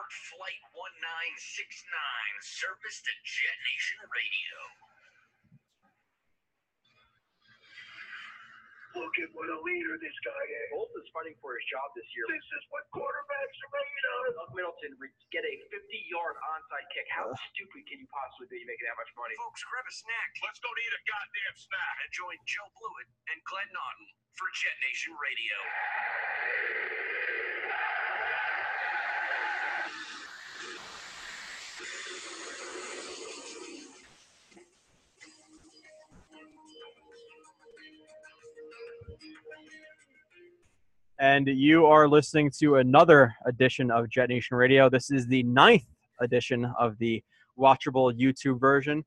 Board Flight 1969, service to Jet Nation Radio. Look at what a leader this guy is. Bolt is fighting for his job this year. This is what quarterbacks are made of. Doug Middleton get a 50-yard onside kick. How stupid can you possibly be making that much money? Folks, grab a snack. Let's go eat a goddamn snack. And join Joe Blewett and Glenn Naughton for Jet Nation Radio. And you are listening to another edition of Jet Nation Radio. This is the 9th edition of the watchable YouTube version.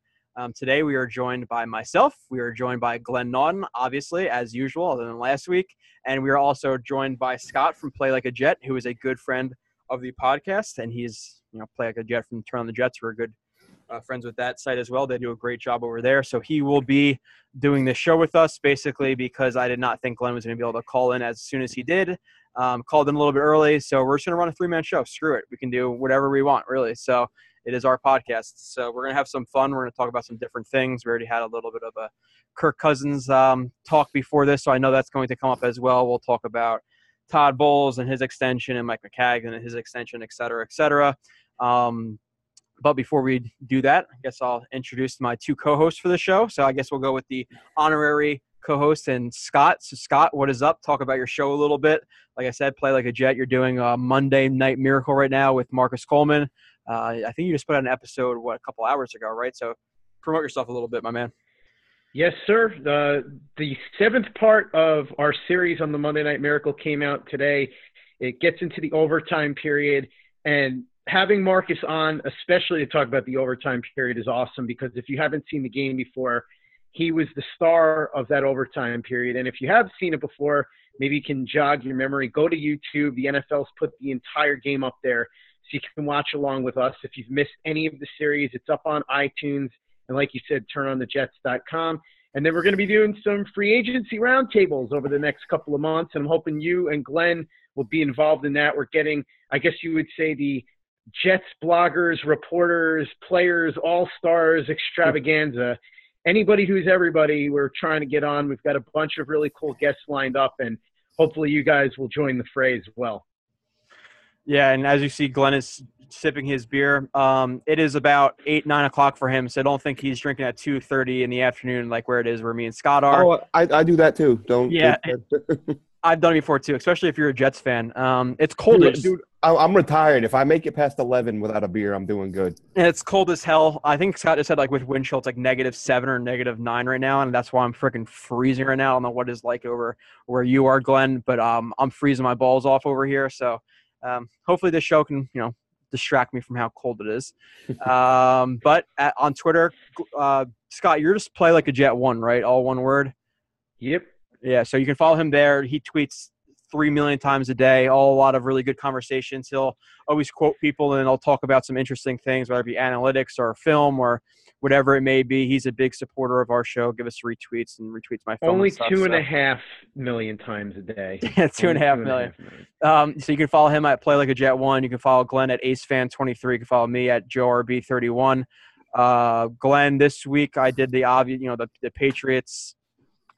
Today we are joined by myself. We are joined by Glenn Naughton, obviously, as usual, other than last week. And we are also joined by Scott from Play Like a Jet, who is a good friend of the podcast. And he's, Play Like a Jet from Turn on the Jets. We're good friends with that site as well. They do a great job over there. So he will be doing this show with us basically because I did not think Glenn was going to be able to call in as soon as he did. Called in a little bit early. So we're just going to run a 3-man show. Screw it. We can do whatever we want, really. So it is our podcast. So we're going to have some fun. We're going to talk about some different things. We already had a little bit of a Kirk Cousins talk before this. So I know that's going to come up as well. We'll talk about Todd Bowles and his extension and Mike Maccagnan and his extension, et cetera, et cetera. But before we do that, I guess I'll introduce my two co-hosts for the show. So I guess we'll go with the honorary co-host and Scott. So Scott, what is up? Talk about your show a little bit. Like I said, Play Like a Jet. You're doing a Monday Night Miracle right now with Marcus Coleman. I think you just put out an episode, a couple hours ago, right? So promote yourself a little bit, my man. Yes, sir. The 7th part of our series on the Monday Night Miracle came out today. It gets into the overtime period, and having Marcus on, especially to talk about the overtime period, is awesome because if you haven't seen the game before, he was the star of that overtime period. And if you have seen it before, maybe you can jog your memory. Go to YouTube. The NFL's put the entire game up there so you can watch along with us. If you've missed any of the series, it's up on iTunes. And like you said, turnonthejets.com. And then we're going to be doing some free agency roundtables over the next couple of months. And I'm hoping you and Glenn will be involved in that. We're getting, I guess you would say, the Jets bloggers, reporters, players, all-stars extravaganza. Anybody who's everybody, we're trying to get on. We've got a bunch of really cool guests lined up, and hopefully you guys will join the fray as well. Yeah, and as you see, Glenn is sipping his beer. It is about 8, 9 o'clock for him, so I don't think he's drinking at 2:30 in the afternoon like where it is where me and Scott are. Oh, I do that too. I've done it before too, especially if you're a Jets fan. It's cold. Dude, I'm retired. If I make it past 11 without a beer, I'm doing good. And it's cold as hell. I think Scott just said with wind chill, it's -7 or -9 right now, and that's why I'm freaking freezing right now. I don't know what it's like over where you are, Glenn, but I'm freezing my balls off over here. So hopefully this show can distract me from how cold it is. But on Twitter, Scott, you're just Play Like a Jet 1, right? All one word. Yep. Yeah, so you can follow him there. He tweets 3 million times a day, a lot of really good conversations. He'll always quote people, and he'll talk about some interesting things, whether it be analytics or film or whatever it may be. He's a big supporter of our show. Give us retweets and retweets my film. Only and stuff, 2.5 million times a day. Yeah, 2.5 million. So you can follow him at Play Like a Jet 1. You can follow Glenn at AceFan23. You can follow me at JoeRB31. Glenn, this week I did the obvious, the Patriots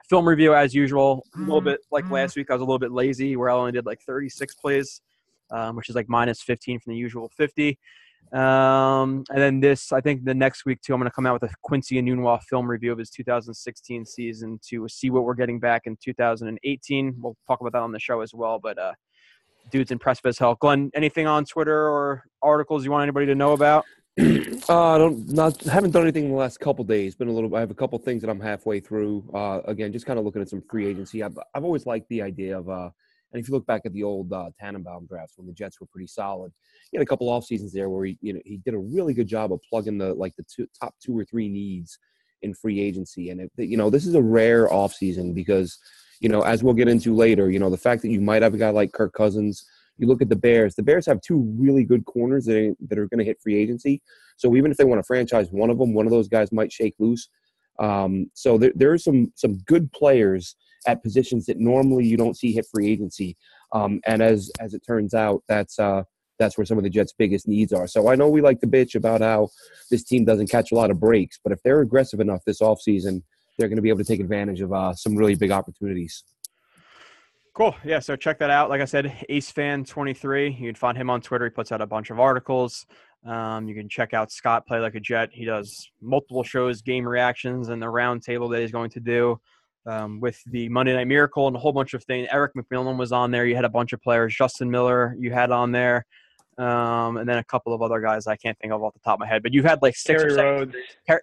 film review as usual. A little bit like last week, I was a little bit lazy where I only did 36 plays, which is -15 from the usual 50. And then I think the next week too, I'm going to come out with a Quincy Enunwa film review of his 2016 season to see what we're getting back in 2018. We'll talk about that on the show as well, but dude's impressive as hell. Glenn, anything on Twitter or articles you want anybody to know about? Haven't done anything in the last couple days. I have a couple things that I'm halfway through. Again, just kind of looking at some free agency. I've always liked the idea of, and if you look back at the old Tannenbaum drafts when the Jets were pretty solid, he had a couple off seasons there where he did a really good job of plugging the top 2 or 3 needs in free agency. And this is a rare off season because as we'll get into later, the fact that you might have a guy like Kirk Cousins. You look at the Bears. The Bears have 2 really good corners that are going to hit free agency. So even if they want to franchise one of them, one of those guys might shake loose. So there are some good players at positions that normally you don't see hit free agency. And as it turns out, that's that's where some of the Jets' biggest needs are. So I know we like to bitch about how this team doesn't catch a lot of breaks, but if they're aggressive enough this offseason, they're going to be able to take advantage of some really big opportunities. Cool. Yeah, so check that out. Like I said, AceFan23. You can find him on Twitter. He puts out a bunch of articles. You can check out Scott Play Like a Jet. He does multiple shows, game reactions, and the round table that he's going to do with the Monday Night Miracle and a whole bunch of things. Eric McMillan was on there. You had a bunch of players. Justin Miller you had on there. And then a couple of other guys I can't think of off the top of my head. But you had like six Kerry or seven.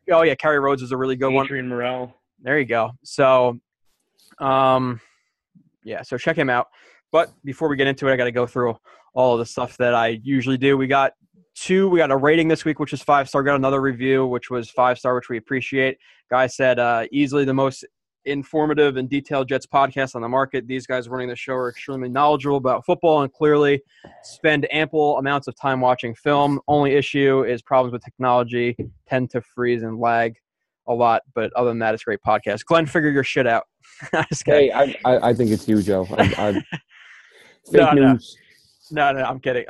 Rhodes. Kerry Rhodes is a really good one. Adrian Morrell. There you go. So, yeah, so check him out. But before we get into it, I got to go through all of the stuff that I usually do. We got a rating this week, which is 5-star. Got another review, which was 5-star, which we appreciate. Guy said, easily the most informative and detailed Jets podcast on the market. These guys running the show are extremely knowledgeable about football and clearly spend ample amounts of time watching film. Only issue is problems with technology, tend to freeze and lag a lot, but other than that, it's a great podcast. Glenn, figure your shit out. Hey, I think it's you, Joe. Fake news. No, I'm kidding.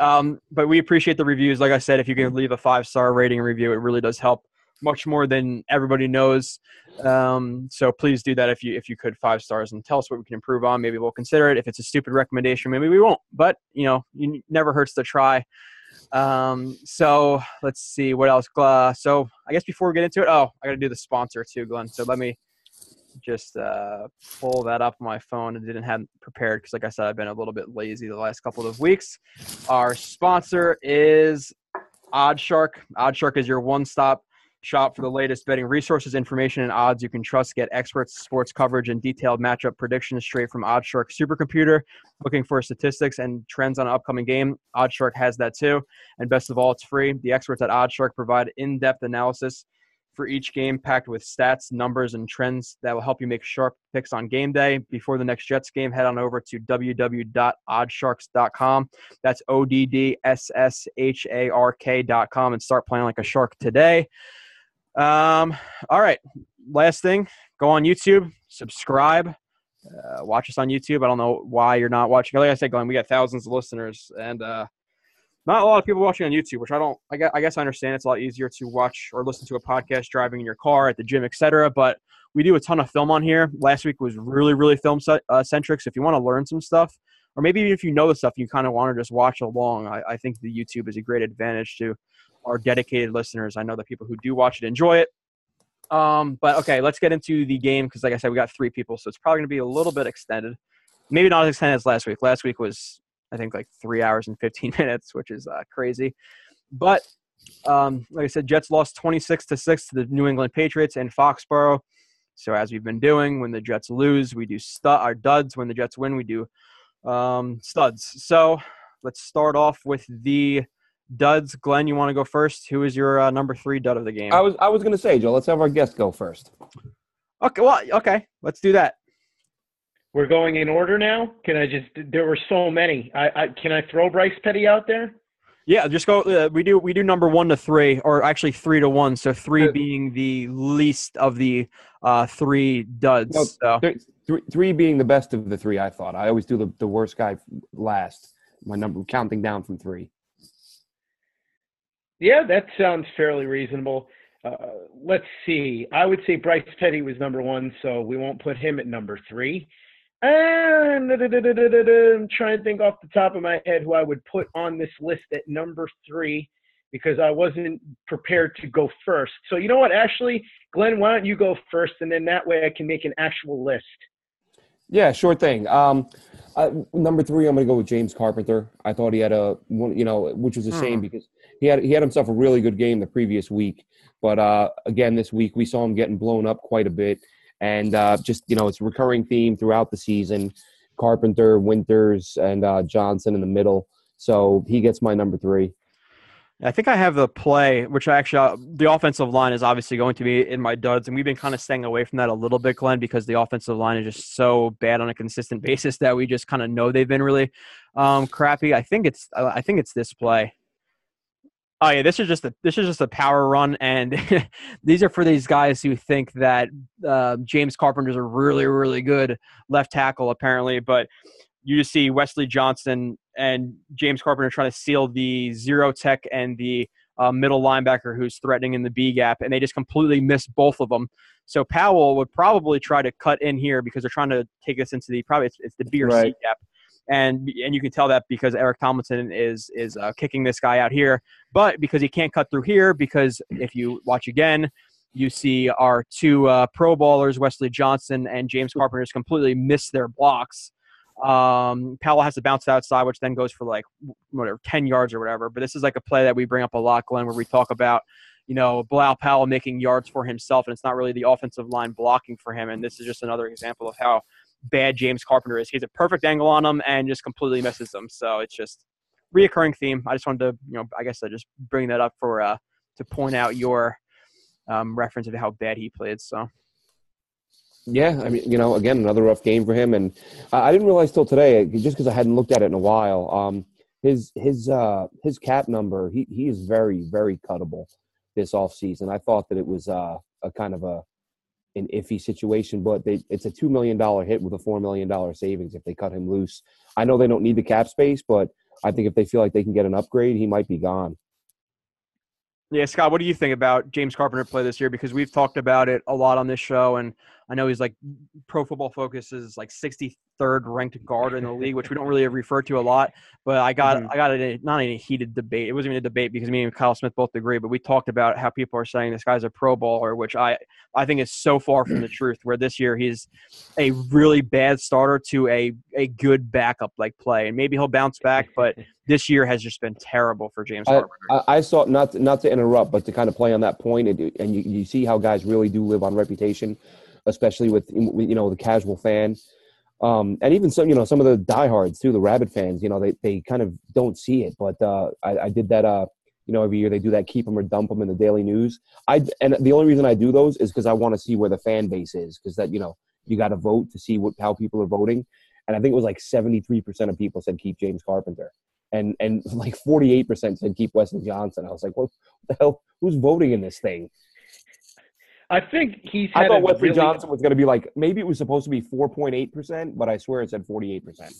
But we appreciate the reviews. Like I said, if you can leave a 5-star rating and review, it really does help much more than everybody knows. So please do that if you could, 5 stars, and tell us what we can improve on. Maybe we'll consider it. If it's a stupid recommendation, maybe we won't. But, you never hurts to try. So let's see what else. So I guess before we get into it, I got to do the sponsor too, Glenn. So let me just pull that up on my phone. I didn't have it prepared because, like I said, I've been a little bit lazy the last couple of weeks. Our sponsor is OddsShark. OddsShark is your one-stop shop for the latest betting resources, information, and odds you can trust. Get expert sports coverage and detailed matchup predictions straight from OddsShark supercomputer. Looking for statistics and trends on an upcoming game? OddsShark has that too. And best of all, it's free. The experts at OddsShark provide in-depth analysis for each game, packed with stats, numbers, and trends that will help you make sharp picks on game day. Before the next Jets game, head on over to www.oddsharks.com. That's ODDSSHARK.com and start playing like a shark today. All right. Last thing, go on YouTube, subscribe, watch us on YouTube. I don't know why you're not watching. Like I said, Glenn, we got thousands of listeners and not a lot of people watching on YouTube, which I guess I understand. It's a lot easier to watch or listen to a podcast driving in your car, at the gym, etc. But we do a ton of film on here. Last week was really, really film centric. So if you want to learn some stuff, or maybe even if you know the stuff, you kind of want to just watch along, I think the YouTube is a great advantage to our dedicated listeners. I know the people who do watch it enjoy it. But okay, let's get into the game because, like I said, we got 3 people, so it's probably going to be a little bit extended. Maybe not as extended as last week. Last week was, I think, like 3 hours and 15 minutes, which is crazy. But like I said, Jets lost 26-6 to the New England Patriots in Foxborough. So as we've been doing, when the Jets lose, we do our duds. When the Jets win, we do studs. So let's start off with the duds. Glenn, you want to go first? Who is your number 3 dud of the game? I was going to say, Joe, let's have our guest go first. Okay, let's do that. We're going in order now. There were so many. Can I throw Bryce Petty out there? Yeah, just go. We do number 1 to 3, or actually 3 to 1. So 3 being the least of the 3 duds. No, 3 being the best of the 3. I thought I always do the worst guy last. My number counting down from 3. Yeah, that sounds fairly reasonable. Let's see. I would say Bryce Petty was number 1, so we won't put him at number 3. And I'm trying to think off the top of my head who I would put on this list at number 3 because I wasn't prepared to go first. So you know what? Actually, Glenn, why don't you go first, and then that way I can make an actual list. Yeah, sure thing. Number 3, I'm going to go with James Carpenter. I thought he had which was a shame because he had himself a really good game the previous week. But again, this week we saw him getting blown up quite a bit. And it's a recurring theme throughout the season. Carpenter, Winters, and Johnson in the middle. So he gets my number 3. I think I have the play, which the offensive line is obviously going to be in my duds, and we've been kind of staying away from that a little bit, Glenn, because the offensive line is just so bad on a consistent basis that we just kind of know they've been really crappy. I think it's this play. Oh yeah, this is just a power run, and these are for these guys who think that James Carpenter's a really, really good left tackle, apparently, but you just see Wesley Johnson and James Carpenter trying to seal the zero tech and the middle linebacker who's threatening in the B gap, and they just completely miss both of them. So Powell would probably try to cut in here because they're trying to take us into the it's the B or C gap. And you can tell that because Eric Tomlinson is kicking this guy out here, but because he can't cut through here, because if you watch again, you see our two Pro Bowlers, Wesley Johnson and James Carpenter, just completely miss their blocks. Powell has to bounce outside, which then goes for like 10 yards or whatever. But this is like a play that we bring up a lot, Glenn, where we talk about, Bilal Powell making yards for himself, and it's not really the offensive line blocking for him. And this is just another example of how bad James Carpenter is. He's a perfect angle on him and just completely misses them. So it's just reoccurring theme. I just wanted to, I guess I just bring that up for to point out your reference of how bad he played. So. Yeah, I mean, again, another rough game for him, and I didn't realize till today, just because I hadn't looked at it in a while. His cap number, he is very, very cuttable this offseason. I thought that it was a kind of an iffy situation, but it's a $2 million hit with a $4 million savings if they cut him loose. I know they don't need the cap space, but I think if they feel like they can get an upgrade, he might be gone. Yeah, Scott, what do you think about James Carpenter play this year? Because we've talked about it a lot on this show, and I know he's like Pro Football Focus is like 63rd ranked guard in the league, which we don't really refer to a lot. But I got it not in a heated debate. It wasn't even a debate because me and Kyle Smith both agree. But we talked about how people are saying this guy's a Pro Bowler, which I think is so far from the truth. Where this year he's a really bad starter to a good backup like play, and maybe he'll bounce back. But this year has just been terrible for James Carpenter. I saw not to interrupt, but to kind of play on that point, and you see how guys really do live on reputation, especially with the casual fan, and even some of the diehards too, the rabid fans. They kind of don't see it, but I did that. Every year they do that keep them or dump them in the Daily News. And the only reason I do those is because I want to see where the fan base is, because that you got to vote to see how people are voting, and I think it was like 73% of people said keep James Carpenter. And like 48% said keep Wesley Johnson. I was like, what the hell? Who's voting in this thing? I think I thought Wesley Johnson was going to be like, maybe it was supposed to be 4.8%, but I swear it said 48%.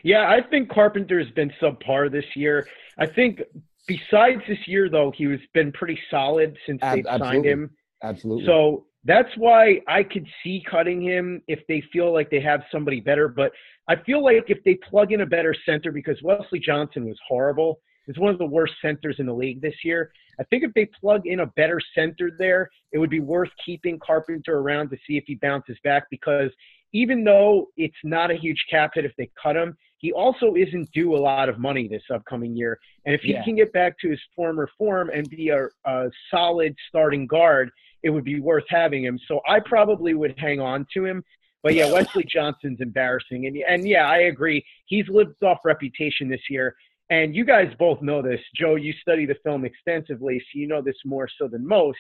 Yeah, I think Carpenter's been subpar this year. I think besides this year, though, he's been pretty solid since they've signed him. Absolutely. So that's why I could see cutting him if they feel like they have somebody better. But I feel like if they plug in a better center, because Wesley Johnson was horrible. He's one of the worst centers in the league this year. I think if they plug in a better center there, it would be worth keeping Carpenter around to see if he bounces back, because even though it's not a huge cap hit if they cut him, he also isn't due a lot of money this upcoming year. And if he can get back to his former form and be a solid starting guard, it would be worth having him. So I probably would hang on to him. But, yeah, Wesley Johnson's embarrassing. And yeah, I agree. He's lived off reputation this year. And you guys both know this. Joe, you study the film extensively, so you know this more so than most,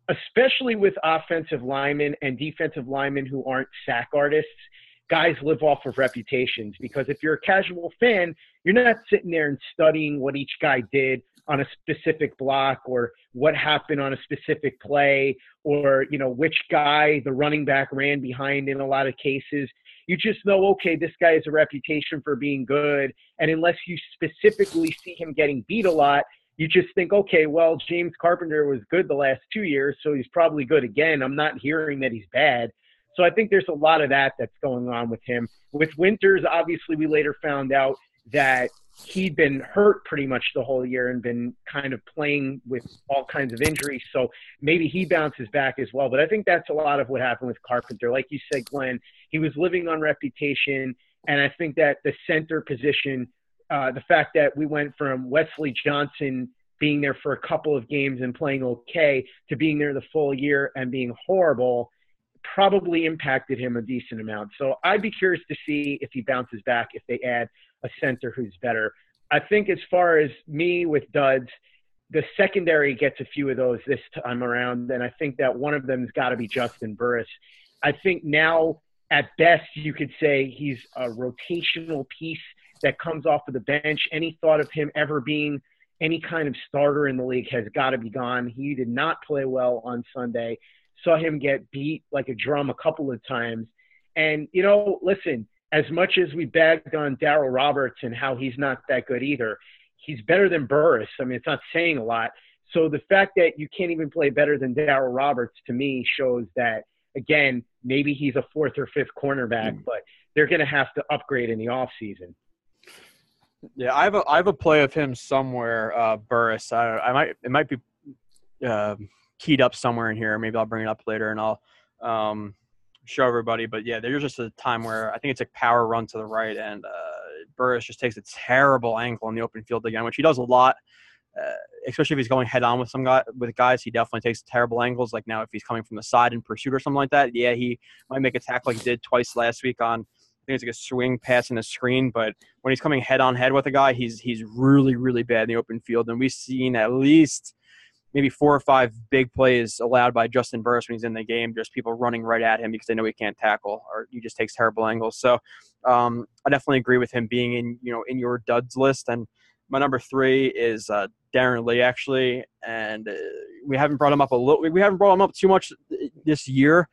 especially with offensive linemen and defensive linemen who aren't sack artists. Guys live off of reputations, because if you're a casual fan, you're not sitting there and studying what each guy did on a specific block or what happened on a specific play or, which guy the running back ran behind in a lot of cases. You just know, okay, this guy has a reputation for being good. And unless you specifically see him getting beat a lot, you just think, okay, well, James Carpenter was good the last 2 years, so he's probably good again. I'm not hearing that he's bad. So I think there's a lot of that's going on with him. With Winters, obviously, we later found out that he'd been hurt pretty much the whole year and been kind of playing with all kinds of injuries. So maybe he bounces back as well. But I think that's a lot of what happened with Carpenter. Like you said, Glenn, he was living on reputation. And I think that the center position, the fact that we went from Wesley Johnson being there for a couple of games and playing okay to being there the full year and being horrible, probably impacted him a decent amount. So I'd be curious to see if he bounces back, if they add a center who's better. I think as far as me with duds, the secondary gets a few of those this time around, and I think that one of them's got to be Justin Burris. I think now, at best, you could say he's a rotational piece that comes off of the bench. Any thought of him ever being any kind of starter in the league has got to be gone. He did not play well on Sunday. Saw him get beat like a drum a couple of times. And, listen, as much as we bagged on Darryl Roberts and how he's not that good either, he's better than Burris. I mean, it's not saying a lot. So the fact that you can't even play better than Darryl Roberts, to me, shows that, again, maybe he's a fourth or fifth cornerback, but they're going to have to upgrade in the offseason. Yeah, I have a play of him somewhere, Burris. It might be keyed up somewhere in here. Maybe I'll bring it up later and I'll show everybody. But yeah, there's just a time where I think it's a power run to the right, and Burris just takes a terrible angle in the open field again, which he does a lot. Especially if he's going head on with guys, he definitely takes terrible angles. Like now, if he's coming from the side in pursuit or something like that, yeah, he might make a tackle like he did twice last week on. I think it's like a swing pass in the screen, but when he's coming head on head with a guy, he's really, really bad in the open field. And we've seen at least maybe 4 or 5 big plays allowed by Justin Burris when he's in the game, just people running right at him because they know he can't tackle or he just takes terrible angles. So I definitely agree with him being in your duds list. And my number 3 is Darren Lee, actually, and we haven't brought him up too much this year.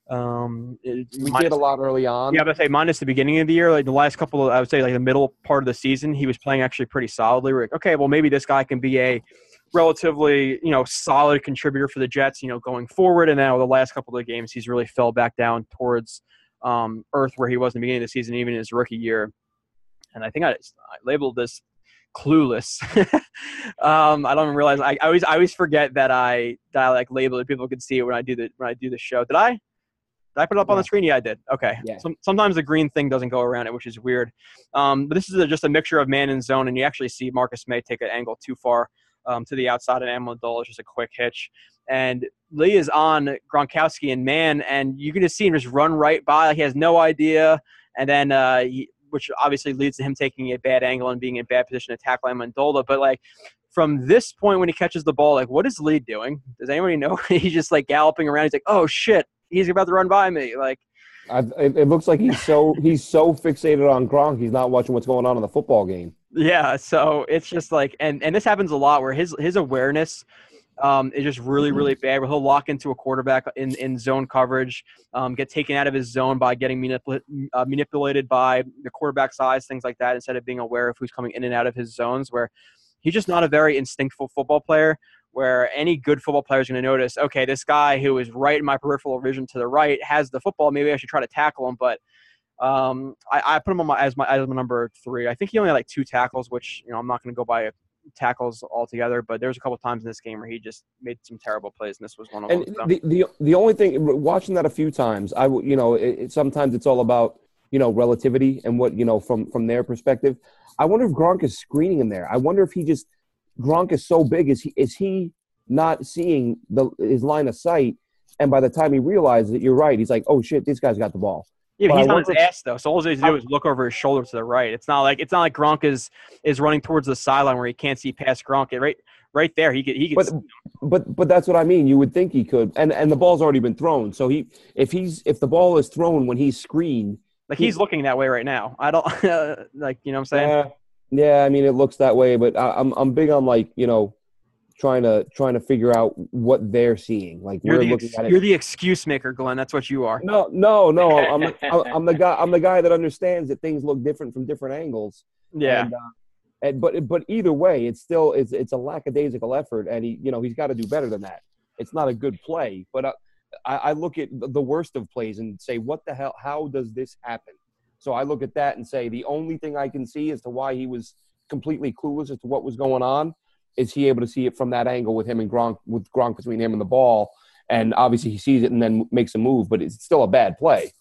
We did a lot early on. Yeah, but I say minus the beginning of the year, like the last couple of, I would say like the middle part of the season, he was playing actually pretty solidly. We're like, okay, well maybe this guy can be a relatively solid contributor for the Jets, going forward. And now the last couple of games, he's really fell back down towards earth where he was in the beginning of the season, even in his rookie year. And I think I labeled this clueless. I don't even realize. I always forget that I like label it. People can see it when I do the show. Did I put it up on the screen? Yeah, I did. Okay. Yeah. Sometimes the green thing doesn't go around it, which is weird. But this is just a mixture of man and zone, and you actually see Marcus Maye take an angle too far to the outside, and Amendola is just a quick hitch. And Lee is on Gronkowski and man, and you can just see him just run right by. Like he has no idea, and then which obviously leads to him taking a bad angle and being in bad position to tackle Amendola. But like from this point when he catches the ball, like what is Lee doing? Does anybody know? He's just like galloping around. He's like, oh shit, he's about to run by me. Like it looks like he's so fixated on Gronk, he's not watching what's going on in the football game. Yeah, so it's just like, and this happens a lot where his awareness is just really, really bad. Where he'll lock into a quarterback in zone coverage, get taken out of his zone by getting manipulated by the quarterback's eyes, things like that, instead of being aware of who's coming in and out of his zones, where he's just not a very instinctful football player, where any good football player is going to notice, okay, this guy who is right in my peripheral vision to the right has the football. Maybe I should try to tackle him. But I put him on as my number 3. I think he only had like 2 tackles, which, I'm not going to go by tackles altogether, but there's a couple of times in this game where he just made some terrible plays, and this was one of them. And the only thing, watching that a few times, sometimes it's all about relativity and what from their perspective. I wonder if Gronk is screening him there. I wonder if Gronk is so big, is he not seeing his line of sight, and by the time he realizes it, you're right, he's like, oh shit, this guy's got the ball. Yeah, but he's on his ass though, so all he has to do is look over his shoulder to the right. It's not like Gronk is running towards the sideline where he can't see past Gronk. Right there, he could. But that's what I mean. You would think he could, and the ball's already been thrown. So if the ball is thrown when he's screened, like he's looking that way right now. I don't like what I'm saying. Yeah, I mean it looks that way, but I'm big on trying to figure out what they're seeing. Like you're the excuse maker, Glenn. That's what you are. No. I'm the guy that understands that things look different from different angles. Yeah. But either way, it's a lackadaisical effort, and he's got to do better than that. It's not a good play, but I look at the worst of plays and say, what the hell? How does this happen? So I look at that and say the only thing I can see as to why he was completely clueless as to what was going on is he able to see it from that angle with him and Gronk, with Gronk between him and the ball, and obviously he sees it and then makes a move, but it's still a bad play.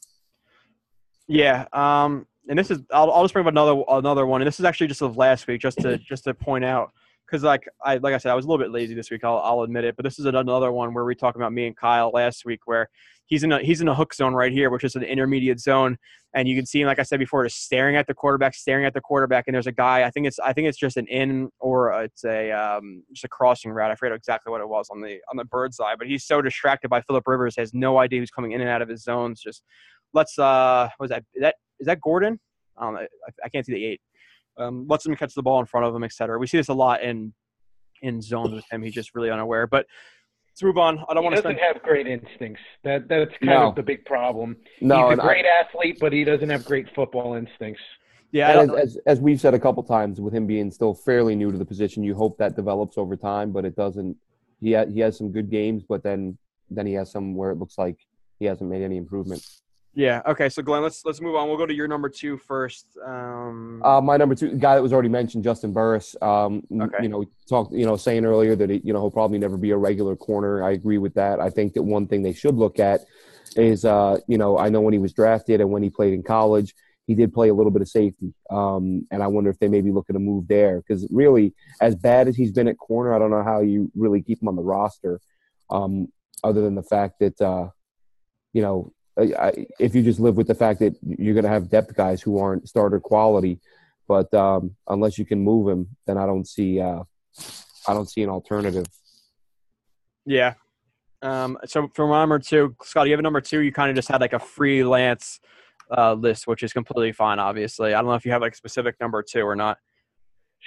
Yeah, and this is I'll just bring up another one, and this is actually just of last week, just to point out, because like I said, I was a little bit lazy this week. I'll admit it, but this is another one where we talked about me and Kyle last week, where he's in a hook zone right here, which is an intermediate zone, and you can see him, like I said before, just staring at the quarterback, and there's a guy. I think it's just an in, or it's just a crossing route. I forget exactly what it was on the bird's eye, but he's so distracted by Phillip Rivers, has no idea who's coming in and out of his zones. Just what is that Gordon? I can't see the 8. Lets him catch the ball in front of him, etc. We see this a lot in zones with him. He's just really unaware. But let's move on. I don't want to spend. He doesn't have great instincts. That's kind of the big problem. No, he's a great athlete, but he doesn't have great football instincts. Yeah, as we've said a couple times, with him being still fairly new to the position, you hope that develops over time, but it doesn't. He has some good games, but then he has some where it looks like he hasn't made any improvement. Yeah. Okay. So Glenn, let's move on. We'll go to your number 2 first. My number 2 guy that was already mentioned, Justin Burris. Okay. We talked, saying earlier that he'll probably never be a regular corner. I agree with that. I think that one thing they should look at is, I know when he was drafted and when he played in college, he did play a little bit of safety. And I wonder if they maybe look at a move there, because really, as bad as he's been at corner, I don't know how you really keep him on the roster, other than the fact that, if you just live with the fact that you're going to have depth guys who aren't starter quality, but unless you can move him, then I don't see an alternative. Yeah. So for my number 2, Scott, you have a number 2. You kind of just had like a freelance list, which is completely fine. Obviously, I don't know if you have like a specific number 2 or not.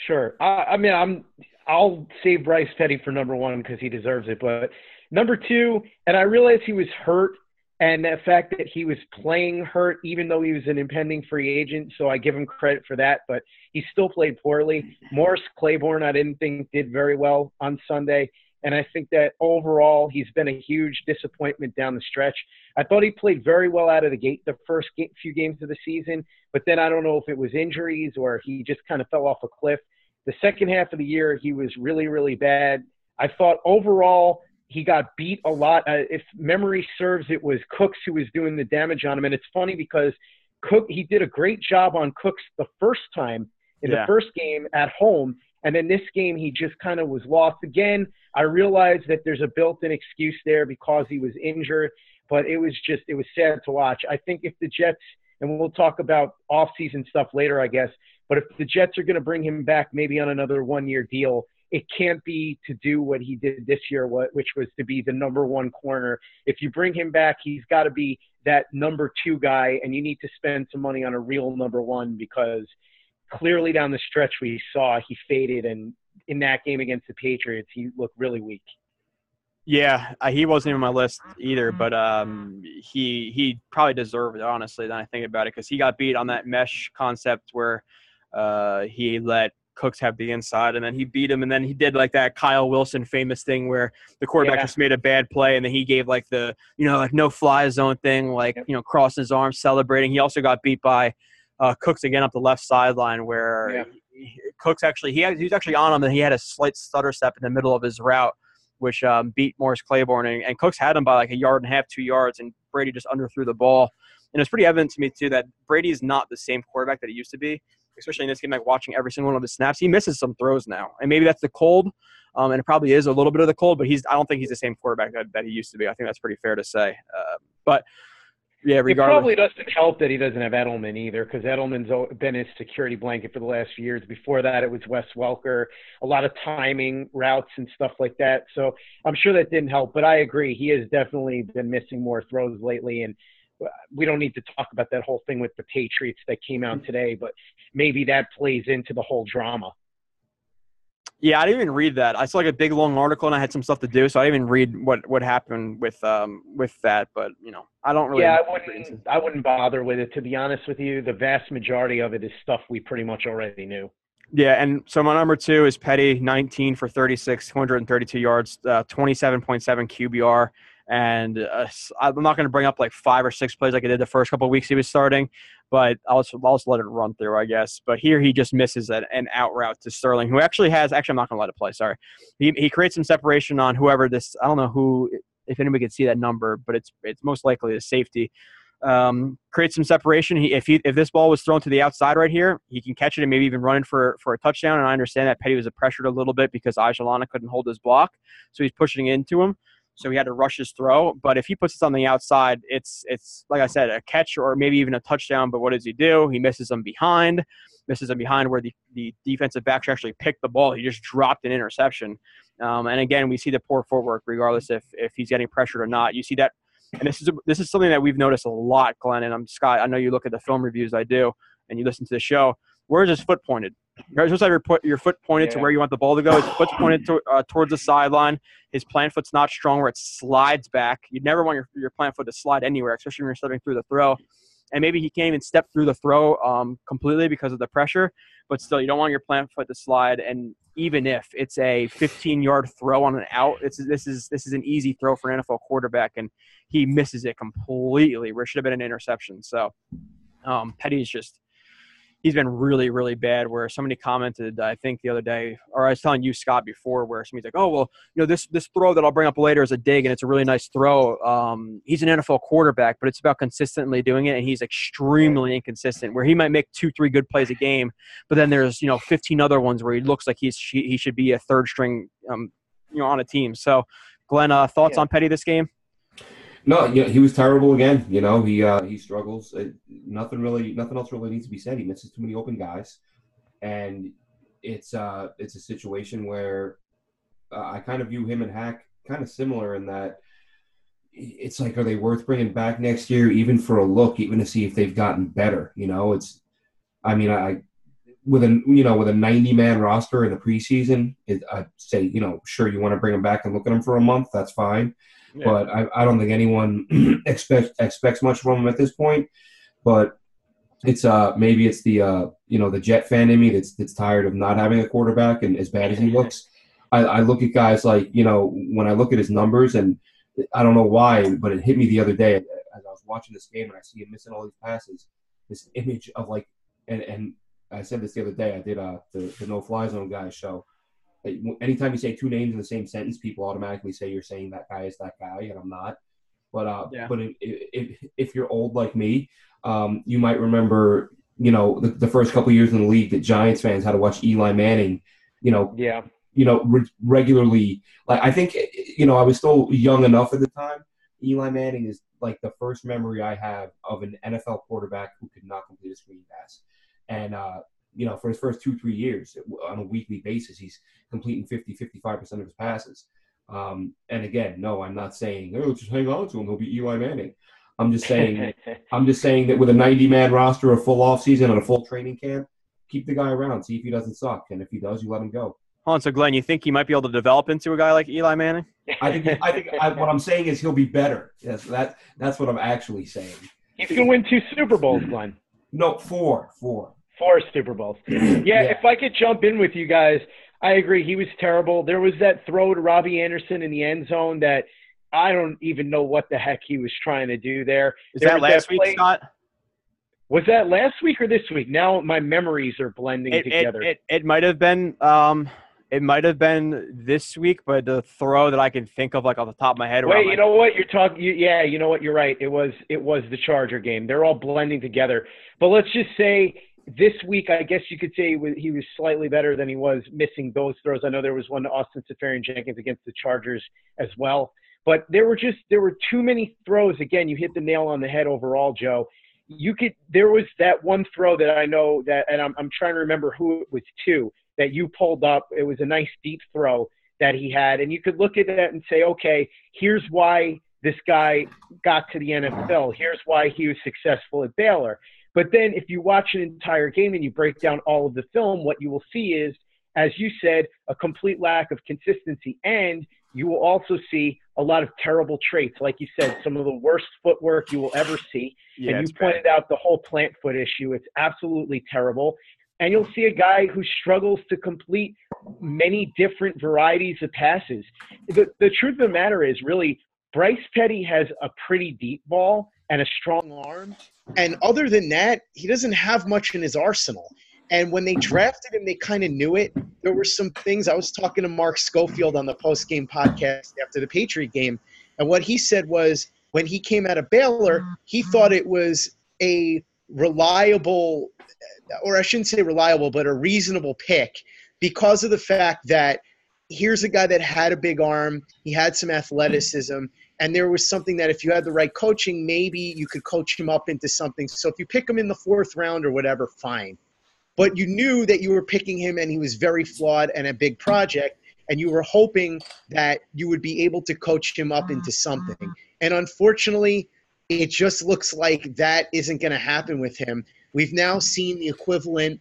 Sure. I'll save Bryce Petty for number 1 because he deserves it. But number 2, and I realize he was hurt. And the fact that he was playing hurt, even though he was an impending free agent, so I give him credit for that, but he still played poorly. Morris Claiborne, I didn't think did very well on Sunday, and I think that overall he's been a huge disappointment down the stretch. I thought he played very well out of the gate the first few games of the season, but then I don't know if it was injuries or he just kind of fell off a cliff. The second half of the year, he was really, really bad. I thought overall – he got beat a lot. If memory serves, it was Cooks who was doing the damage on him. And it's funny because he did a great job on Cooks the first time in the first game at home. And then this game, he just kind of was lost. Again, I realized that there's a built-in excuse there because he was injured, but it was sad to watch. I think if the Jets, and we'll talk about off-season stuff later, I guess, but if the Jets are going to bring him back maybe on another 1-year deal, it can't be to do what he did this year, which was to be the number 1 corner. If you bring him back, he's got to be that number 2 guy, and you need to spend some money on a real number 1 because clearly down the stretch we saw he faded, and in that game against the Patriots, he looked really weak. Yeah, he wasn't even on my list either, but he probably deserved it, honestly, then I think about it, because he got beat on that mesh concept where he let Cooks have the inside, and then he beat him, and then he did like that Kyle Wilson famous thing where the quarterback just made a bad play, and then he gave like the like no fly zone thing, like crossing his arms celebrating. He also got beat by Cooks again up the left sideline where Cooks actually he was actually on him, and he had a slight stutter step in the middle of his route, which beat Morris Claiborne, and Cooks had him by like 1.5 yards, 2 yards, and Brady just underthrew the ball. And it's pretty evident to me too that Brady is not the same quarterback that he used to be. Especially in this game, like watching every single one of his snaps, he misses some throws now, and maybe that's the cold, and it probably is a little bit of the cold. But I don't think he's the same quarterback that he used to be. I think that's pretty fair to say. But yeah, regardless, it probably doesn't help that he doesn't have Edelman either, because Edelman's been his security blanket for the last few years. Before that, it was Wes Welker, a lot of timing routes and stuff like that. So I'm sure that didn't help. But I agree, he has definitely been missing more throws lately, and we don't need to talk about that whole thing with the Patriots that came out today, but maybe that plays into the whole drama. Yeah, I didn't even read that. I saw like a big long article, and I had some stuff to do, so I didn't even read what happened with that. But I don't really. Yeah, I wouldn't bother with it, to be honest with you. The vast majority of it is stuff we pretty much already knew. Yeah, and so my number 2 is Petty, 19 for 36, 232 yards, 27.7 QBR. And I'm not going to bring up like 5 or 6 plays like I did the first couple of weeks he was starting, but I'll just let it run through, I guess. But here he just misses an out route to Sterling, who actually I'm not going to let it play, sorry. He creates some separation on whoever this – I don't know who – if anybody could see that number, but it's most likely the safety. Creates some separation. If this ball was thrown to the outside right here, he can catch it and maybe even run in for a touchdown. And I understand that Petty was pressured a little bit because Ajalana couldn't hold his block, so he's pushing into him. So he had to rush his throw. But if he puts it on the outside, it's like I said, a catch or maybe even a touchdown. But what does he do? He misses them behind where the defensive backs actually picked the ball. He just dropped an interception. And again, we see the poor footwork regardless if he's getting pressured or not. You see that. And this is something that we've noticed a lot, Glenn. And Scott, I know you look at the film reviews I do and you listen to the show. Where is his foot pointed? You're supposed to have your foot pointed to where you want the ball to go. His foot's pointed towards the sideline. His plant foot's not strong where it slides back. You'd never want your plant foot to slide anywhere, especially when you're stepping through the throw. And maybe he can't even step through the throw completely because of the pressure. But still, you don't want your plant foot to slide. And even if it's a 15-yard throw on an out, this is an easy throw for an NFL quarterback, and he misses it completely where it should have been an interception. So Petty's he's been really, really bad, where somebody commented, I think the other day, or I was telling you, Scott, before, where somebody's like, oh, well, this throw that I'll bring up later is a dig, and it's a really nice throw. He's an NFL quarterback, but it's about consistently doing it, and he's extremely inconsistent, where he might make 2-3 good plays a game, but then there's, 15 other ones where he looks like he should be a third string, on a team. So, Glenn, thoughts on Petty this game? No, he was terrible again. He struggles. Nothing else really needs to be said. He misses too many open guys, and it's a situation where I kind of view him and Hack kind of similar in that it's like, are they worth bringing back next year, even for a look, even to see if they've gotten better? With a 90-man roster in the preseason, I'd say, sure, you want to bring them back and look at them for a month, that's fine. Yeah. But I don't think anyone expects much from him at this point. But it's maybe it's the the Jet fan in me that's tired of not having a quarterback, and as bad as he looks, I look at guys like when I look at his numbers, and I don't know why, but it hit me the other day as I was watching this game and I see him missing all these passes. This image of and I said this the other day. I did the No Fly Zone guys show. Anytime you say two names in the same sentence, people automatically say you're saying that guy is that guy, and I'm not. But if you're old like me, you might remember, the first couple years in the league that Giants fans had to watch Eli Manning, regularly. Like, I think, I was still young enough at the time. Eli Manning is like the first memory I have of an NFL quarterback who could not complete a screen pass. And, for his first 2-3 years on a weekly basis, he's completing 50-55% of his passes. And again, no, I'm not saying, just hang on to him, he'll be Eli Manning. I'm just saying that with a 90-man roster, a full offseason, and a full training camp, keep the guy around, see if he doesn't suck, and if he does, you let him go. Hold on, so Glenn, you think he might be able to develop into a guy like Eli Manning? I think what I'm saying is he'll be better. Yes, that's what I'm actually saying. He's going to win 2 Super Bowls, Glenn. No, 4. 4 Super Bowls. Yeah, if I could jump in with you guys, I agree. He was terrible. There was that throw to Robbie Anderson in the end zone that I don't even know what the heck he was trying to do there. Is that last week, Scott? Was that last week or this week? Now my memories are blending together. It might have been this week, but the throw that I can think of, like off the top of my head. Wait, you know what you're talking? Yeah, you know what? You're right. It was the Charger game. They're all blending together. But let's just say this week, I guess you could say he was slightly better than he was missing those throws. I know there was one to Austin Seferian-Jenkins against the Chargers as well. But there were too many throws. Again, you hit the nail on the head overall, Joe. There was that one throw that I know that, and I'm trying to remember who it was to, that you pulled up. It was a nice deep throw that he had. And you could look at that and say, okay, here's why this guy got to the NFL. Here's why he was successful at Baylor. But then if you watch an entire game and you break down all of the film, what you will see is, as you said, a complete lack of consistency. And you will also see a lot of terrible traits. Like you said, some of the worst footwork you will ever see. Yeah, and you pointed out the whole plant foot issue. It's absolutely terrible. And you'll see a guy who struggles to complete many different varieties of passes. The truth of the matter is, really, Bryce Petty has a pretty deep ball and a strong arm. And other than that, he doesn't have much in his arsenal. And when they drafted him, they kind of knew it. There were some things. I was talking to Mark Schofield on the post-game podcast after the Patriot game, and what he said was when he came out of Baylor, he thought it was a reliable, or I shouldn't say reliable, but a reasonable pick because of the fact that here's a guy that had a big arm, he had some athleticism, and there was something that if you had the right coaching, maybe you could coach him up into something. So if you pick him in the 4th round or whatever, fine. But you knew that you were picking him and he was very flawed and a big project, and you were hoping that you would be able to coach him up into something. And unfortunately, it just looks like that isn't going to happen with him. We've now seen the equivalent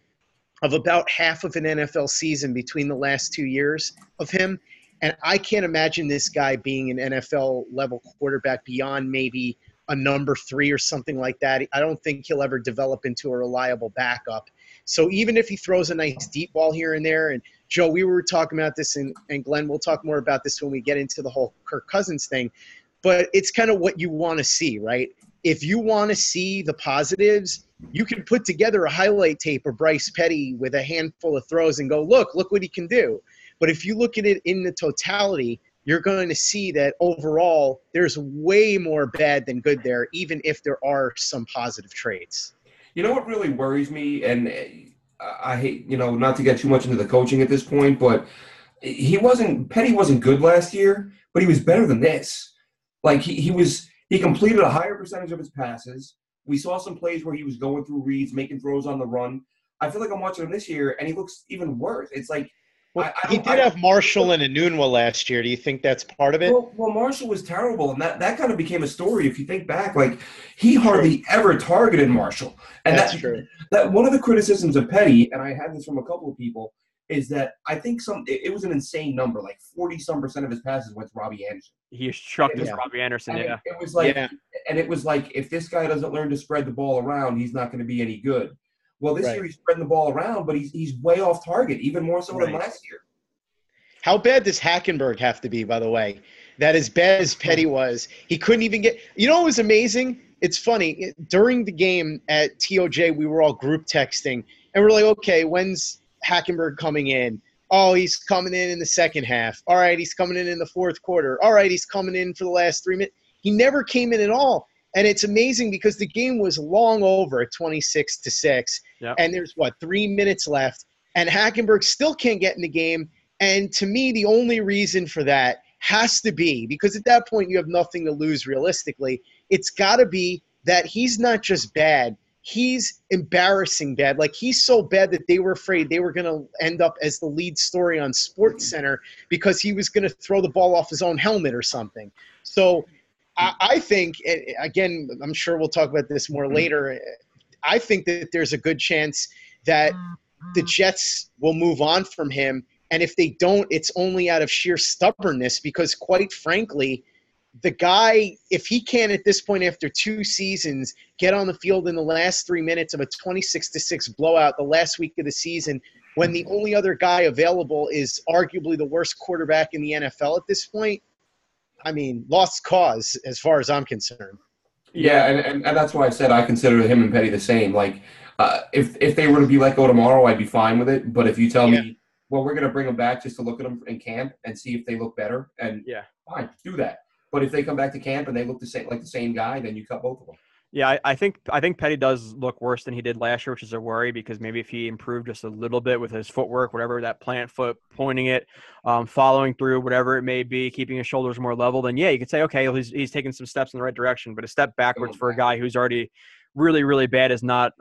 of about half of an NFL season between the last 2 years of him. And I can't imagine this guy being an NFL-level quarterback beyond maybe a number 3 or something like that. I don't think he'll ever develop into a reliable backup. So even if he throws a nice deep ball here and there, and Joe, we were talking about this, and Glenn, we'll talk more about this when we get into the whole Kirk Cousins thing, but it's kind of what you want to see, right? If you want to see the positives, you can put together a highlight tape of Bryce Petty with a handful of throws and go, look what he can do. But if you look at it in the totality, you're going to see that overall there's way more bad than good there, even if there are some positive traits. You know what really worries me, and I hate, not to get too much into the coaching at this point, but Petty wasn't good last year, but he was better than this. Like he completed a higher percentage of his passes. We saw some plays where he was going through reads, making throws on the run. I feel like I'm watching him this year, and he looks even worse. It's like, he did have Marshall and Enunwa last year. Do you think that's part of it? Well, Marshall was terrible, and that kind of became a story. If you think back, like he hardly ever targeted Marshall, and that's true. That one of the criticisms of Petty, and I had this from a couple of people, is that I think it was an insane number, like 40-some% of his passes went to Robbie Anderson. He struck this Robbie Anderson, and yeah. It was like if this guy doesn't learn to spread the ball around, he's not going to be any good. Well, this year he's spreading the ball around, but he's way off target, even more so than last year. How bad does Hackenberg have to be, by the way? That as bad as Petty was, he couldn't even get – what was amazing? It's funny. During the game at TOJ, we were all group texting, and we're like, okay, when's Hackenberg coming in? Oh, he's coming in the second half. All right, he's coming in the fourth quarter. All right, he's coming in for the last 3 minutes. He never came in at all. And it's amazing because the game was long over at 26-6. Yep. And there's, 3 minutes left. And Hackenberg still can't get in the game. And to me, the only reason for that has to be, because at that point you have nothing to lose realistically, it's got to be that he's not just bad. He's embarrassing bad. Like, he's so bad that they were afraid they were going to end up as the lead story on SportsCenter because he was going to throw the ball off his own helmet or something. So I think, again, I'm sure we'll talk about this more later, I think that there's a good chance that the Jets will move on from him. And if they don't, it's only out of sheer stubbornness because, quite frankly, the guy, if he can at this point after 2 seasons get on the field in the last 3 minutes of a 26-6 blowout the last week of the season when the only other guy available is arguably the worst quarterback in the NFL at this point, I mean, lost cause as far as I'm concerned. Yeah, and that's why I said I consider him and Petty the same. Like, if they were to be let go tomorrow, I'd be fine with it. But if you tell me, well, we're going to bring them back just to look at them in camp and see if they look better, and fine, do that. But if they come back to camp and they look the same guy, then you cut both of them. Yeah, I think Petty does look worse than he did last year, which is a worry because maybe if he improved just a little bit with his footwork, whatever that plant foot, pointing it, following through, whatever it may be, keeping his shoulders more level, then you could say, okay, he's taking some steps in the right direction. But a step backwards for a guy who's already really, really bad is not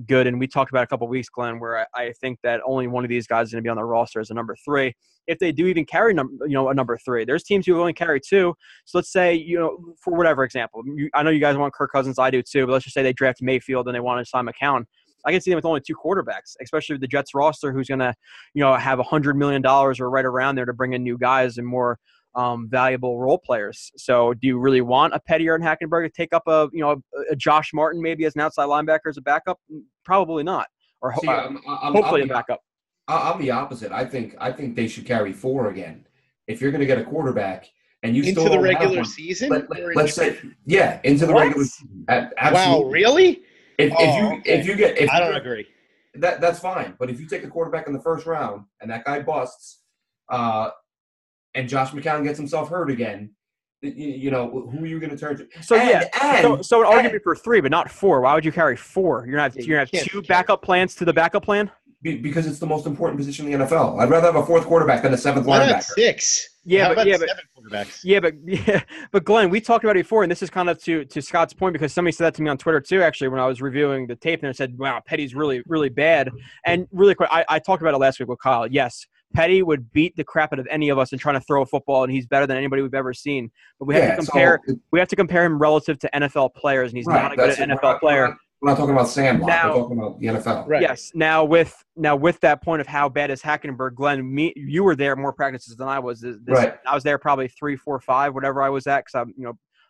good. And we talked about a couple of weeks, Glenn, where I think that only one of these guys is going to be on the roster as a number 3. If they do even carry a number 3, there's teams who only carry 2. So let's say, for whatever example, I know you guys want Kirk Cousins, I do too, but let's just say they draft Mayfield and they want to sign Maccagnan. I can see them with only 2 quarterbacks, especially with the Jets roster, who's going to, have $100 million or right around there to bring in new guys and more valuable role players. So do you really want a Petty or a Hackenberg to take up a Josh Martin maybe as an outside linebacker as a backup? Probably not. Or hopefully a backup. I'm the opposite. I think they should carry 4 again. If you're going to get a quarterback and you into still the regular season, let's say into the regular season. Wow, really? If I don't agree. That's fine. But if you take a quarterback in the first round and that guy busts, and Josh McCown gets himself hurt again, who are you going to turn to? So an argument for 3, but not 4. Why would you carry 4? You're going to have 2 backup plans to the backup plan? Because it's the most important position in the NFL. I'd rather have a 4th quarterback than a 7th linebacker. 6. Yeah, but 7 quarterbacks? But Glenn, we talked about it before, and this is kind of to Scott's point because somebody said that to me on Twitter too. Actually, when I was reviewing the tape, and they said, "Wow, Petty's really, really bad." And really quick, I talked about it last week with Kyle. Yes, Petty would beat the crap out of any of us in trying to throw a football, and he's better than anybody we've ever seen. But we have to compare him relative to NFL players, and he's not a good NFL player. We're not talking about Sandlot. Now, we're talking about the NFL. Right. Yes. Now with that point of how bad is Hackenberg, Glenn, you were there more practices than I was. Right. I was there probably 3, 4, 5, whatever I was at, because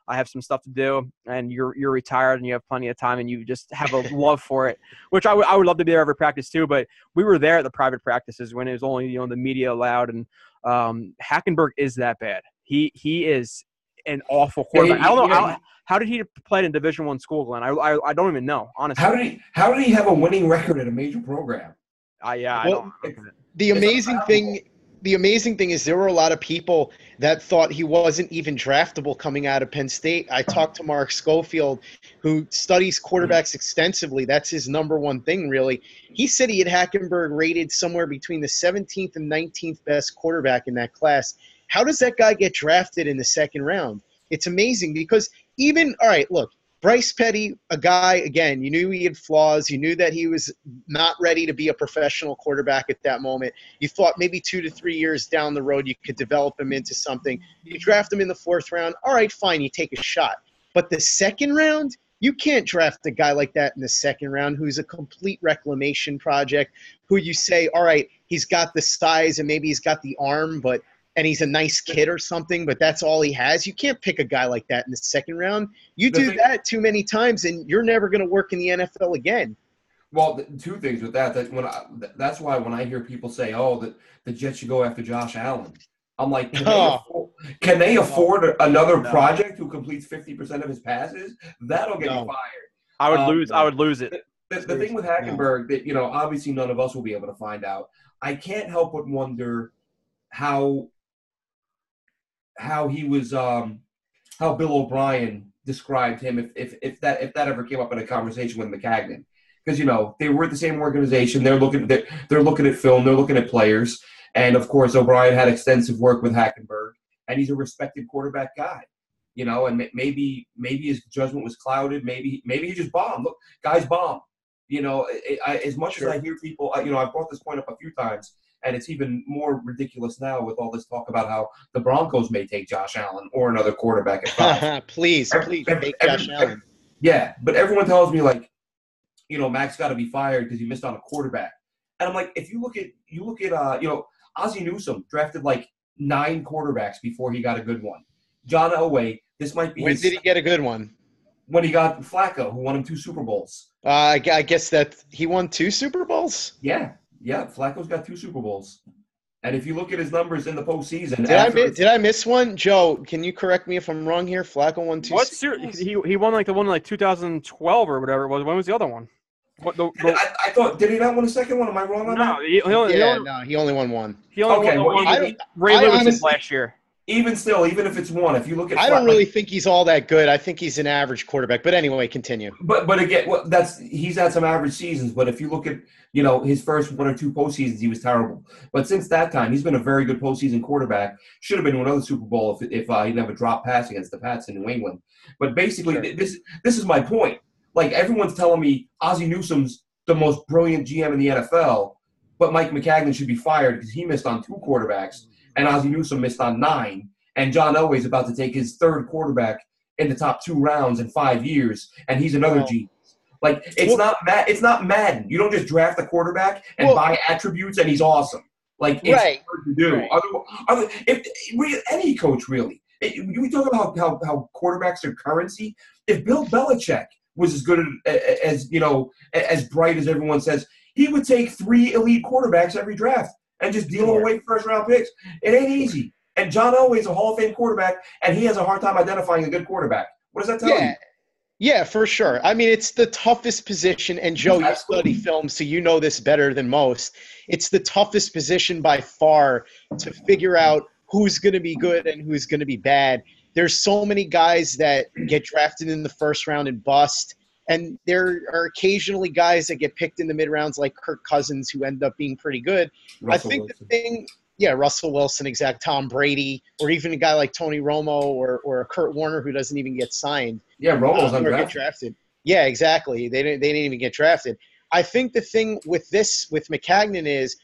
I have some stuff to do, and you're retired and you have plenty of time, and you just have a love for it, which I would love to be there every practice too. But we were there at the private practices when it was only the media allowed, and Hackenberg is that bad. He is an awful quarterback. I don't know how did he play in Division I school, Glenn? I don't even know, honestly. How did he have a winning record at a major program? The amazing thing is there were a lot of people that thought he wasn't even draftable coming out of Penn State. I talked to Mark Schofield, who studies quarterbacks extensively. That's his number one thing, really. He said he had Hackenberg rated somewhere between the 17th and 19th best quarterback in that class. How does that guy get drafted in the second round? It's amazing because Bryce Petty, a guy, again, you knew he had flaws. You knew that he was not ready to be a professional quarterback at that moment. You thought maybe 2 to 3 years down the road you could develop him into something. You draft him in the 4th round. All right, fine, you take a shot. But the second round, you can't draft a guy like that in the second round who's a complete reclamation project, who you say, all right, he's got the size and maybe he's got the arm, and he's a nice kid or something, but that's all he has. You can't pick a guy like that in the second round. You do that too many times, and you're never going to work in the NFL again. Well, two things with that. That's why when I hear people say, "Oh, the Jets should go after Josh Allen," I'm like, can they afford another project who completes 50% of his passes? That'll get you fired. I would lose it. The thing with Hackenberg that obviously none of us will be able to find out. I can't help but wonder how he was how Bill O'Brien described him if that ever came up in a conversation with Maccagnan, because they were at the same organization. They're looking at film, they're looking at players, and of course O'Brien had extensive work with Hackenberg, and he's a respected quarterback guy, and maybe as judgment was clouded, maybe he just bombed. Look, guys bomb. As much as I hear people, I've brought this point up a few times. And it's even more ridiculous now with all this talk about how the Broncos may take Josh Allen or another quarterback at 5. Please take Josh Allen. Yeah, but everyone tells me Mac's got to be fired because he missed on a quarterback. And I'm like, if you look at Ozzie Newsome drafted 9 quarterbacks before he got a good one. John Elway, this might be. When did he get a good one? When he got Flacco, who won him 2 Super Bowls. I guess that he won 2 Super Bowls. Yeah, Flacco's got 2 Super Bowls. And if you look at his numbers in the postseason. Did I miss one? Joe, can you correct me if I'm wrong here? Flacco won 2 Super Bowls? He won the one in 2012 or whatever it was. When was the other one? I thought, did he not win a second one? Am I wrong on that? He only won one. He only won one. Ray Lewis last year. Even still, even if it's one, if you look at, I don't really think he's all that good. I think he's an average quarterback. But anyway, continue. But again, he's had some average seasons. But if you look at his first 1 or 2 postseasons, he was terrible. But since that time, he's been a very good postseason quarterback. Should have been to another Super Bowl if he never dropped pass against the Pats in New England. But basically, this is my point. Everyone's telling me Ozzie Newsome's the most brilliant GM in the NFL, but Mike Maccagnan should be fired because he missed on 2 quarterbacks. And Ozzie Newsome missed on 9, and John Elway's about to take his 3rd quarterback in the top 2 rounds in 5 years, and he's another genius. It's not Madden. You don't just draft a quarterback and buy attributes, and he's awesome. It's hard to do. Right. Any coach really. We talk about how quarterbacks are currency. If Bill Belichick was as good as bright as everyone says, he would take 3 elite quarterbacks every draft and just deal away first-round picks. It ain't easy. And John Elway's a Hall of Fame quarterback, and he has a hard time identifying a good quarterback. What does that tell you? Yeah, for sure. I mean, it's the toughest position. And, Joe, you study film, so you know this better than most. It's the toughest position by far to figure out who's going to be good and who's going to be bad. There's so many guys that get drafted in the first round and bust. And there are occasionally guys that get picked in the mid-rounds like Kirk Cousins who end up being pretty good. Russell Wilson, exact, Tom Brady, or even a guy like Tony Romo or Kurt Warner who doesn't even get signed. Yeah, Romo's undrafted. Yeah, exactly. They didn't even get drafted. I think the thing with Maccagnan is,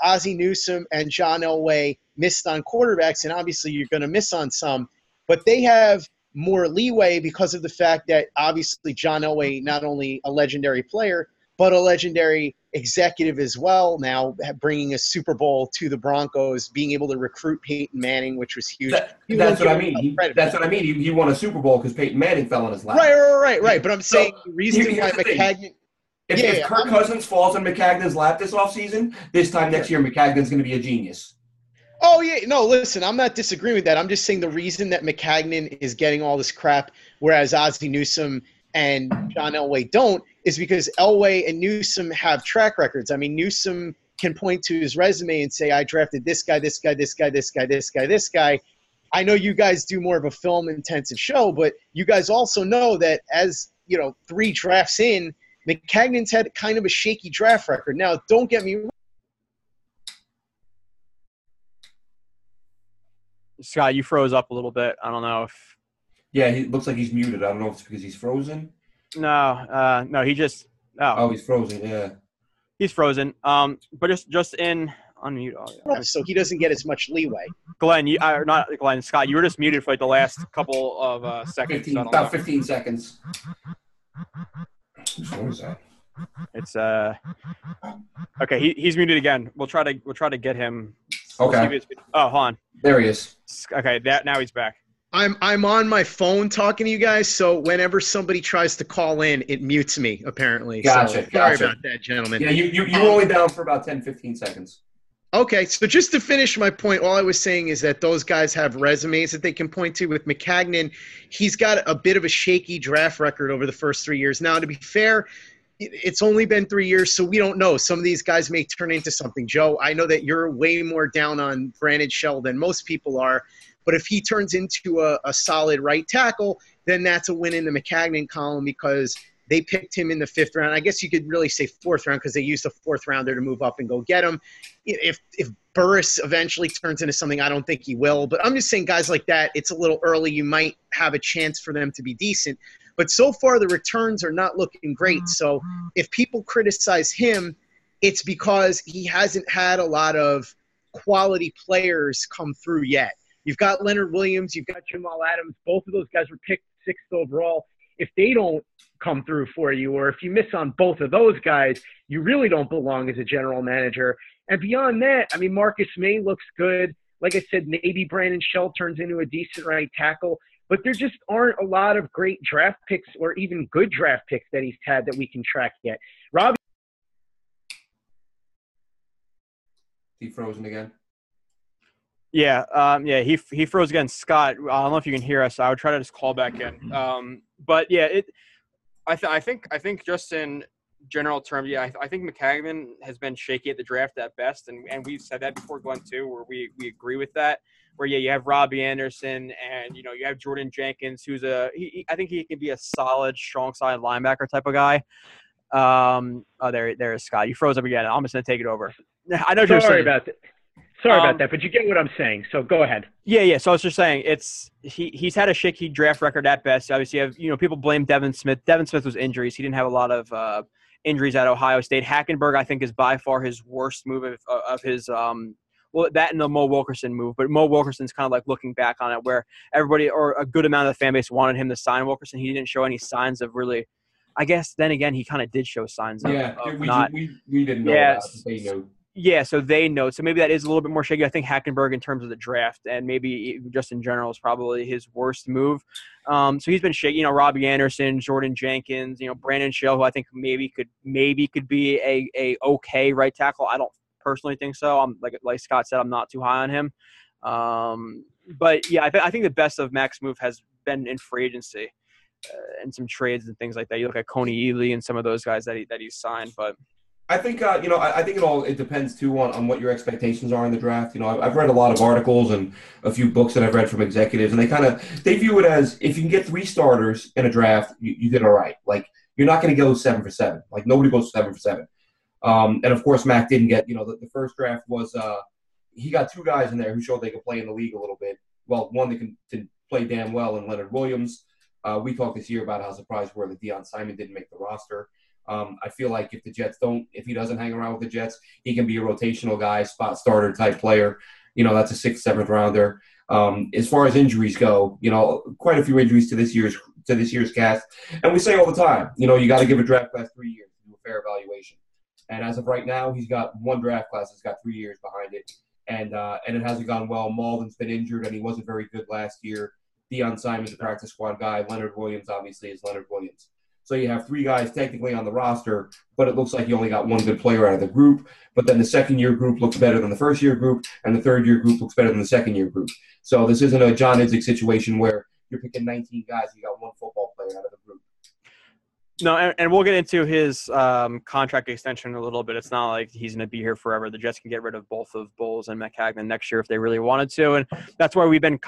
Ozzie Newsome and John Elway missed on quarterbacks, and obviously you're going to miss on some, but they have more leeway because of the fact that obviously John Elway, not only a legendary player, but a legendary executive as well, now bringing a Super Bowl to the Broncos, being able to recruit Peyton Manning, which was huge. That's what I mean. That's what I mean. He won a Super Bowl because Peyton Manning fell in his lap. Right. But I'm saying the reason why Maccagnan – If Kirk Cousins falls in Maccagnan's lap this offseason, this time next year Maccagnan's going to be a genius. Oh, yeah. No, listen, I'm not disagreeing with that. I'm just saying the reason that Maccagnan is getting all this crap, whereas Ozzie Newsome and John Elway don't, is because Elway and Newsome have track records. I mean, Newsome can point to his resume and say, I drafted this guy, this guy, this guy, this guy, this guy, this guy. I know you guys do more of a film-intensive show, but you guys also know that as, 3 drafts in, Maccagnan's had kind of a shaky draft record. Now, don't get me wrong. Scott, you froze up a little bit. I don't know if. Yeah, he looks like he's muted. I don't know if it's because he's frozen. No, he just. Oh, he's frozen. Yeah, he's frozen. But just in unmute audio, so he doesn't get as much leeway. Glenn, not Glenn. Scott, you were just muted for like the last couple of seconds. 15 seconds. Whose phone is that? It's okay. He's muted again. We'll try to get him. Okay. Oh, hold on. There he is. Okay, now he's back. I'm on my phone talking to you guys, so whenever somebody tries to call in, it mutes me, apparently. Gotcha. Sorry about that, gentlemen. Yeah, you were only down for about 10, 15 seconds. Okay, so just to finish my point, all I was saying is that those guys have resumes that they can point to. With Maccagnan, he's got a bit of a shaky draft record over the first 3 years. Now, to be fair, it's only been 3 years, so we don't know. Some of these guys may turn into something. Joe, I know that you're way more down on Brandon Shell than most people are, but if he turns into a solid right tackle, then that's a win in the Maccagnan column because they picked him in the 5th round. I guess you could really say 4th round because they used the 4th rounder to move up and go get him. If Burris eventually turns into something, I don't think he will. But I'm just saying guys like that, it's a little early. You might have a chance for them to be decent. But so far the returns are not looking great. So if people criticize him, it's because he hasn't had a lot of quality players come through yet. You've got Leonard Williams. You've got Jamal Adams. Both of those guys were picked 6th overall. If they don't come through for you, or if you miss on both of those guys, you really don't belong as a general manager. And beyond that, I mean, Marcus Maye looks good. Like I said, maybe Brandon Shell turns into a decent right tackle. But there just aren't a lot of great draft picks or even good draft picks that he's had that we can track yet. Robbie. He frozen again? Yeah, he froze again. Scott, I don't know if you can hear us. I would try to just call back in. But yeah, I think just in general terms, yeah, I think Maccagnan has been shaky at the draft at best, and we've said that before, Glenn, too, where we agree with that. Where you have Robbie Anderson, and you have Jordan Jenkins, who's I think he can be a solid, strong side linebacker type of guy. There is Scott. You froze up again. I'm just gonna take it over. I know you're sorry about that. Sorry about that, but you get what I'm saying, so go ahead. Yeah. So I was just saying, he's had a shaky draft record at best. Obviously, you have people blame Devin Smith. Devin Smith was injuries. He didn't have a lot of injuries at Ohio State. Hackenberg, I think, is by far his worst move of his that and the Mo Wilkerson move. But Mo Wilkerson's kind of like looking back on it, where everybody or a good amount of the fan base wanted him to sign Wilkerson. He didn't show any signs of really. I guess then again, he kind of did show signs of we didn't know that. They know. Yeah, so they know. So maybe that is a little bit more shaky. I think Hackenberg in terms of the draft and maybe just in general is probably his worst move. So he's been shaky. Robbie Anderson, Jordan Jenkins, Brandon Shell, who I think maybe could be a okay right tackle. I don't personally think so. I'm like Scott said, I'm not too high on him. But yeah, I think the best of Mac's move has been in free agency and some trades and things like that. You look at Coney Ely and some of those guys that he's signed, but. I think I think it depends too on what your expectations are in the draft. I've read a lot of articles and a few books that I've read from executives, and they view it as if you can get 3 starters in a draft, you did all right. Like you're not going to go 7 for 7. Like nobody goes 7 for 7. And of course Mac didn't get. The first draft was he got 2 guys in there who showed they could play in the league a little bit. Well, one that can play damn well, and Leonard Williams. We talked this year about how surprised we were that Deion Simon didn't make the roster. I feel like if he doesn't hang around with the Jets, he can be a rotational guy, spot starter type player. That's a 6th, 7th rounder. As far as injuries go, quite a few injuries to this year's cast. And we say all the time, you got to give a draft class 3 years to do a fair evaluation. And as of right now, he's got one draft class that's got 3 years behind it. And it hasn't gone well. Malden's been injured, and he wasn't very good last year. Deion Simon's a practice squad guy. Leonard Williams, obviously, is Leonard Williams. So you have 3 guys technically on the roster, but it looks like you only got one good player out of the group. But then the second-year group looks better than the first-year group, and the third-year group looks better than the second-year group. So this isn't a John Idzik situation where you're picking 19 guys, you got one football player out of the group. No, and we'll get into his contract extension in a little bit. It's not like he's going to be here forever. The Jets can get rid of both of Bowles and Maccagnan next year if they really wanted to. And that's why we've been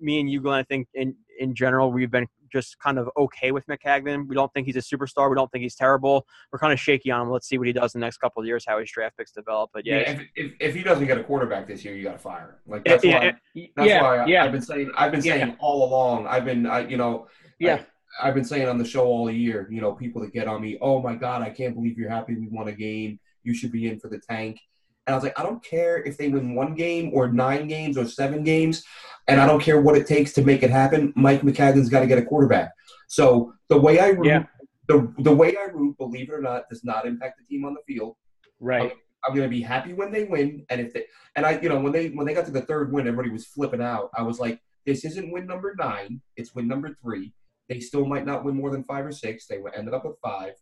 me and you, Glenn, I think in general, we've been just kind of okay with Maccagnan. We don't think he's a superstar. We don't think he's terrible. We're kind of shaky on him. Let's see what he does in the next couple of years, how his draft picks develop. But yeah, if he doesn't get a quarterback this year, you got to fire him. Like that's why I've been saying all along. I've been saying on the show all year, people that get on me, oh my God, I can't believe you're happy we won a game. You should be in for the tank. And I was like, I don't care if they win 1 game or 9 games or 7 games, and I don't care what it takes to make it happen. Mike Maccagnan's got to get a quarterback. So the way I root, the way I root, believe it or not, does not impact the team on the field. Right. I'm going to be happy when they win, and when they got to the 3rd win, everybody was flipping out. I was like, this isn't win number 9, it's win number 3. They still might not win more than 5 or 6. They ended up with 5,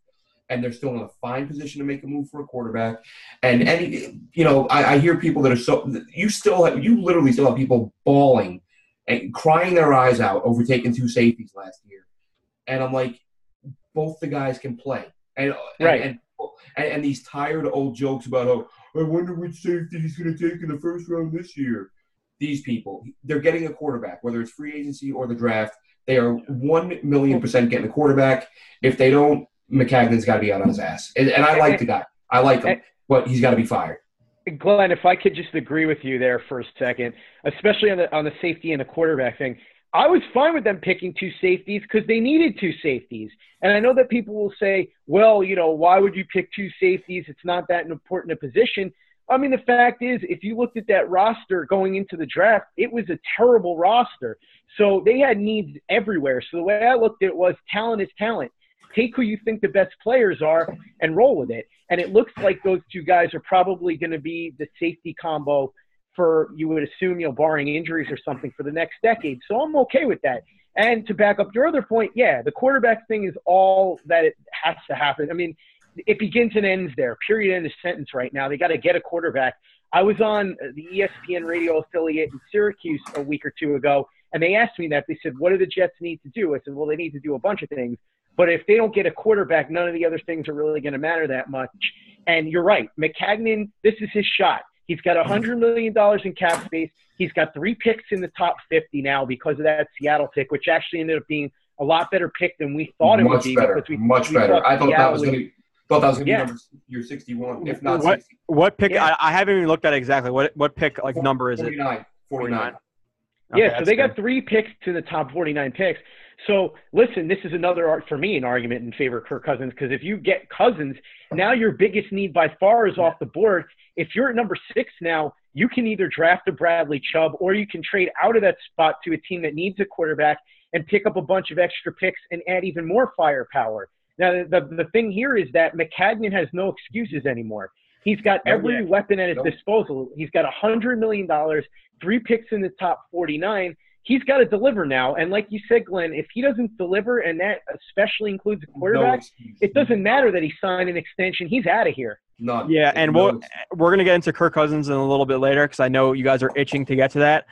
and they're still in a fine position to make a move for a quarterback. And I hear people that are you literally still have people bawling and crying their eyes out over taking 2 safeties last year. And I'm like, both the guys can play. And these tired old jokes about, oh, I wonder which safety he's going to take in the first round this year. These people, they're getting a quarterback, whether it's free agency or the draft. They are 1,000,000% getting a quarterback. If they don't, Maccagnan's got to be out on his ass. And I like the guy. I like him, but he's got to be fired. Glenn, if I could just agree with you there for a second, especially on the safety and the quarterback thing, I was fine with them picking 2 safeties because they needed 2 safeties. And I know that people will say, well, why would you pick 2 safeties? It's not that important a position. I mean, the fact is, if you looked at that roster going into the draft, it was a terrible roster. So they had needs everywhere. So the way I looked at it was talent is talent. Take who you think the best players are and roll with it. And it looks like those 2 guys are probably going to be the safety combo for, you would assume, barring injuries or something, for the next decade. So I'm okay with that. And to back up your other point, the quarterback thing is all that it has to happen. I mean, it begins and ends there. Period, end of sentence right now. They got to get a quarterback. I was on the ESPN radio affiliate in Syracuse a week or 2 ago, and they asked me that. They said, what do the Jets need to do? I said, well, they need to do a bunch of things. But if they don't get a quarterback, none of the other things are really going to matter that much. And you're right. Maccagnan, this is his shot. He's got $100 million in cap space. He's got 3 picks in the top 50 now because of that Seattle pick, which actually ended up being a lot better pick than we thought it would be. Much better. I thought that was going to be number your 61, if not 60. What pick? Yeah. I haven't even looked at exactly. What pick, number is 49. it? 49. Okay, so they got 3 picks to the top 49 picks. So, listen, this is another, for me, an argument in favor of Kirk Cousins, because if you get Cousins, now your biggest need by far is off the board. If you're at number 6 now, you can either draft a Bradley Chubb or you can trade out of that spot to a team that needs a quarterback and pick up a bunch of extra picks and add even more firepower. Now, the thing here is that Maccagnan has no excuses anymore. He's got every weapon at his disposal. He's got $100 million, 3 picks in the top 49. He's got to deliver now. And like you said, Glenn, if he doesn't deliver, and that especially includes a quarterback, it doesn't matter that he signed an extension. He's out of here. None. Yeah, and we're going to get into Kirk Cousins in a little bit later because I know you guys are itching to get to that,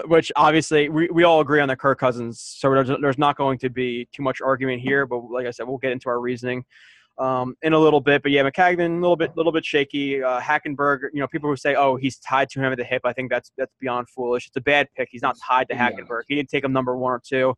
which obviously we all agree on the Kirk Cousins. So there's not going to be too much argument here. But like I said, we'll get into our reasoning in a little bit. But yeah, Maccagnan, a little bit shaky. Hackenberg, people who say, oh, he's tied to him at the hip. I think that's beyond foolish. It's a bad pick. He's not tied to Hackenberg. He didn't take him number 1 or 2.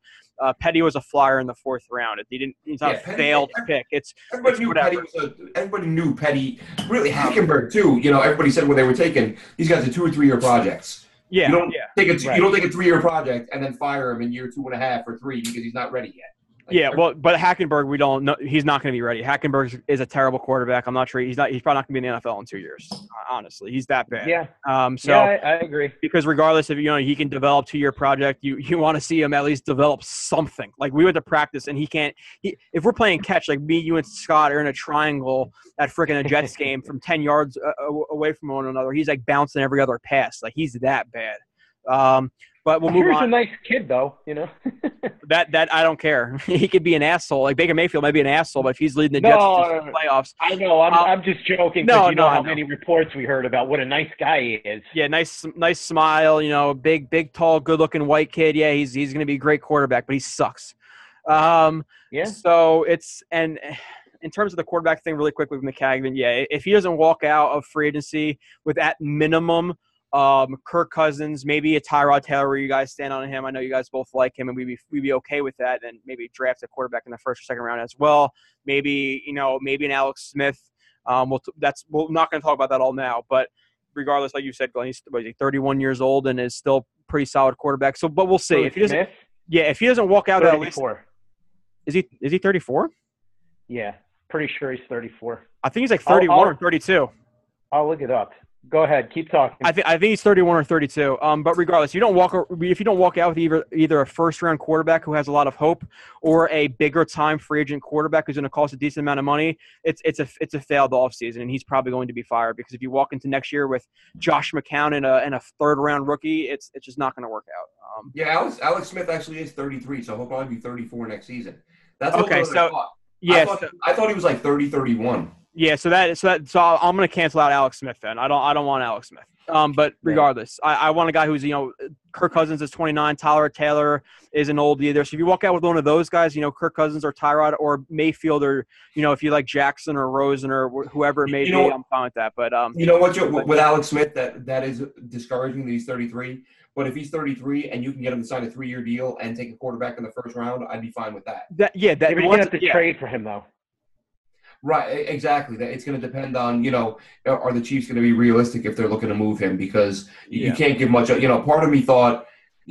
Petty was a flyer in the 4th round. He's not a failed pick. Everybody knew Petty. Really, Hackenberg too. Everybody said when they were taken, these guys are 2 or 3 year projects. Yeah, you don't take a 3 year project and then fire him in year 2.5 or 3 because he's not ready yet. Yeah, well, but Hackenberg, we don't know. He's not going to be ready. Hackenberg is a terrible quarterback. I'm not sure. He's probably not going to be in the NFL in 2 years. Honestly, he's that bad. Yeah. So I agree. Because regardless if he can develop 2-year project, you want to see him at least develop something. Like we went to practice and he can't. If we're playing catch, like me, you, and Scott are in a triangle at freaking a Jets game from 10 yards away from one another, he's like bouncing every other pass. Like he's that bad. But we'll move on. He's a nice kid, though. That I don't care. He could be an asshole. Like Baker Mayfield might be an asshole, but if he's leading the Jets to the playoffs, I know. I'm just joking. No, how many reports we heard about what a nice guy he is. Yeah, nice smile. Big, tall, good-looking white kid. Yeah, he's going to be a great quarterback, but he sucks. Yeah. So and in terms of the quarterback thing, really quickly with Maccagnan, yeah, if he doesn't walk out of free agency with at minimum. Kirk Cousins, maybe a Tyrod Taylor where you guys stand on him. I know you guys both like him, and we'd be okay with that. And maybe draft a quarterback in the first or second round as well. Maybe an Alex Smith. We're not going to talk about that all now, but regardless, like you said, Glenn, he's 31 years old and is still pretty solid quarterback. So, but we'll see if he doesn't. Smith? Yeah, if he doesn't walk out at least. Is he 34? Yeah, pretty sure he's 34. I think he's like 31 or 32. I'll look it up. Go ahead, keep talking. I think he's 31 or 32. But regardless, if you don't walk out with either a first-round quarterback who has a lot of hope or a bigger-time free agent quarterback who's going to cost a decent amount of money, it's a failed offseason, and he's probably going to be fired because if you walk into next year with Josh McCown and a third-round rookie, it's just not going to work out. Yeah, Alex Smith actually is 33, so he'll probably be 34 next season. That's okay. So I thought he was like 30, 31. Yeah, so I'm going to cancel out Alex Smith then. I don't want Alex Smith. But regardless, I want a guy who's Kirk Cousins is 29, Tyrod Taylor isn't old either. So if you walk out with one of those guys, Kirk Cousins or Tyrod or Mayfield or if you like Jackson or Rosen or whoever it may be, I'm fine with that. But with Alex Smith, that is discouraging that he's 33. But if he's 33 and you can get him to sign a 3-year deal and take a quarterback in the first round, I'd be fine with that. But you're going to have to trade for him though. Right, exactly. It's going to depend on, are the Chiefs going to be realistic if they're looking to move him? Because you can't give much. Part of me thought,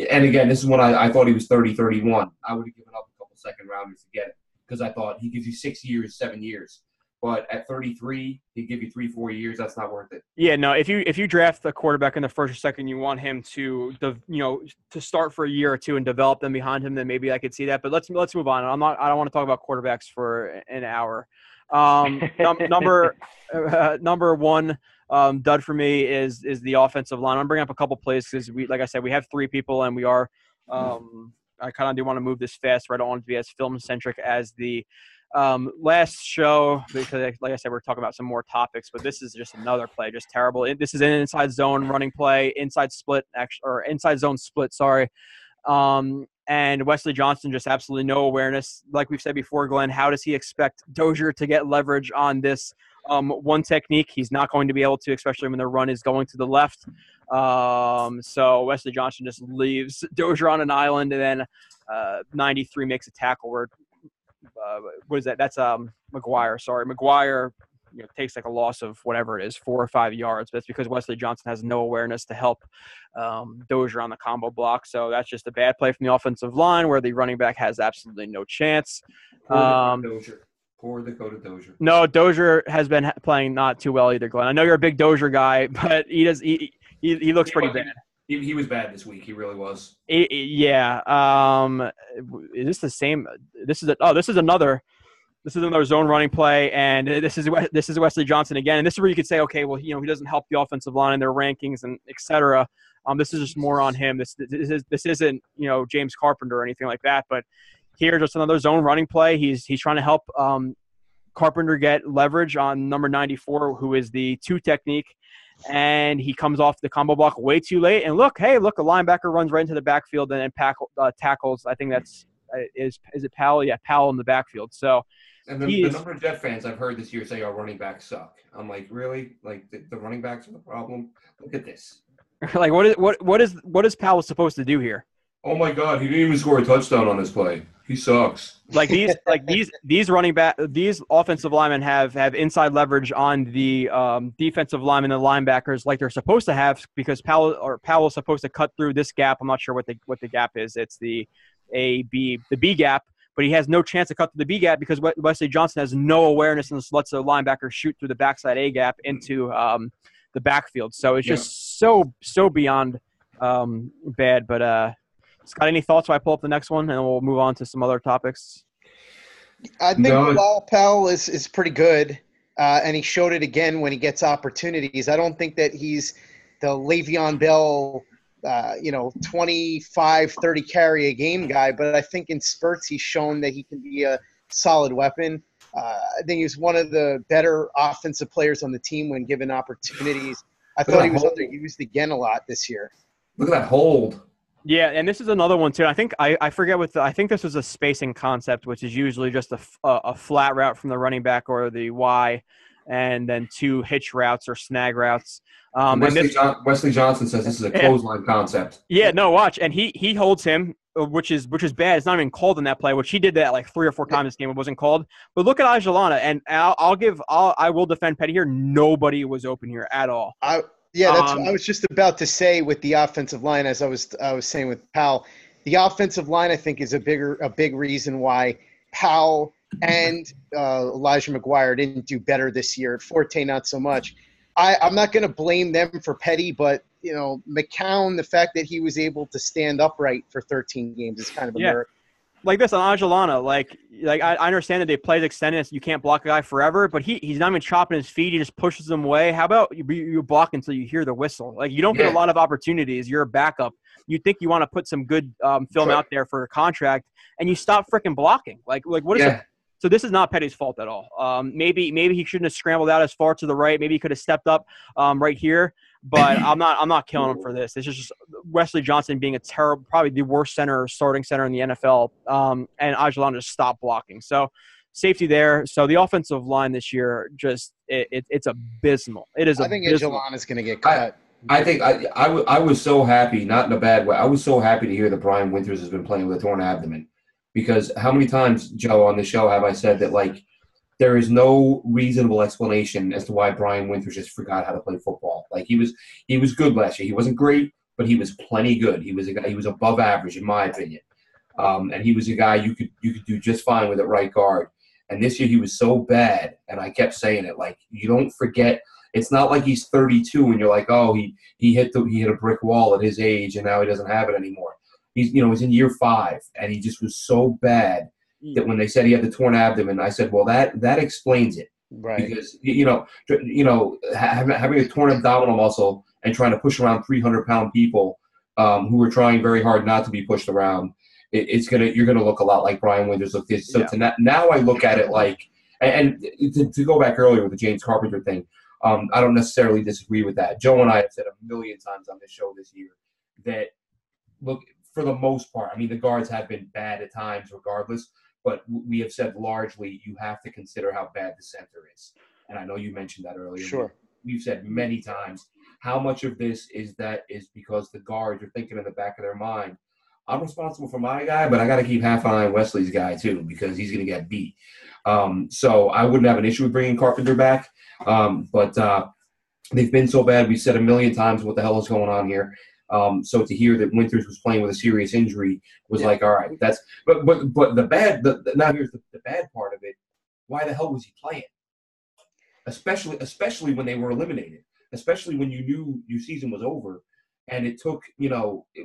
and again, this is when I thought he was 30, 31. I would have given up a couple second-rounders to get it because I thought he gives you 6 years, 7 years. But at 33, he'd give you 3-4 years. That's not worth it. Yeah, no. If you draft a quarterback in the first or second, you want him to start for a year or two and develop them behind him. Then maybe I could see that. But let's move on. I don't want to talk about quarterbacks for an hour. Number one dud for me is the offensive line. I'm bringing up a couple plays because like I said, we have 3 people and we are. I kind of do want to move this fast, where I don't want it to be as film centric as the last show because, like I said, we're talking about some more topics. But this is just another play, just terrible. This is an inside zone running play, inside zone split. Sorry. And Wesley Johnson, just absolutely no awareness. Like we've said before, Glenn, how does he expect Dozier to get leverage on this one technique? He's not going to be able to, especially when the run is going to the left. So Wesley Johnson just leaves Dozier on an island, and then 93 makes a tackle where what is that? That's McGuire. Sorry, McGuire takes like a loss of whatever it is, 4 or 5 yards. But it's because Wesley Johnson has no awareness to help Dozier on the combo block. So that's just a bad play from the offensive line where the running back has absolutely no chance. Poor Dakota Dozier. No, Dozier has been playing not too well either, Glenn. I know you're a big Dozier guy, but he looks pretty bad. He was bad this week. He really was. Yeah. Is this the same? This is another zone running play, and this is Wesley Johnson again. And this is where you could say, okay, well, he doesn't help the offensive line in their rankings and et cetera. This is just more on him. This isn't James Carpenter or anything like that. But here, just another zone running play. He's trying to help Carpenter get leverage on number 94, who is the 2 technique. And he comes off the combo block way too late. And look, a linebacker runs right into the backfield and tackles. I think that's is it Powell? Yeah, Powell in the backfield. So. And the number of Jet fans I've heard this year say our running backs suck. I'm like, really? Like the running backs are the problem? Look at this. Like what is Powell supposed to do here? Oh my God, he didn't even score a touchdown on this play. He sucks. These offensive linemen have inside leverage on the defensive linemen and the linebackers like they're supposed to have because Powell's supposed to cut through this gap. I'm not sure what the gap is. It's the B gap. but he has no chance to cut through the B gap because Wesley Johnson has no awareness and just lets the linebacker shoot through the backside A gap into the backfield. So it's just so beyond bad. But Scott, any thoughts while I pull up the next one, and we'll move on to some other topics? I think Bilal Powell is pretty good, and he showed it again when he gets opportunities. I don't think that he's the Le'Veon Bell, 25, 30 carry a game guy, but I think in spurts he's shown that he can be a solid weapon. I think he's one of the better offensive players on the team when given opportunities. I thought he was underused again a lot this year. Look at that hold. Yeah, and this is another one too. I think I forget I think this was a spacing concept, which is usually just a flat route from the running back or the Y, and then 2 hitch routes or snag routes. Wesley Johnson says this is a clothesline concept. Yeah, no, watch, and he holds him, which is bad. It's not even called in that play, which he did that like 3 or 4 times this game. It wasn't called. But look at Ajalana, and I will defend Petty here. Nobody was open here at all. That's what I was just about to say with the offensive line, as I was saying with Powell. The offensive line, I think, is a big reason why Powell and Elijah McGuire didn't do better this year. Forte, not so much. I'm not going to blame them for Petty, but McCown, the fact that he was able to stand upright for 13 games is kind of a miracle. Like this on Ajalana, like I understand that they play extended, so you can't block a guy forever, but he's not even chopping his feet. He just pushes him away. How about you block until you hear the whistle? Like, you don't get a lot of opportunities. You're a backup. You think you want to put some good film out there for a contract, and you stop freaking blocking. Like what is it? So this is not Petty's fault at all. Maybe he shouldn't have scrambled out as far to the right. Maybe he could have stepped up right here. But I'm not killing him for this. It's just Wesley Johnson being probably the worst starting center in the NFL, and Ajalana just stopped blocking. So safety there. So the offensive line this year, it's abysmal. It is. I think Ajalana is going to get cut. I think I was so happy, not in a bad way. I was so happy to hear that Brian Winters has been playing with a torn abdomen, because how many times, Joe, on the show have I said that, like, there is no reasonable explanation as to why Brian Winters just forgot how to play football. Like, he was good last year. He wasn't great, but he was plenty good. He was a guy. He was above average, in my opinion. And he was a guy you could do just fine with at right guard. And this year he was so bad, and I kept saying it. Like, you don't forget. It's not like he's 32 and you're like, oh, he hit a brick wall at his age and now he doesn't have it anymore. He's in year 5, and he just was so bad that when they said he had the torn abdomen, I said, well, that explains it. Right. Because, having a torn abdominal muscle and trying to push around 300-pound people who are trying very hard not to be pushed around, you're going to look a lot like Brian Winters looked this. So now I look at it like, and to go back earlier with the James Carpenter thing, I don't necessarily disagree with that. Joe and I have said a million times on this show this year that, look, for the most part, I mean, the guards have been bad at times regardless, but we have said largely you have to consider how bad the center is. And I know you mentioned that earlier. Sure. We've said many times how much of this is because the guards are thinking in the back of their mind, I'm responsible for my guy, but I got to keep half an eye on Wesley's guy too, because he's going to get beat. So I wouldn't have an issue with bringing Carpenter back. But they've been so bad. We've said a million times what the hell is going on here. So to hear that Winters was playing with a serious injury was like, all right, that's – but now here's the bad part of it. Why the hell was he playing? Especially when they were eliminated, especially when you knew your season was over. And it took,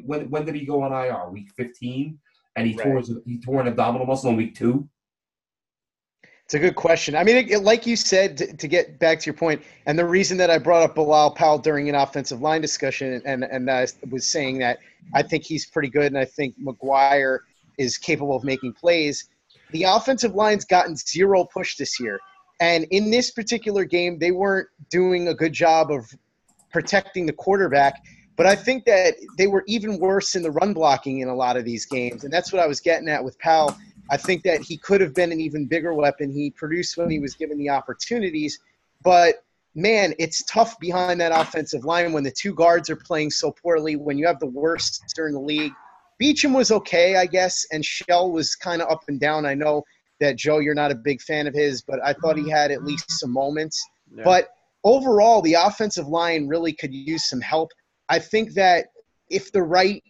when did he go on IR? Week 15? And he tore an abdominal muscle in week 2? It's a good question. I mean, like you said, to get back to your point, and the reason that I brought up Bilal Powell during an offensive line discussion, and I was saying that I think he's pretty good, and I think McGuire is capable of making plays. The offensive line's gotten 0 push this year. And in this particular game, they weren't doing a good job of protecting the quarterback. But I think that they were even worse in the run blocking in a lot of these games. And that's what I was getting at with Powell. I think that he could have been an even bigger weapon. He produced when he was given the opportunities. But, man, it's tough behind that offensive line when the 2 guards are playing so poorly, when you have the worst center in the league. Beecham was okay, I guess, and Shell was kind of up and down. I know that, Joe, you're not a big fan of his, but I thought he had at least some moments. Yeah. But overall, the offensive line really could use some help. I think that if the right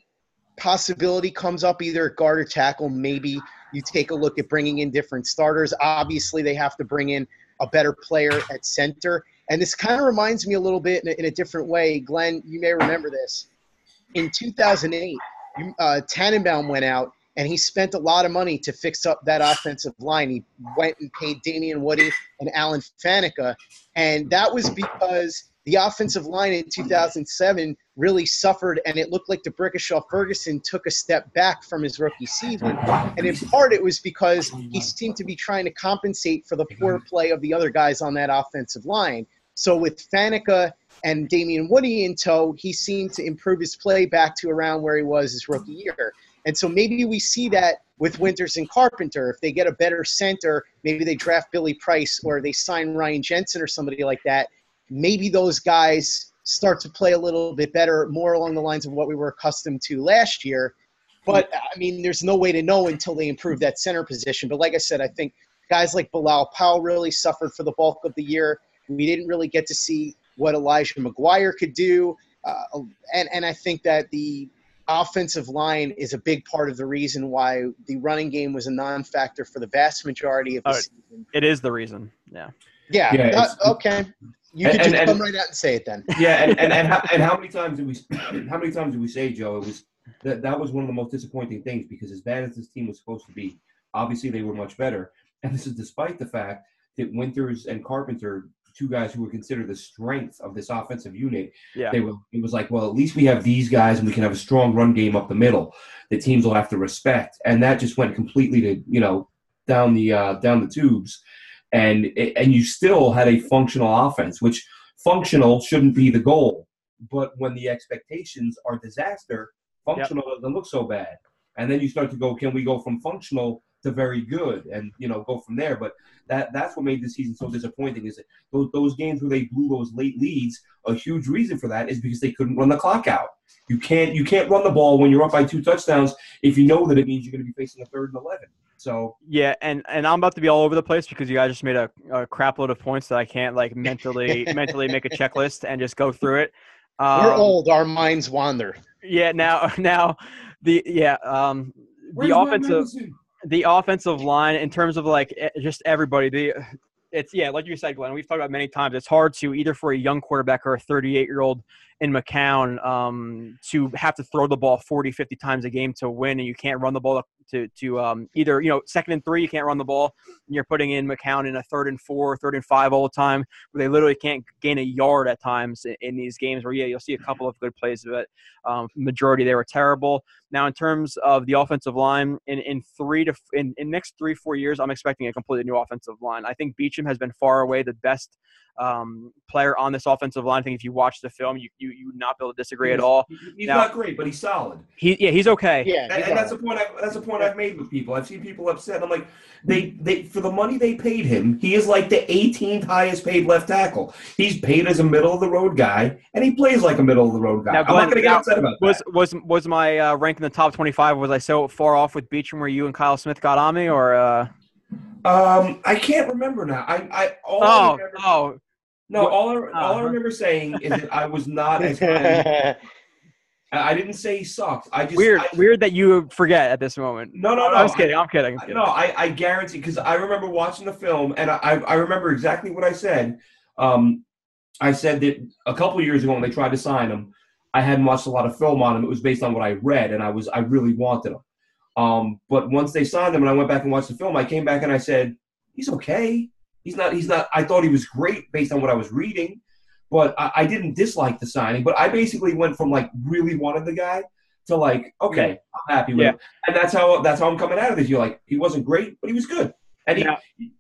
possibility comes up, either at guard or tackle, maybe You take a look at bringing in different starters. Obviously, they have to bring in a better player at center. And this kind of reminds me a little bit in a different way. Glenn, you may remember this. In 2008, Tannenbaum went out, and he spent a lot of money to fix up that offensive line. He went and paid Damian Woody and Alan Faneca, and that was because the offensive line in 2007 really suffered, and it looked like D'Brickashaw-Ferguson took a step back from his rookie season. And in part, it was because he seemed to be trying to compensate for the poor play of the other guys on that offensive line. So with Faneca and Damian Woody in tow, he seemed to improve his play back to around where he was his rookie year. And so maybe we see that with Winters and Carpenter. If they get a better center, maybe they draft Billy Price or they sign Ryan Jensen or somebody like that. Maybe those guys start to play a little bit better, more along the lines of what we were accustomed to last year. But, I mean, there's no way to know until they improve that center position. But like I said, I think guys like Bilal Powell really suffered for the bulk of the year. We didn't really get to see what Elijah McGuire could do. And I think that the offensive line is a big part of the reason why the running game was a non-factor for the vast majority of the season. It is the reason, yeah. Yeah, okay. You can just come right out and say it then. Yeah, and how many times did we say, Joe? It was that was one of the most disappointing things, because as bad as this team was supposed to be, obviously they were much better, and this is despite the fact that Winters and Carpenter, two guys who were considered the strength of this offensive unit, it was like, well, at least we have these guys and we can have a strong run game up the middle that teams will have to respect, and that just went completely to down the tubes. And you still had a functional offense, which functional shouldn't be the goal. But when the expectations are disaster, functional doesn't look so bad. And then you start to go, can we go from functional to very good and, go from there? But that's what made this season so disappointing, is that those games where they blew those late leads, a huge reason for that is because they couldn't run the clock out. You can't run the ball when you're up by 2 touchdowns if you know that it means you're going to be facing a 3rd and 11. So yeah, and I'm about to be all over the place because you guys just made a crap load of points that I can't mentally make a checklist and just go through it. We're old, our minds wander. Yeah, now the offensive line, in terms of just everybody, it's like you said, Glenn, we've talked about many times, it's hard to, either for a young quarterback or a 38-year-old in McCown, to have to throw the ball 40, 50 times a game to win, and you can't run the ball to either, 2nd and 3, you can't run the ball, and you're putting in McCown in a 3rd and 4, 3rd and 5 all the time, where they literally can't gain a yard at times in these games where, you'll see a couple of good plays, but majority they were terrible. Now, in terms of the offensive line, in next 3-4 years, I'm expecting a completely new offensive line. I think Beachum has been far away the best player on this offensive line. I think if you watch the film, you would not be able to disagree at all. He's not great, but he's solid. He's okay. Yeah, and that's the point I've made with people. I've seen people upset. I'm like, they for the money they paid him, he is like the 18th highest paid left tackle. He's paid as a middle of the road guy, and he plays like a middle of the road guy. Now, Glenn, I'm not going to get upset about that. Was my rank in the top 25? Was I so far off with Beachum where you and Kyle Smith got on me, or? I can't remember now. All I remember saying is that I was not as high. I didn't say he sucked. Weird that you forget at this moment. No. I'm kidding. I'm kidding. No, I guarantee, because I remember watching the film, and I remember exactly what I said. I said that a couple of years ago when they tried to sign him, I hadn't watched a lot of film on him. It was based on what I read, and I really wanted him. But once they signed him and I went back and watched the film, I came back and I said, he's okay. He's not. I thought he was great based on what I was reading, but I didn't dislike the signing. But I basically went from really wanted the guy to okay, I'm happy with him. And that's how I'm coming out of this. You're like, he wasn't great, but he was good, and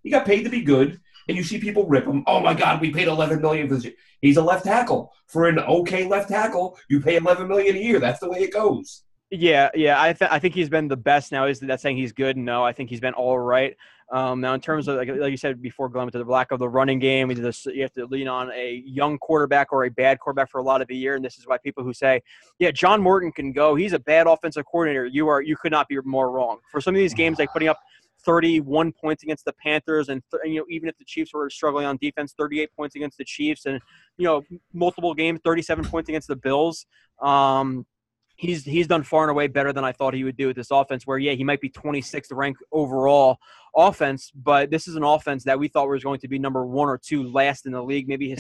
he got paid to be good. And you see people rip him. Oh my God, we paid $11 million for this. He's a left tackle. For an okay left tackle, you pay $11 million a year. That's the way it goes. Yeah. I think he's been the best now. Is that saying he's good? No, I think he's been all right. Now, in terms of, like you said before, Glenn, with the lack of the running game, you have to lean on a young quarterback or a bad quarterback for a lot of the year. And this is why people who say, John Morton can go, he's a bad offensive coordinator, you could not be more wrong. For some of these games, like putting up 31 points against the Panthers, and even if the Chiefs were struggling on defense, 38 points against the Chiefs, and multiple games, 37 points against the Bills. he's done far and away better than I thought he would do with this offense, where, yeah, he might be 26th ranked overall offense, but this is an offense that we thought was going to be number 1 or 2 last in the league, maybe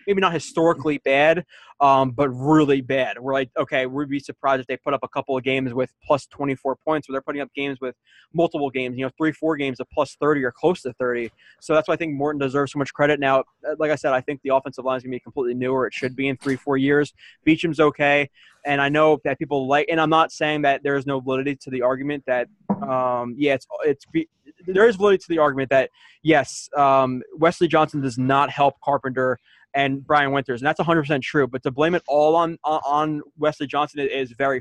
not historically bad, but really bad. We're like, okay, we'd be surprised if they put up a couple of games with plus 24 points, but they're putting up games with multiple games, 3-4 games of plus 30 or close to 30. So that's why I think Morton deserves so much credit. Now, like I said, I think the offensive line is going to be completely new, or it should be in 3-4 years. Beacham's okay. And I know that people and I'm not saying that there is no validity to the argument that, there is validity to the argument that, yes, Wesley Johnson does not help Carpenter and Brian Winters, and that's 100% true. But to blame it all on Wesley Johnson is very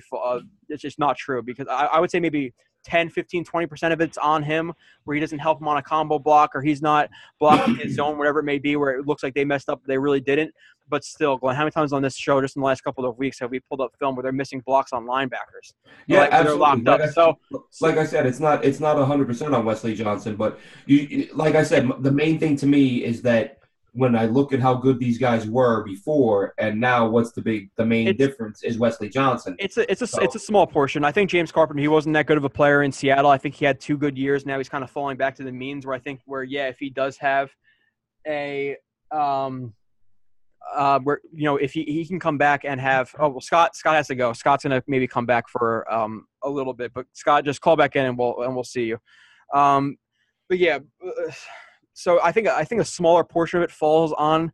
it's just not true, because I would say maybe 10, 15, 20% of it's on him, where he doesn't help him on a combo block, or he's not blocking his zone, whatever it may be, where it looks like they messed up, but they really didn't. But still, Glenn, how many times on this show just in the last couple of weeks have we pulled up film where they're missing blocks on linebackers? Yeah, absolutely. They're locked up. Like I said, it's not 100% on Wesley Johnson, but like I said, the main thing to me is that when I look at how good these guys were before and now, what's the main difference is Wesley Johnson. It's a small portion. I think James Carpenter, he wasn't that good of a player in Seattle. I think he had 2 good years. Now he's kind of falling back to the means, if he does have a if he can come back and have Scott has to go. Scott's gonna maybe come back for a little bit, but Scott, just call back in and we'll see you. So I think a smaller portion of it falls on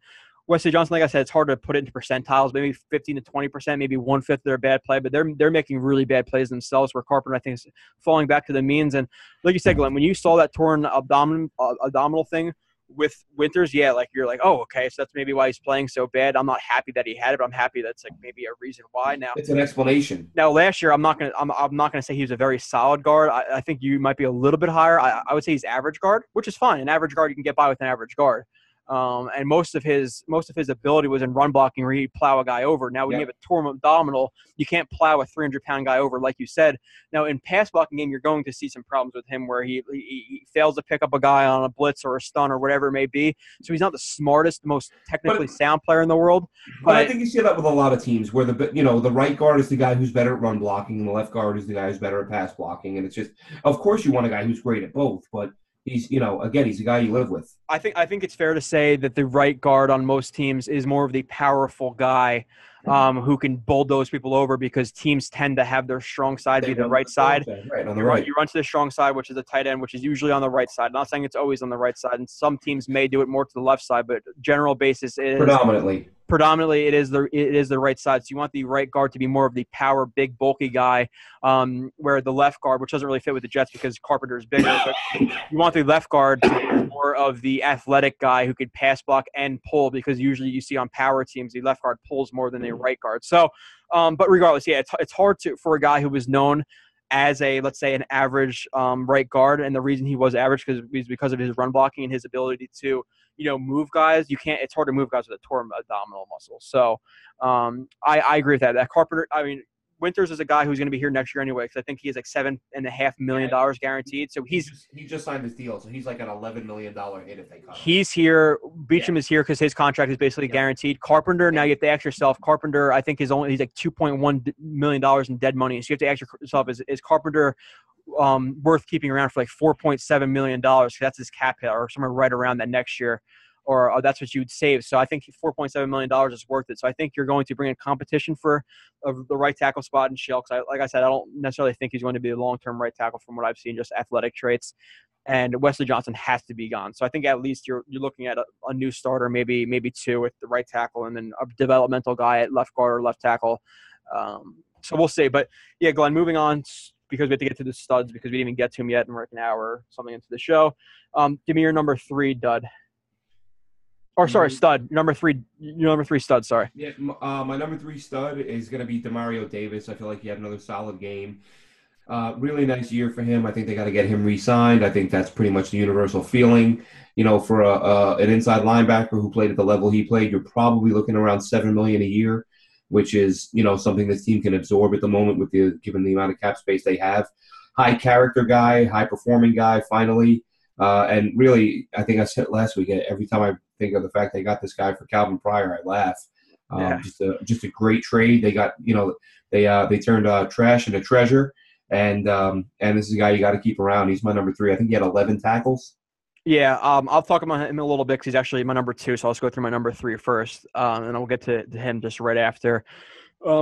Wesley Johnson. Like I said, it's hard to put it into percentiles. Maybe 15 to 20%, maybe 1/5 of their bad play, but they're making really bad plays themselves. Where Carpenter, I think, is falling back to the means. And like you said, Glenn, when you saw that torn abdominal thing with Winters, you're like, oh, okay, so that's maybe why he's playing so bad. I'm not happy that he had it, but I'm happy that's like maybe a reason why. Now it's an explanation. Now last year, I'm not gonna say he was a very solid guard. I think you might be a little bit higher. I would say he's average guard, which is fine. An average guard, you can get by with an average guard. And most of his ability was in run blocking, where he'd plow a guy over. Now when you have a torn abdominal, you can't plow a 300-pound guy over, like you said. Now in pass blocking game, you're going to see some problems with him, where he fails to pick up a guy on a blitz or a stun or whatever it may be. So he's not the smartest, most technically sound player in the world. But I think you see that with a lot of teams, where the right guard is the guy who's better at run blocking, and the left guard is the guy who's better at pass blocking. And it's just, of course, you want a guy who's great at both, but he's, again, he's a guy you live with. I think it's fair to say that the right guard on most teams is more of the powerful guy who can bulldoze people over, because teams tend to have their strong side be the right side. Right, on the right. You run to the strong side, which is the tight end, which is usually on the right side. I'm not saying it's always on the right side, and some teams may do it more to the left side, but general basis is predominantly it is the right side. So you want the right guard to be more of the power, big, bulky guy, where the left guard, which doesn't really fit with the Jets because Carpenter is bigger, but you want the left guard to be more of the athletic guy who could pass block and pull, because usually you see on power teams the left guard pulls more than the right guard. So, but regardless, it's hard for a guy who was known as let's say an average right guard, and the reason he was average is because of his run blocking and his ability to move guys. It's hard to move guys with a torn abdominal muscle. So I agree with that. That Carpenter, Winters is a guy who's going to be here next year anyway, because I think he has like $7.5 million guaranteed. So he just signed his deal, so he's like an $11 million hit if they cut him. He's here. Beacham is here because his contract is basically guaranteed. Carpenter, now you have to ask yourself. Carpenter, I think he's like $2.1 million in dead money. So you have to ask yourself: Is Carpenter worth keeping around for like $4.7 million? Because that's his cap hit, or somewhere right around that next year. Or that's what you'd save. So I think $4.7 million is worth it. So I think you're going to bring in competition for the right tackle spot in Shell. Because like I said, I don't necessarily think he's going to be a long-term right tackle from what I've seen, just athletic traits. And Wesley Johnson has to be gone. So I think at least you're looking at a new starter, maybe 2 with the right tackle, and then a developmental guy at left guard or left tackle. So we'll see. But yeah, Glenn, moving on, because we have to get to the studs, because we didn't even get to them yet, and we're like an hour or something into the show. Give me your number 3 dud. Or sorry, stud. Your number three stud, sorry. Yeah, my number 3 stud is going to be Demario Davis. I feel like he had another solid game. Really nice year for him. I think they got to get him re-signed. I think that's pretty much the universal feeling. For an inside linebacker who played at the level he played, you're probably looking around $7 million a year, which is, something this team can absorb at the moment given the amount of cap space they have. High character guy, high performing guy, finally. And really, I think I said last week, every time I think of the fact they got this guy for Calvin Pryor, I laugh. Yeah. Just a great trade. They got they turned trash into treasure, and this is a guy you got to keep around. He's my number 3. I think he had 11 tackles. Yeah, I'll talk about him a little bit because he's actually my number 2. So I'll just go through my number 3 first, and I'll get to him just right after.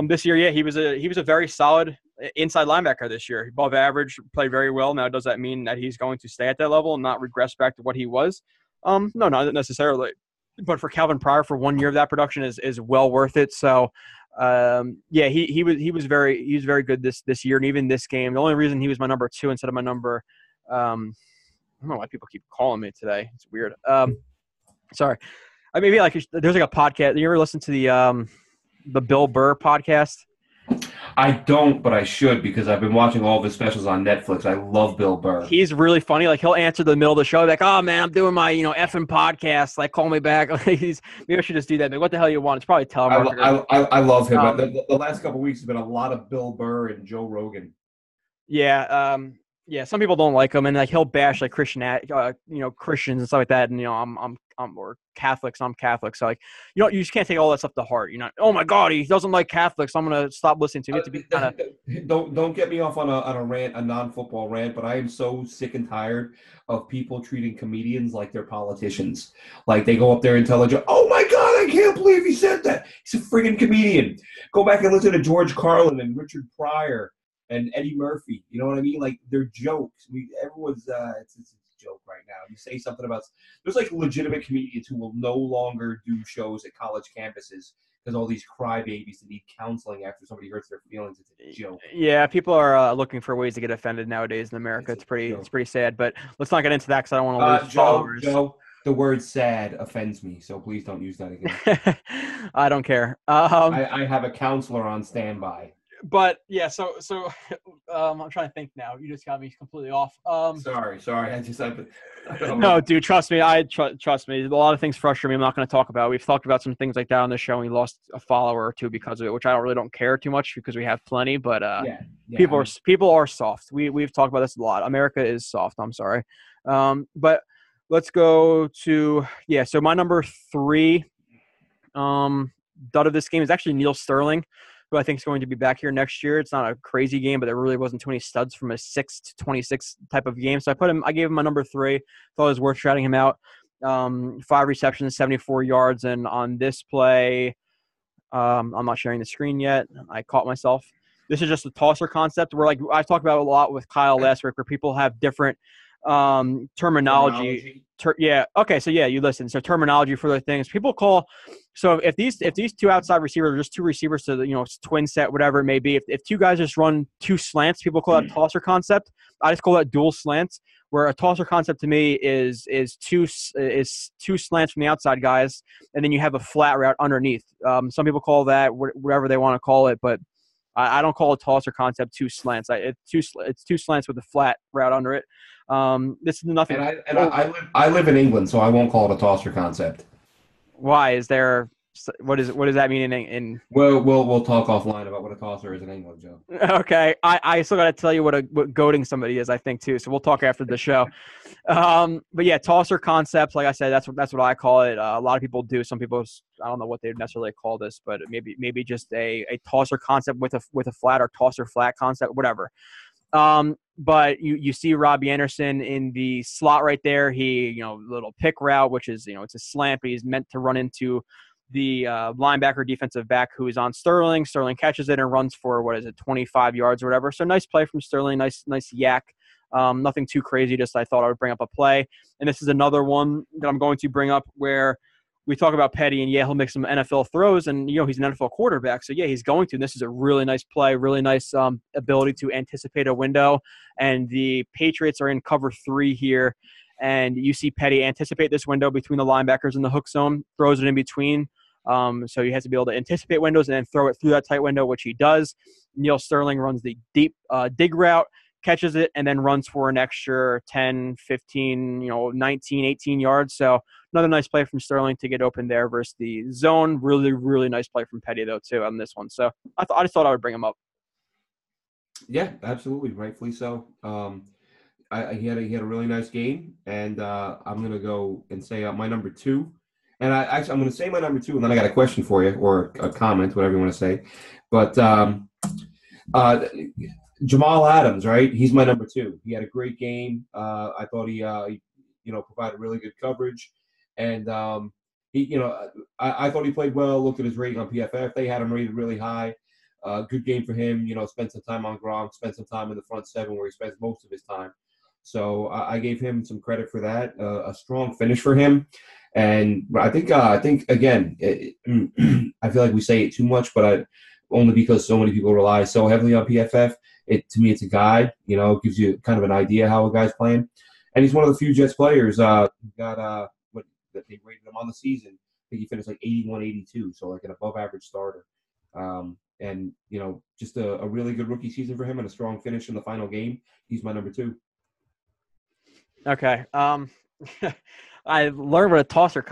This year, yeah, he was a very solid inside linebacker this year. Above average, played very well. Now, does that mean that he's going to stay at that level and not regress back to what he was? No, not necessarily. But for Calvin Pryor, for 1 year of that production is well worth it. So, yeah, he was very good this year, and even this game. The only reason he was my number 2 instead of my number, I don't know why people keep calling me today. It's weird. Sorry. Maybe there's like a podcast. You ever listen to the Bill Burr podcast? I don't, but I should because I've been watching all of his specials on Netflix. I love Bill Burr. He's really funny. Like he'll answer the middle of the show, like, "Oh man, I'm doing my effing podcast. Like, call me back." Maybe I should just do that. Like, what the hell you want? It's probably telemarketer. I love him. The last couple of weeks have been a lot of Bill Burr and Joe Rogan. Yeah. Yeah, some people don't like him, and like he'll bash like Christians and stuff like that. And I'm or Catholics. I'm Catholic, so like you just can't take all that stuff to heart. Oh my God, he doesn't like Catholics. I'm gonna stop listening to him. You have to be kind of don't get me off on a rant, a non-football rant, but I am so sick and tired of people treating comedians like they're politicians. Like they go up there and tell a joke. Oh my God, I can't believe he said that. He's a friggin' comedian. Go back and listen to George Carlin and Richard Pryor and Eddie Murphy, you know what I mean? Like they're jokes. Everyone's it's a joke right now. You say something about there's like legitimate comedians who will no longer do shows at college campuses because all these crybabies that need counseling after somebody hurts their feelings. It's a joke. Yeah, people are looking for ways to get offended nowadays in America. It's pretty sad. But let's not get into that because I don't want to lose followers. Joe, the word "sad" offends me, so please don't use that again. I don't care. I have a counselor on standby. But yeah, so I'm trying to think now. You just got me completely off. Sorry. No, dude, trust me. Trust me. A lot of things frustrate me. I'm not going to talk about. We've talked about some things like that on the show, and we lost a follower or two because of it, which I don't care too much because we have plenty. But people are soft. We've talked about this a lot. America is soft. I'm sorry. But let's go to So my number 3 dud of this game is actually Neal Sterling, who I think is going to be back here next year. It's not a crazy game, but there really wasn't too many studs from a 6 to 26 type of game. So I gave him my number 3. Thought it was worth shouting him out. 5 receptions, 74 yards. And on this play, I'm not sharing the screen yet. I caught myself. This is just a tosser concept where I've talked about a lot with Kyle last week where people have different terminology. Okay. So you listen. So terminology for the things people call. So if these 2 outside receivers are just 2 receivers to the twin set, whatever it may be, if 2 guys just run 2 slants, people call that tosser concept. I just call that dual slants. Where a tosser concept to me is two slants from the outside guys, and then you have a flat route underneath. Some people call that whatever they want to call it, but I don't call a tosser concept 2 slants. It's 2 slants with a flat route under it. This is nothing. I live in England, so I won't call it a tosser concept. Why is there? What does that mean in? Well, we'll talk offline about what a tosser is in England, Joe. Okay, I still got to tell you what goading somebody is. I think too. So we'll talk after the show. But yeah, tosser concepts. Like I said, that's what I call it. A lot of people do. Some people, I don't know what they would necessarily call this, but maybe just a tosser concept with a flat or tosser flat concept, whatever. But you see Robbie Anderson in the slot right there. He, little pick route, which is, it's a slant, but he's meant to run into the linebacker defensive back who is on Sterling. Sterling catches it and runs for, 25 yards or whatever. So nice play from Sterling. Nice yak. Nothing too crazy. Just I thought I would bring up a play. And this is another one that I'm going to bring up where we talk about Petty, and he'll make some NFL throws, and he's an NFL quarterback, so he's going to. And this is a really nice play, really nice ability to anticipate a window. And the Patriots are in cover 3 here, and you see Petty anticipate this window between the linebackers in the hook zone, throws it in between. So he has to be able to anticipate windows and then throw it through that tight window, which he does. Neal Sterling runs the deep dig route, catches it, and then runs for an extra 10, 15, 19, 18 yards. So another nice play from Sterling to get open there versus the zone. Really, really nice play from Petty, though, too, on this one. So I just thought I would bring him up. Yeah, absolutely. Rightfully so. He had a really nice game, and I'm going to go and say my number 2. And I'm going to say my number 2, and then I got a question for you or a comment, whatever you want to say. But Jamal Adams, right? He's my number 2. He had a great game. I thought he provided really good coverage, and I thought he played well. Looked at his rating on PFF; they had him rated really high. Good game for him. Spent some time on Gronk, spent some time in the front 7 where he spends most of his time. So I gave him some credit for that. A strong finish for him. And I think again, I feel like we say it too much, but only because so many people rely so heavily on PFF. To me, it's a guide. It gives you kind of an idea how a guy's playing. And he's one of the few Jets players who got what that they rated him on the season. I think he finished like 81-82, so like an above-average starter. And just a really good rookie season for him and a strong finish in the final game. He's my number 2. Okay. I learned what a tosser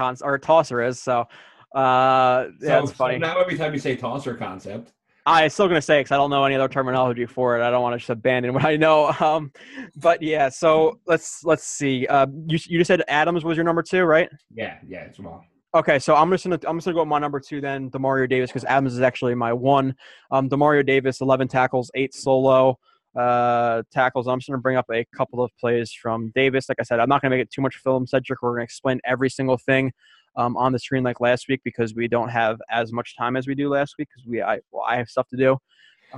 is, so it's funny. So now every time you say tosser concept, I'm still gonna say it because I don't know any other terminology for it. I don't want to just abandon what I know. But yeah, so let's see. You just said Adams was your number 2, right? Yeah, it's Jamal. Okay, so I'm just gonna go with my number 2 then, Demario Davis, because Adams is actually my 1. Demario Davis, 11 tackles, 8 solo tackles. I'm just going to bring up a couple of plays from Davis. Like I said, I'm not going to make it too much film-centric. We're going to explain every single thing on the screen like last week because we don't have as much time as we do last week because I have stuff to do.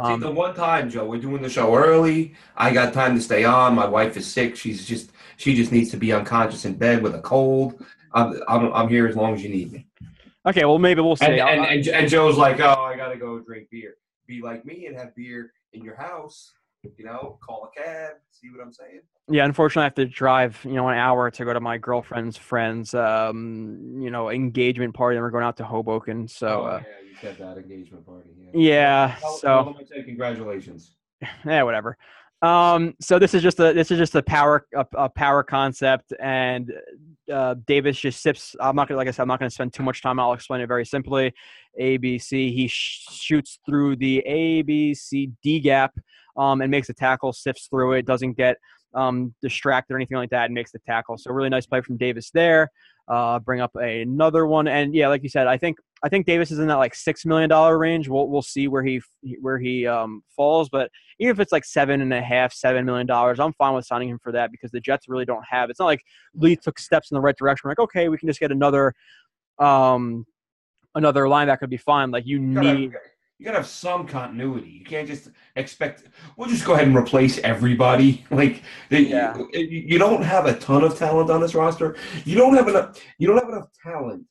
See, the one time, Joe, we're doing the show early. I got time to stay on. My wife is sick. She just needs to be unconscious in bed with a cold. I'm here as long as you need me. Okay, well, maybe we'll see. And Joe's like, oh, I got to go drink beer. Be like me and have beer in your house. Call a cab, see what I'm saying? Yeah, unfortunately, I have to drive, an hour to go to my girlfriend's friend's, engagement party, and we're going out to Hoboken. So, you said that engagement party. Yeah. Tell them I said congratulations. Yeah, whatever. So this is just a power concept, and Davis just sips. I'm not gonna spend too much time. I'll explain it very simply. ABC. He shoots through the ABCD gap. And makes a tackle, sifts through it, doesn't get distracted or anything like that, and makes the tackle. So really nice play from Davis there. Bring up another one, and yeah, like you said, I think Davis is in that like $6 million range. We'll see where he falls, but even if it's like $7 million, I'm fine with signing him for that because the Jets really don't have. It's not like Lee took steps in the right direction. We're like, okay, we can just get another linebacker to be fine. Like you need. You got to have some continuity. You can't just expect – we'll just go ahead and replace everybody. Like, you don't have a ton of talent on this roster. You don't have enough talent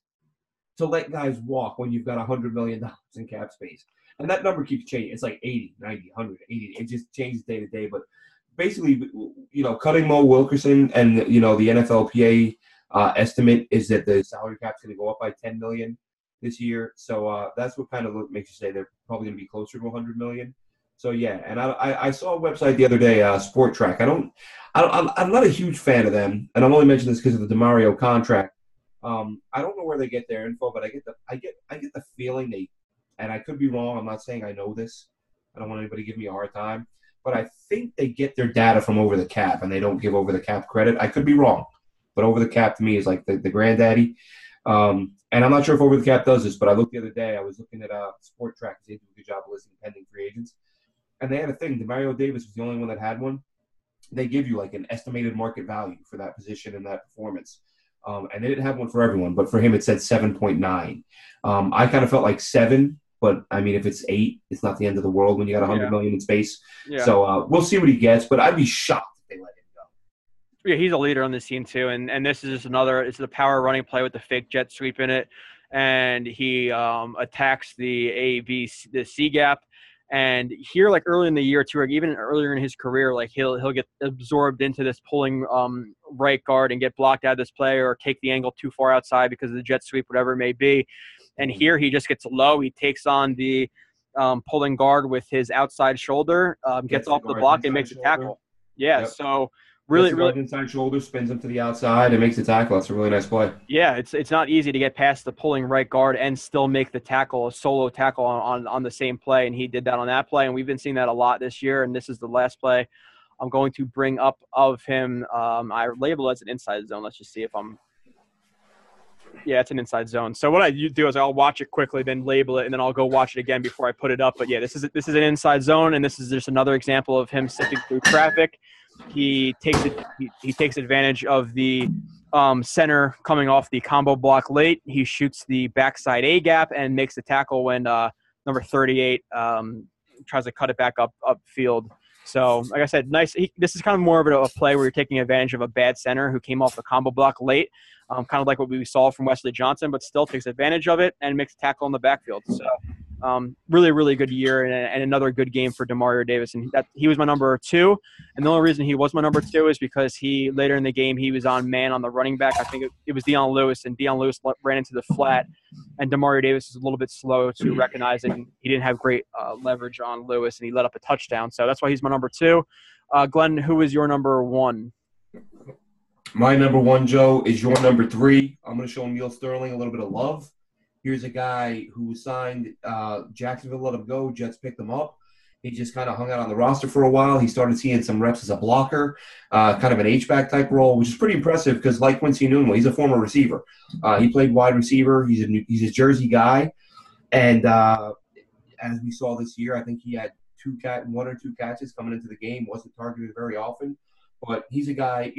to let guys walk when you've got $100 million in cap space. And that number keeps changing. It's like 80, 90, 100, 80. It just changes day to day. But basically, cutting Mo Wilkerson and, the NFLPA estimate is that the salary cap's going to go up by $10 million. This year, so that's what kind of makes you say they're probably going to be closer to $100 million. So yeah, and I saw a website the other day, Sport Track. I'm not a huge fan of them, and I'm only mentioning this because of the Demario contract. I don't know where they get their info, but I get the feeling they, and I could be wrong. I'm not saying I know this. I don't want anybody to give me a hard time, but I think they get their data from Over the Cap, and they don't give Over the Cap credit. I could be wrong, but Over the Cap to me is like the granddaddy. And I'm not sure if Over the Cap does this, but I looked the other day. I was looking at Sport Track. They do a good job of listing pending free agents. And they had a thing. Demario Davis was the only one that had one. They give you like an estimated market value for that position and that performance. And they didn't have one for everyone, but for him it said 7.9. I kind of felt like 7, but I mean, if it's 8, it's not the end of the world when you got $100 million in space. Yeah. So we'll see what he gets, but I'd be shocked if they let him go. Yeah, he's a leader on this team too, and this is just it's the power running play with the fake jet sweep in it, and he attacks the C gap. And here, like early in the year too, or even earlier in his career, like he'll get absorbed into this pulling right guard and get blocked out of this play or take the angle too far outside because of the jet sweep, whatever it may be. And here he just gets low. He takes on the pulling guard with his outside shoulder, gets off the block and makes a tackle. Yeah, yep. So really inside shoulder, spins him to the outside and makes a tackle. That's a really nice play. Yeah, it's not easy to get past the pulling right guard and still make the tackle, a solo tackle on the same play, and he did that on that play, and we've been seeing that a lot this year, and this is the last play I'm going to bring up of him. I label it as an inside zone. Let's just see if I'm Yeah, it's an inside zone. So what I do is I'll watch it quickly, then label it, and then I'll go watch it again before I put it up. But yeah, this is an inside zone, and this is just another example of him sifting through traffic. He takes advantage of the center coming off the combo block late. He shoots the backside A gap and makes the tackle when number 38 tries to cut it back upfield. So, like I said, nice. This is kind of more of a play where you're taking advantage of a bad center who came off the combo block late, kind of like what we saw from Wesley Johnson, but still takes advantage of it and makes a tackle in the backfield. So, really, really good year and another good game for Demario Davis. And he was my number 2. And the only reason he was my number 2 is because later in the game, he was on man on the running back. I think it was Dion Lewis, and Dion Lewis ran into the flat. And Demario Davis is a little bit slow to recognize it. He didn't have great leverage on Lewis, and he let up a touchdown. So that's why he's my number 2. Glenn, who is your number 1? My number 1, Joe, is your number 3. I'm going to show Neal Sterling a little bit of love. Here's a guy who was signed. Jacksonville let him go. Jets picked him up. He just kind of hung out on the roster for a while. He started seeing some reps as a blocker, kind of an H-back type role, which is pretty impressive because like Quincy Nunley, he's a former receiver. He played wide receiver. He's a Jersey guy. And as we saw this year, I think he had 1 or 2 catches coming into the game. Wasn't targeted very often. But he's a guy,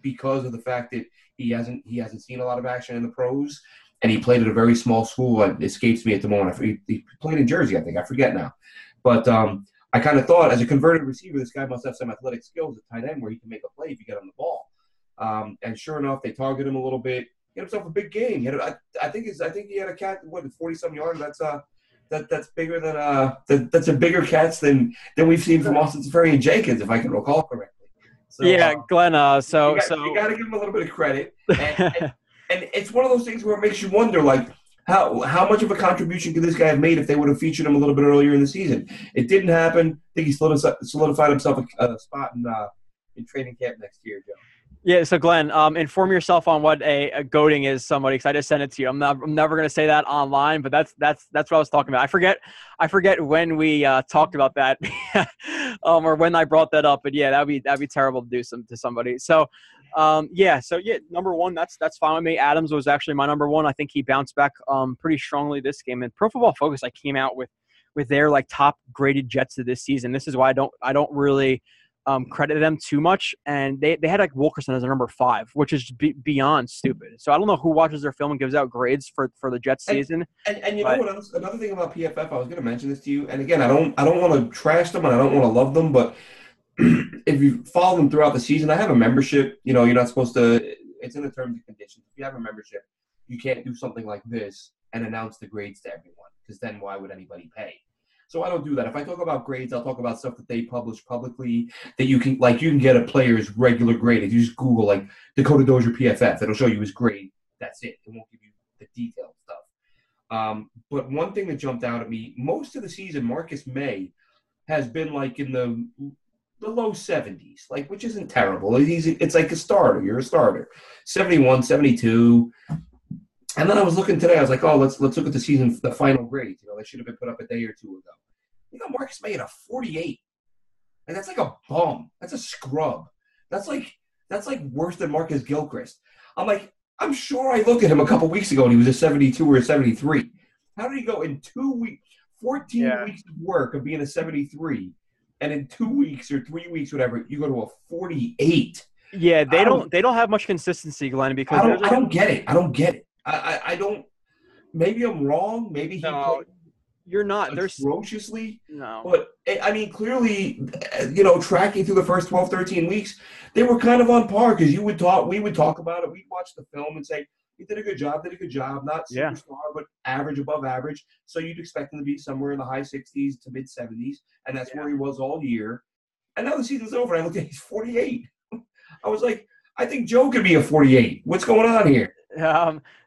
because of the fact that he hasn't seen a lot of action in the pros, and he played at a very small school. It escapes me at the moment. He played in Jersey, I think. I forget now. But I kind of thought, as a converted receiver, this guy must have some athletic skills at tight end where he can make a play if you get him the ball. And sure enough, they target him a little bit. He had himself a big game. I think he had a catch, 40-some yards. That's bigger than that's a bigger catch than we've seen from Austin Safari and Jenkins, if I can recall correctly. So, yeah, Glenn. You got to give him a little bit of credit. And it's one of those things where it makes you wonder, like, how much of a contribution could this guy have made if they would have featured him a little bit earlier in the season? It didn't happen. I think he solidified himself a spot in training camp next year, Joe. Yeah, so Glenn, inform yourself on what a goating is, somebody, because I just sent it to you. I'm never going to say that online, but that's what I was talking about. I forget when we talked about that, or when I brought that up. But yeah, that'd be terrible to do to somebody. So, number 1, that's fine with me. Adams was actually my number 1. I think he bounced back pretty strongly this game. And Pro Football Focus, I came out with their like top graded Jets of this season. This is why I don't really credit them too much, and they had like Wilkerson as a number 5, which is beyond stupid. So I don't know who watches their film and gives out grades for the Jets season. And you know what else? Another thing about PFF, I was going to mention this to you. And again, I don't want to trash them and I don't want to love them, but if you follow them throughout the season, I have a membership. You're not supposed to. It's in the terms and conditions. If you have a membership, you can't do something like this and announce the grades to everyone, because then why would anybody pay? So I don't do that. If I talk about grades, I'll talk about stuff that they publish publicly that you can get a player's regular grade. If you just Google like Dakota Dozier PFF, it'll show you his grade. That's it. It won't give you the detailed stuff. But one thing that jumped out at me, most of the season, Marcus Maye has been like in the low 70s, like, which isn't terrible. It's like a starter. You're a starter. 71, 72. And then I was looking today. I was like, oh, let's look at the final grades. They should have been put up a day or two ago. Marcus Maye had a 48. And that's like a bum. That's a scrub. That's like worse than Marcus Gilchrist. I'm sure I looked at him a couple weeks ago and he was a 72 or a 73. How did he go in 2 weeks, 14 weeks of work of being a 73, and in 2 weeks or 3 weeks, whatever, you go to a 48? Yeah, they don't have much consistency, Glenn, because I don't get it. I don't. Maybe I'm wrong. Maybe he played you're not. Atrociously. No. But, I mean, clearly, tracking through the first 12, 13 weeks, they were kind of on par because we would talk about it. We'd watch the film and say, he did a good job, not superstar, but average, above average. So you'd expect him to be somewhere in the high 60s to mid 70s, and that's where he was all year. And now the season's over, and I looked at he's 48. I was like, I think Joe could be a 48. What's going on here?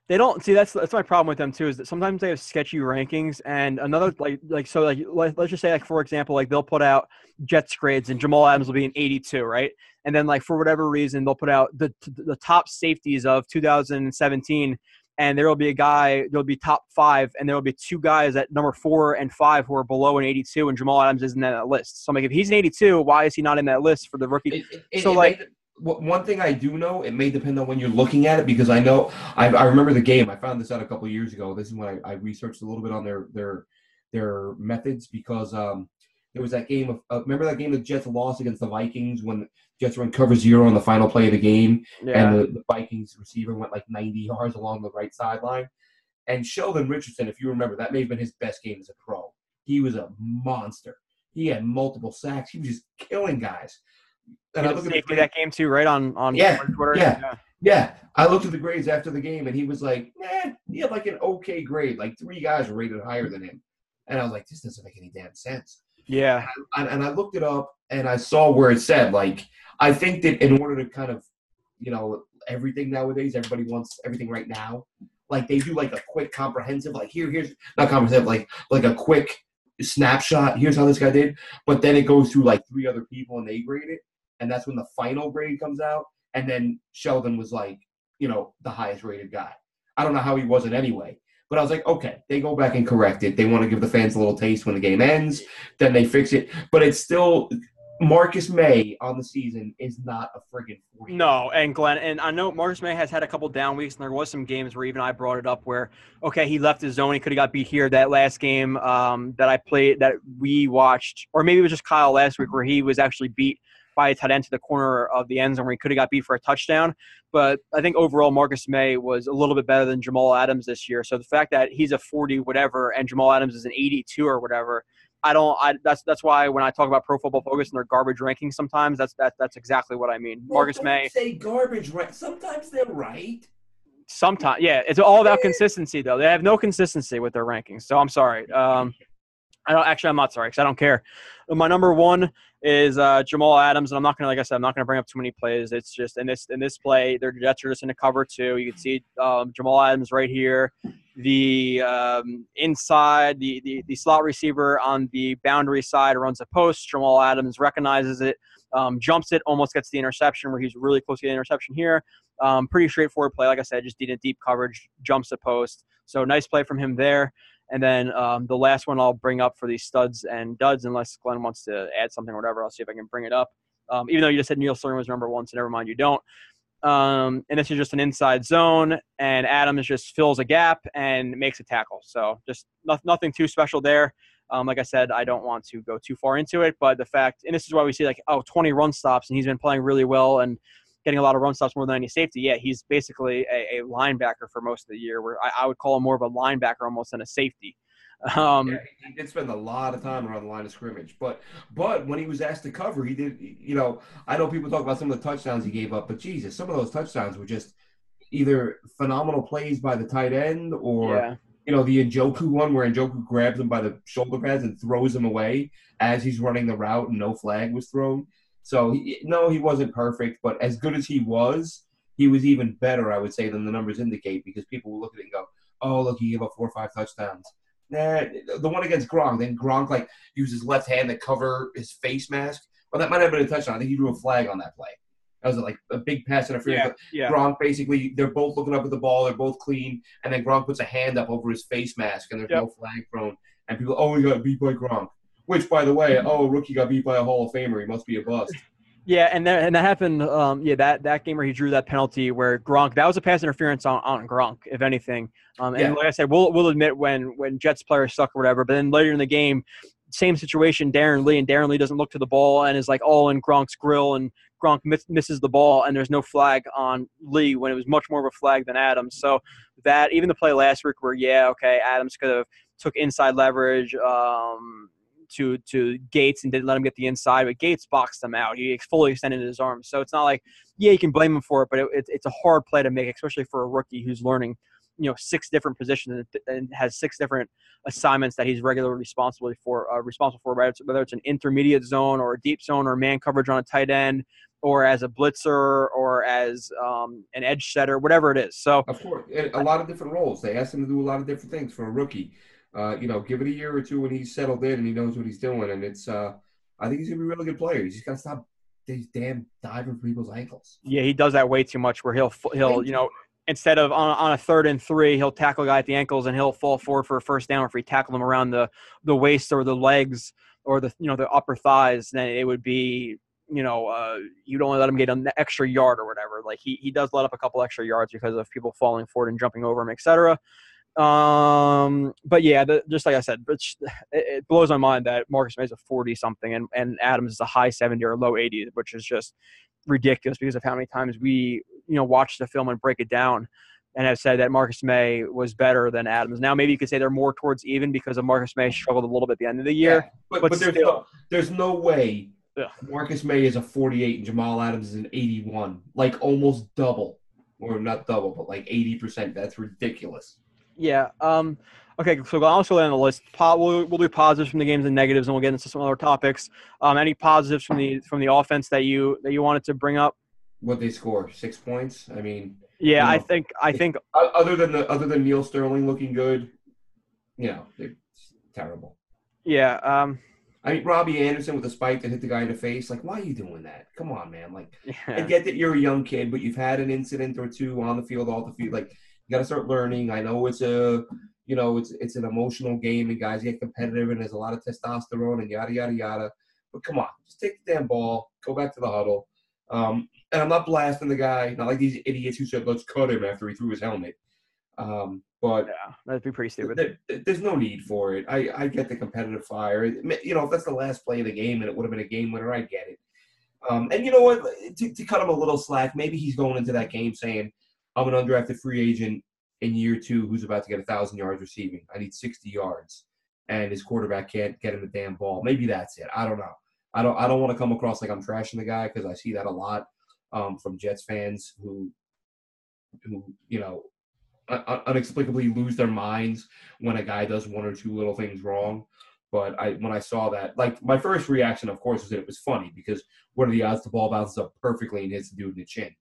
They don't see that's my problem with them too, is that sometimes they have sketchy rankings, and another let's just say, like, for example, like they'll put out Jets grades and Jamal Adams will be an 82, right? And then like for whatever reason they'll put out the top safeties of 2017, and there'll be top 5, and there'll be 2 guys at number 4 and 5 who are below an 82, and Jamal Adams isn't in that list. So I'm like, if he's an 82, why is he not in that list for the rookie? one thing I do know, it may depend on when you're looking at it, because I know I remember the game. I found this out a couple of years ago. This is when I researched a little bit on their methods, because there was that game of remember that game the Jets lost against the Vikings when the Jets were in cover 0 on the final play of the game, and the Vikings receiver went like 90 yards along the right sideline. And Sheldon Richardson, if you remember, that may have been his best game as a pro. He was a monster. He had multiple sacks. He was just killing guys. And I looked at that game too, right on Twitter. Yeah. I looked at the grades after the game, and he was like, he had like an okay grade. Like 3 guys were rated higher than him. And I was like, this doesn't make any damn sense. Yeah. And I looked it up, and I saw where it said, like, I think that in order to kind of, everything nowadays, everybody wants everything right now. Like, they do like a quick comprehensive, like here's not comprehensive, like a quick snapshot. Here's how this guy did. But then it goes through like 3 other people, and they grade it. And that's when the final grade comes out. And then Sheldon was like, the highest rated guy. I don't know how he wasn't anyway. But I was like, okay, they go back and correct it. They want to give the fans a little taste when the game ends. Then they fix it. But it's still Marcus Maye on the season is not a friggin' 40. No, and Glenn, and I know Marcus Maye has had a couple down weeks, and there was some games where even I brought it up where, okay, he left his zone. He could have got beat here. That last game that I played, that we watched, or maybe it was just Kyle last week, where he was actually beat by a tight end to the corner of the end zone where he could have got beat for a touchdown. But I think overall Marcus Maye was a little bit better than Jamal Adams this year. So the fact that he's a 40 whatever and Jamal Adams is an 82 or whatever, that's why when I talk about Pro Football Focus and their garbage rankings sometimes, that's exactly what I mean. Marcus Maye. Say garbage, right? Sometimes they're right. Sometimes, yeah. It's all about consistency, though. They have no consistency with their rankings. So I'm sorry. I'm not sorry because I don't care. My number 1 is Jamal Adams, and I'm not gonna bring up too many plays. It's just in this play, their Jets are just in a cover 2. You can see Jamal Adams right here. The inside, the slot receiver on the boundary side runs a post. Jamal Adams recognizes it, jumps it, almost gets the interception where he's really close to the interception here. Pretty straightforward play. Like I said, just needed deep coverage, jumps the post. So nice play from him there. And then the last one I'll bring up for these studs and duds, unless Glenn wants to add something or whatever, I'll see if I can bring it up. Even though you just said Neal Sterling was number 1, so never mind, you don't. And this is just an inside zone, and Adams just fills a gap and makes a tackle. So just nothing too special there. Like I said, I don't want to go too far into it, but the fact – and this is why we see 20 run stops, and he's been playing really well and getting a lot of run stops more than any safety. Yeah, he's basically a linebacker for most of the year, where I would call him more of a linebacker almost than a safety. He did spend a lot of time around the line of scrimmage, but when he was asked to cover, he did. I know people talk about some of the touchdowns he gave up, but Jesus, some of those touchdowns were just either phenomenal plays by the tight end or the Njoku one where Njoku grabs him by the shoulder pads and throws him away as he's running the route and no flag was thrown. So he wasn't perfect, but as good as he was even better, I would say, than the numbers indicate, because people will look at it and go, "Oh, look, he gave up 4 or 5 touchdowns." Nah, the one against Gronk, then Gronk used his left hand to cover his face mask. Well, that might have been a touchdown. I think he drew a flag on that play. That was a big pass interference. Yeah. Gronk basically, they're both looking up at the ball, they're both clean, and then Gronk puts a hand up over his face mask, and there's no flag thrown. And people, he got beat by Gronk. Which, by the way, a rookie got beat by a Hall of Famer. He must be a bust. Yeah, and that happened. That game where he drew that penalty where Gronk, that was a pass interference on Gronk, if anything. And like I said, we'll admit when Jets players suck or whatever. But then later in the game, same situation, Darren Lee doesn't look to the ball and is all in Gronk's grill, and Gronk misses the ball, and there's no flag on Lee when it was much more of a flag than Adams. So that even the play last week where Adams could have took inside leverage. To Gates and didn't let him get the inside, but Gates boxed him out. He fully extended his arms. So it's not you can blame him for it, but it's a hard play to make, especially for a rookie who's learning, 6 different positions and has 6 different assignments that he's regularly responsible for, whether it's an intermediate zone or a deep zone or man coverage on a tight end or as a blitzer or as an edge setter, whatever it is. So of course, a lot of different roles. They ask him to do a lot of different things for a rookie. Give it a year or 2 when he's settled in and he knows what he's doing. And it's, I think he's going to be a really good player. He's just got to stop these damn diving for people's ankles. Yeah, he does that way too much where he'll instead of on a 3rd and 3, he'll tackle a guy at the ankles and he'll fall forward for a first down. Or if he tackle him around the waist or the legs or the upper thighs, then it would be, you don't let him get an extra yard or whatever. Like he does let up a couple extra yards because of people falling forward and jumping over him, etc. But yeah, just like I said, it blows my mind that Marcus Maye is a 40 something and Adams is a high 70 or low 80, which is just ridiculous because of how many times we watch the film and break it down and have said that Marcus Maye was better than Adams. Now maybe you could say they're more towards even because of Marcus Maye struggled a little bit at the end of the year. Yeah, but there's no way Marcus Maye is a 48 and Jamal Adams is an 81, like almost double, or not double, but like 80%. That's ridiculous. Yeah. Okay, so I'll also lay on the list. We'll do positives from the games and negatives, and we'll get into some other topics. Any positives from the offense that you wanted to bring up? What they score, 6 points? I mean, yeah, I think other than Neal Sterling looking good, they're terrible. Yeah. I mean, Robbie Anderson with a spike that hit the guy in the face. Like, why are you doing that? Come on, man. Like, I get that you're a young kid, but you've had an incident or two on the field, off the field. Like, you got to start learning. I know it's it's an emotional game and guys get competitive and there's a lot of testosterone and yada, yada, yada. But come on, just take the damn ball, go back to the huddle. And I'm not blasting the guy, not like these idiots who said, let's cut him after he threw his helmet. But yeah, that'd be pretty stupid. There's no need for it. I get the competitive fire. If that's the last play of the game and it would have been a game winner, I get it. And you know what? To cut him a little slack, maybe he's going into that game saying, I'm an undrafted free agent in year 2 who's about to get 1,000 yards receiving. I need 60 yards. And his quarterback can't get him the damn ball. Maybe that's it. I don't know. I don't want to come across like I'm trashing the guy because I see that a lot from Jets fans who inexplicably lose their minds when a guy does one or two little things wrong. But when I saw that, like, my first reaction, of course, was that it was funny because what are the odds the ball bounces up perfectly and hits the dude in the chin?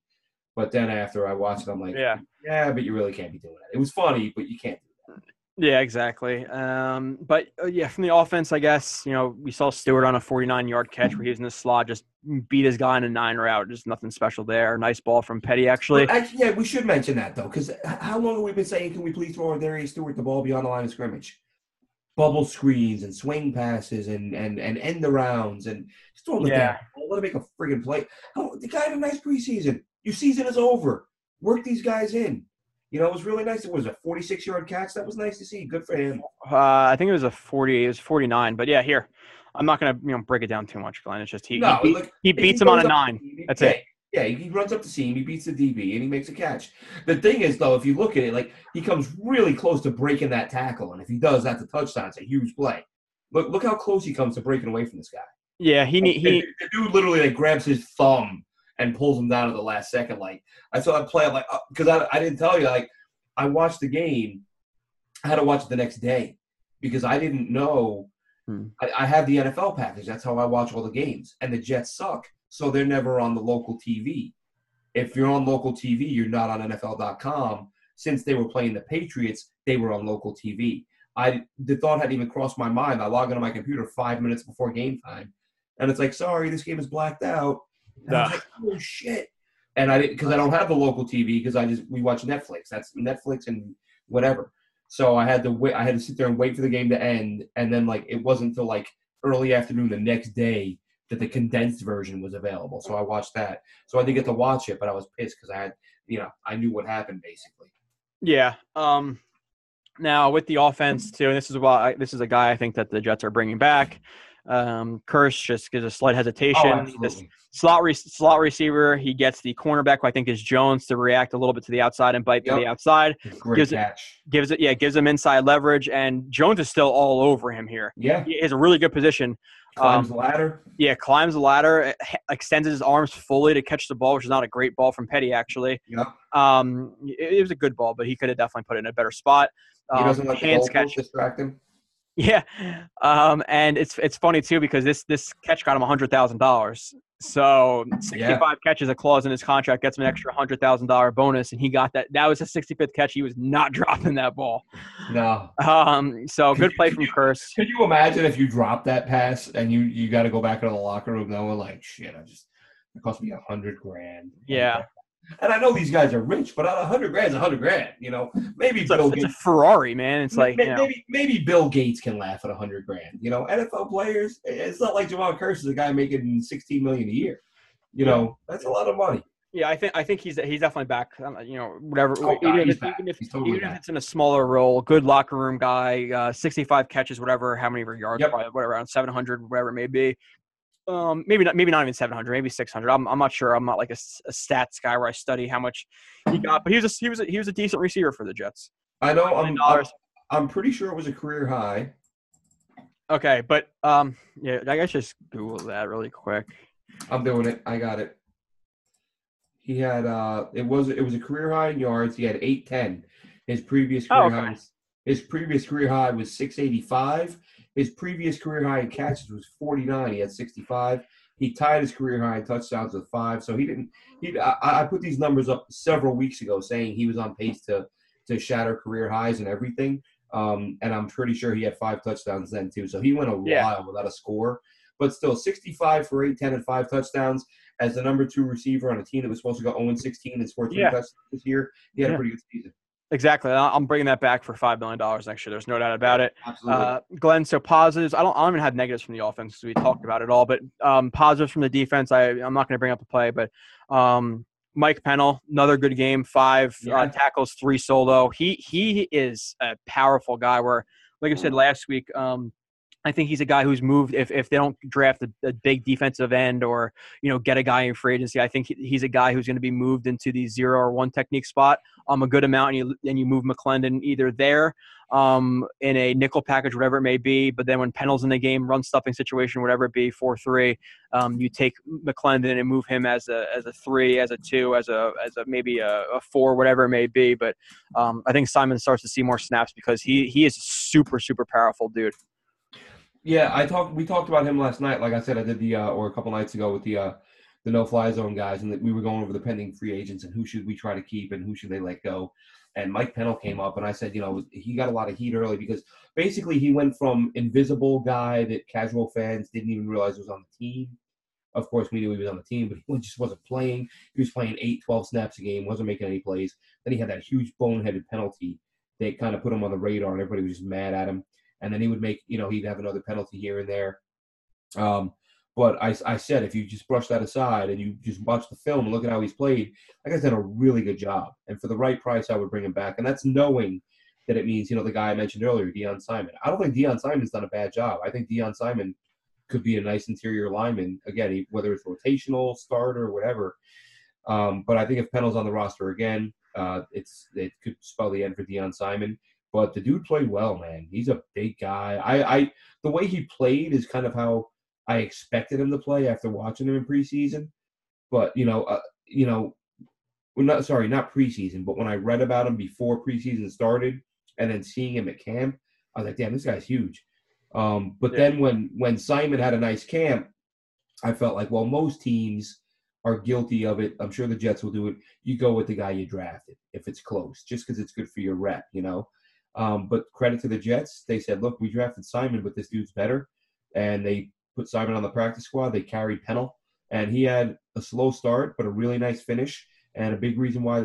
But then after I watched it, I'm like, yeah, but you really can't be doing that. It was funny, but you can't do that. Yeah, exactly. But from the offense, I guess, we saw Stewart on a 49-yard catch where he was in the slot, just beat his guy in a 9 route. Just nothing special there. Nice ball from Petty, actually. Yeah, we should mention that, though, because how long have we been saying, can we please throw Darius Stewart the ball beyond the line of scrimmage? Bubble screens and swing passes and end arounds and just throw him the damn ball. Let him make a friggin' play. The guy had a nice preseason. Your season is over. Work these guys in. It was really nice. It was a 46-yard catch. That was nice to see. Good for him. I think it was 49. But yeah, here. I'm not going to break it down too much, Glenn. It's just he beats him on a 9. That's it. Yeah, he runs up the seam, he beats the DB, and he makes a catch. The thing is, though, if you look at it, like, he comes really close to breaking that tackle, and if he does, that's a touchdown. It's a huge play. Look how close he comes to breaking away from this guy. Yeah, the dude literally grabs his thumb and pulls him down at the last second. Like, I saw that play. I'm like, because I didn't tell you. Like, I watched the game. I had to watch it the next day because I didn't know. I have the NFL package. That's how I watch all the games. And the Jets suck, so they're never on the local TV. If you're on local TV, you're not on NFL.com. Since they were playing the Patriots, they were on local TV. The thought hadn't even crossed my mind. I log into my computer 5 minutes before game time, and it's like, sorry, this game is blacked out. And I was like, oh, shit. And I didn't, because I don't have the local TV because we watch Netflix. That's Netflix and whatever. So I had to wait. I had to sit there and wait for the game to end. And then, it wasn't until, early afternoon the next day that the condensed version was available. So I watched that. So I didn't get to watch it, but I was pissed because I knew what happened, basically. Yeah. Now, with the offense, too, and this is a guy I think that the Jets are bringing back. Kurtz just gives a slight hesitation. This slot receiver, he gets the cornerback, who I think is Jones, to react a little bit to the outside and bite to the outside. Great catch. Gives him inside leverage, and Jones is still all over him here. Yeah. He has a really good position. Climbs the ladder. Yeah, climbs the ladder, extends his arms fully to catch the ball, which is not a great ball from Petty, actually. Yep. It was a good ball, but he could have definitely put it in a better spot. He doesn't let the goalpost distract him. Yeah, and it's funny too because this catch got him $100,000. So 65 catches, a clause in his contract gets him an extra $100,000 bonus, and he got that. That was his 65th catch. He was not dropping that ball. No. So good play from Kurtz. Could you imagine if you dropped that pass and you got to go back into the locker room knowing shit, it cost me $100,000. Yeah. And I know these guys are rich, but $100 grand is $100 grand. Maybe Bill Gates. It's a Ferrari, man. It's like maybe Bill Gates can laugh at $100 grand. NFL players. It's not like Jamal Curse is a guy making $16 million a year. That's a lot of money. Yeah, I think he's definitely back. Whatever. Oh, even he's if back. He's totally even back. if it's in a smaller role, good locker room guy, 65 catches, whatever, how many yards, Yep. probably, whatever, around 700, whatever it may be. Maybe not even 700, maybe 600. I'm not sure. I'm not like a stats guy where I study how much he got, but he was a decent receiver for the Jets. I know. I'm pretty sure it was a career high. Okay, but yeah, I guess just Google that really quick. I'm doing it. I got it. He had it was a career high in yards. He had 810. His previous career high was 685. His previous career high in catches was 49. He had 65. He tied his career high in touchdowns with 5. So I put these numbers up several weeks ago saying he was on pace to shatter career highs and everything. And I'm pretty sure he had 5 touchdowns then too. So he went a while without a score. But still, 65 for 810 and 5 touchdowns as the number 2 receiver on a team that was supposed to go 0-16 and score 3 touchdowns this year. He had a pretty good season. Exactly. I'm bringing that back for $5 million next year. There's no doubt about it. Absolutely. Glenn, so positives. I don't even have negatives from the offense because we talked about it all, but positives from the defense. I'm not going to bring up the play, but Mike Pennell, another good game, 5 tackles, 3 solo. He is a powerful guy where, like I said last week, I think he's a guy who's moved if they don't draft a big defensive end or, get a guy in free agency. I think he's a guy who's going to be moved into the 0 or 1 technique spot a good amount, and you move McClendon either there in a nickel package, whatever it may be. But then when Pennell's in the game, run stuffing situation, whatever it be, 4-3, you take McClendon and move him as a 3, as a 2, as a maybe a 4, whatever it may be. But I think Simon starts to see more snaps because he is a super, super powerful dude. Yeah, we talked about him last night. Like I said, I did or a couple nights ago with the no-fly zone guys, and we were going over the pending free agents and who should we try to keep and who should they let go. And Mike Pennell came up, and I said, he got a lot of heat early because basically he went from invisible guy that casual fans didn't even realize was on the team. Of course, we knew he was on the team, but he just wasn't playing. He was playing 8, 12 snaps a game, wasn't making any plays. Then he had that huge boneheaded penalty. They kind of put him on the radar, and everybody was just mad at him. And then he would make, he'd have another penalty here and there. But I said, if you just brush that aside and you just watch the film and look at how he's played, that guy's done a really good job. And for the right price, I would bring him back. And that's knowing that it means, the guy I mentioned earlier, Deion Simon. I don't think Deion Simon's done a bad job. I think Deion Simon could be a nice interior lineman, again, whether it's rotational, starter, or whatever. But I think if Pennell's on the roster again, it could spell the end for Deion Simon. But the dude played well, man. He's a big guy. The way he played is kind of how I expected him to play after watching him in preseason. But not preseason, but when I read about him before preseason started, and then seeing him at camp, I was like, damn, this guy's huge. But then when Simon had a nice camp, I felt like, well, most teams are guilty of it. I'm sure the Jets will do it. You go with the guy you drafted if it's close, just because it's good for your rep, But credit to the Jets. They said, look, we drafted Simon, but this dude's better. And they put Simon on the practice squad. They carried Pennell. And he had a slow start, but a really nice finish. And a big reason why,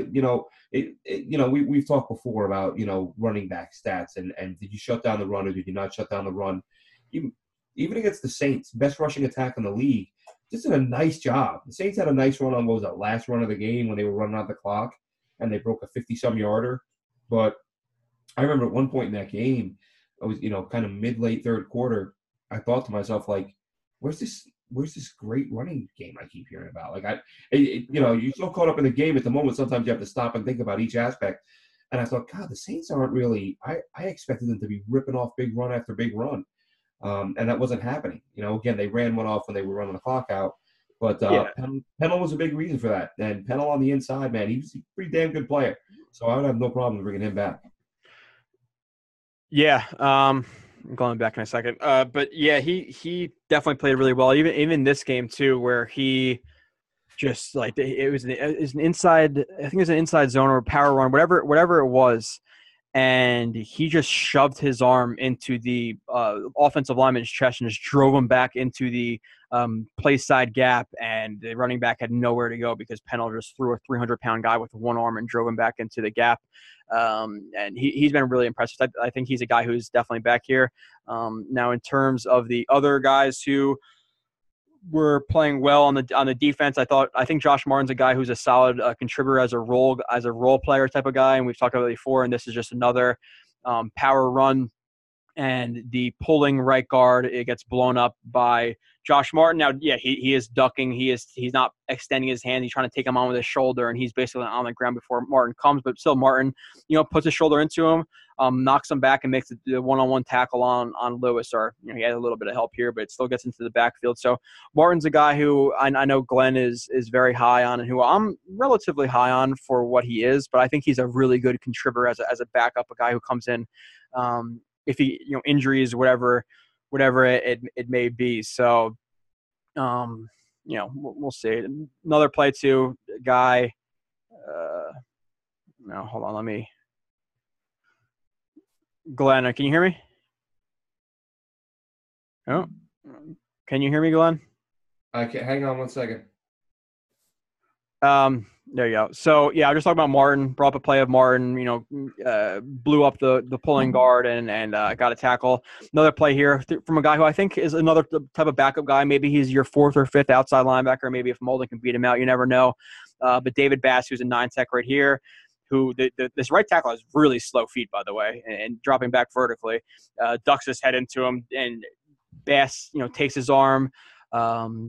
we've talked before about, running back stats. And did you shut down the run or did you not shut down the run? Even against the Saints, best rushing attack in the league, just did a nice job. The Saints had a nice run on, what was that, last run of the game when they were running out the clock. And they broke a 50-some yarder. But I remember at one point in that game, I was, kind of mid-late third quarter, I thought to myself, like, where's this great running game I keep hearing about? Like, you're so caught up in the game at the moment, sometimes you have to stop and think about each aspect. And I thought, God, the Saints aren't really – I expected them to be ripping off big run after big run. And that wasn't happening. Again, they ran one off when they were running the clock out. But Pennell was a big reason for that. And Pennell on the inside, man, he was a pretty damn good player. So I would have no problem bringing him back. Yeah, I'm going back in a second. But yeah, he definitely played really well. Even this game too, where he just it was an inside. I think it was an inside zone or power run, whatever it was. and he just shoved his arm into the offensive lineman's chest and just drove him back into the play side gap, and the running back had nowhere to go because Pennell just threw a 300-pound guy with one arm and drove him back into the gap. And he's been really impressive. I think he's a guy who's definitely back here. Now, in terms of the other guys who were playing well on the defense, I think Josh Martin's a guy who's a solid contributor as a role player type of guy, and we've talked about it before. And this is just another power run, and the pulling right guard, it gets blown up by Josh Martin. Now, yeah, he is ducking. He's not extending his hand. He's trying to take him on with his shoulder, and he's basically on the ground before Martin comes. But still, Martin, puts his shoulder into him, knocks him back, and makes the one-on-one tackle on Lewis. Or he had a little bit of help here, but it still gets into the backfield. So Martin's a guy who I know Glenn is very high on, and who I'm relatively high on for what he is. But I think he's a really good contributor as a backup, a guy who comes in. If he, injuries, whatever it may be. So, we'll see. Another play too, guy. No, hold on. Let me. Glenn, can you hear me? Oh, can you hear me, Glenn? I can't. Hang on one second. There you go. So, yeah, I was just talking about Martin. Brought up a play of Martin, blew up the pulling guard and got a tackle. Another play here from a guy who I think is another type of backup guy. Maybe he's your fourth or fifth outside linebacker. Maybe if Molden can beat him out, you never know. But David Bass, who's a 9-tech right here, who this right tackle has really slow feet, by the way, and dropping back vertically, ducks his head into him, and Bass, takes his arm,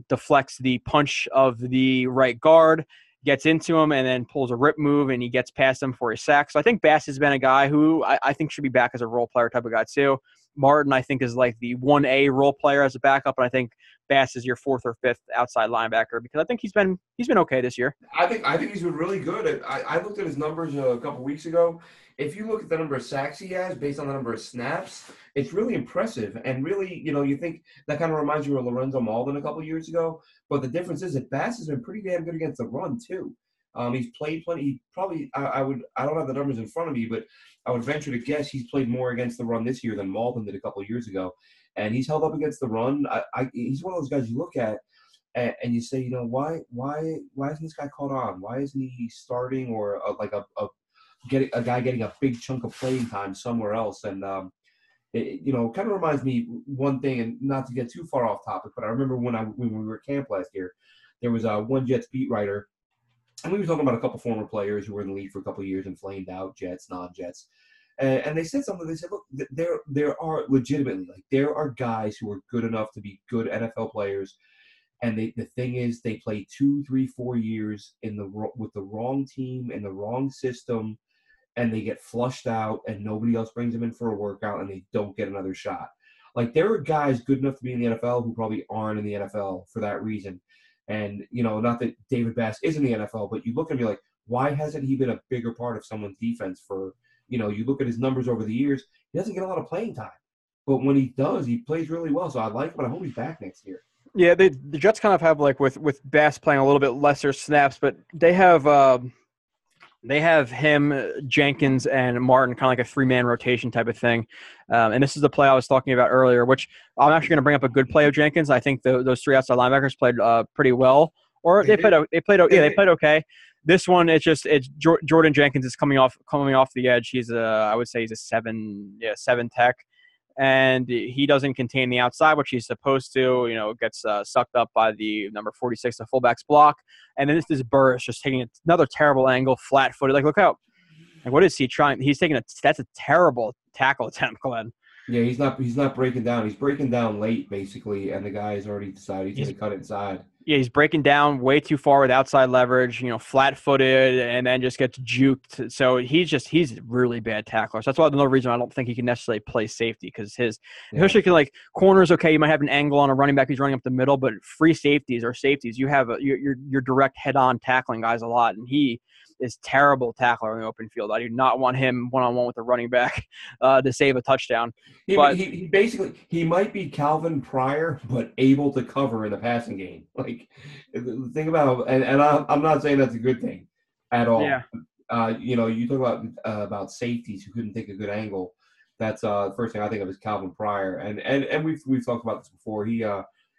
deflects the punch of the right guard, gets into him, and then pulls a rip move, and he gets past him for a sack. So I think Bass has been a guy who I think should be back as a role player type of guy too. Martin, I think, is like the 1A role player as a backup, and I think Bass is your fourth or fifth outside linebacker because I think he's been okay this year. I think he's been really good. I looked at his numbers a couple weeks ago. If you look at the number of sacks he has based on the number of snaps, it's really impressive. And really, you think that kind of reminds you of Lorenzo Malden a couple years ago. But the difference is that Bass has been pretty damn good against the run too. He's played plenty. He probably I don't have the numbers in front of me, but I would venture to guess he's played more against the run this year than Malden did a couple of years ago. And he's held up against the run. He's one of those guys you look at and you say, why isn't this guy caught on? Why isn't he starting or a guy getting a big chunk of playing time somewhere else? And it kind of reminds me one thing, and not to get too far off topic, but I remember when we were at camp last year, there was one Jets beat writer, and we were talking about a couple former players who were in the league for a couple of years and flamed out, Jets, non-Jets. And they said something. They said, look, there are legitimately, there are guys who are good enough to be good NFL players. And the thing is, they play 2, 3, 4 years with the wrong team and the wrong system, and they get flushed out, and nobody else brings them in for a workout, and they don't get another shot. There are guys good enough to be in the NFL who probably aren't in the NFL for that reason. And, not that David Bass is in the NFL, but you look and be like, why hasn't he been a bigger part of someone's defense for – you look at his numbers over the years, he doesn't get a lot of playing time. But when he does, he plays really well. So I like him, and I hope he's back next year. Yeah, the Jets kind of have, with Bass playing a little bit lesser snaps, but they have him, Jenkins, and Martin, kind of like a three-man rotation type of thing. And this is the play I was talking about earlier, which I'm actually going to bring up a good play of Jenkins. I think those three outside linebackers played pretty well. Or they played okay. This one, it's Jordan Jenkins is coming off the edge. I would say he's a 7 tech, and he doesn't contain the outside, which he's supposed to. Gets sucked up by the number 46, the fullback's block, and then this is Burr is just taking another terrible angle, flat-footed. Look out! What is he trying? He's taking that's a terrible tackle attempt, Glenn. Yeah, he's not breaking down. He's breaking down late, basically, and the guy has already decided he's going to cut inside. Yeah, he's breaking down way too far with outside leverage, flat-footed, and then just gets juked. So he's a really bad tackler. So that's why another reason I don't think he can necessarily play safety, because especially corners, okay, you might have an angle on a running back who's running up the middle, but free safeties or safeties, you have your direct head-on tackling guys a lot, and he is terrible tackler in the open field. I do not want him one-on-one with a running back to save a touchdown. He basically might be Calvin Pryor, but able to cover in the passing game. Think about, and I'm not saying that's a good thing at all. Yeah. You talk about safeties who couldn't take a good angle. That's the first thing I think of is Calvin Pryor, and we've talked about this before.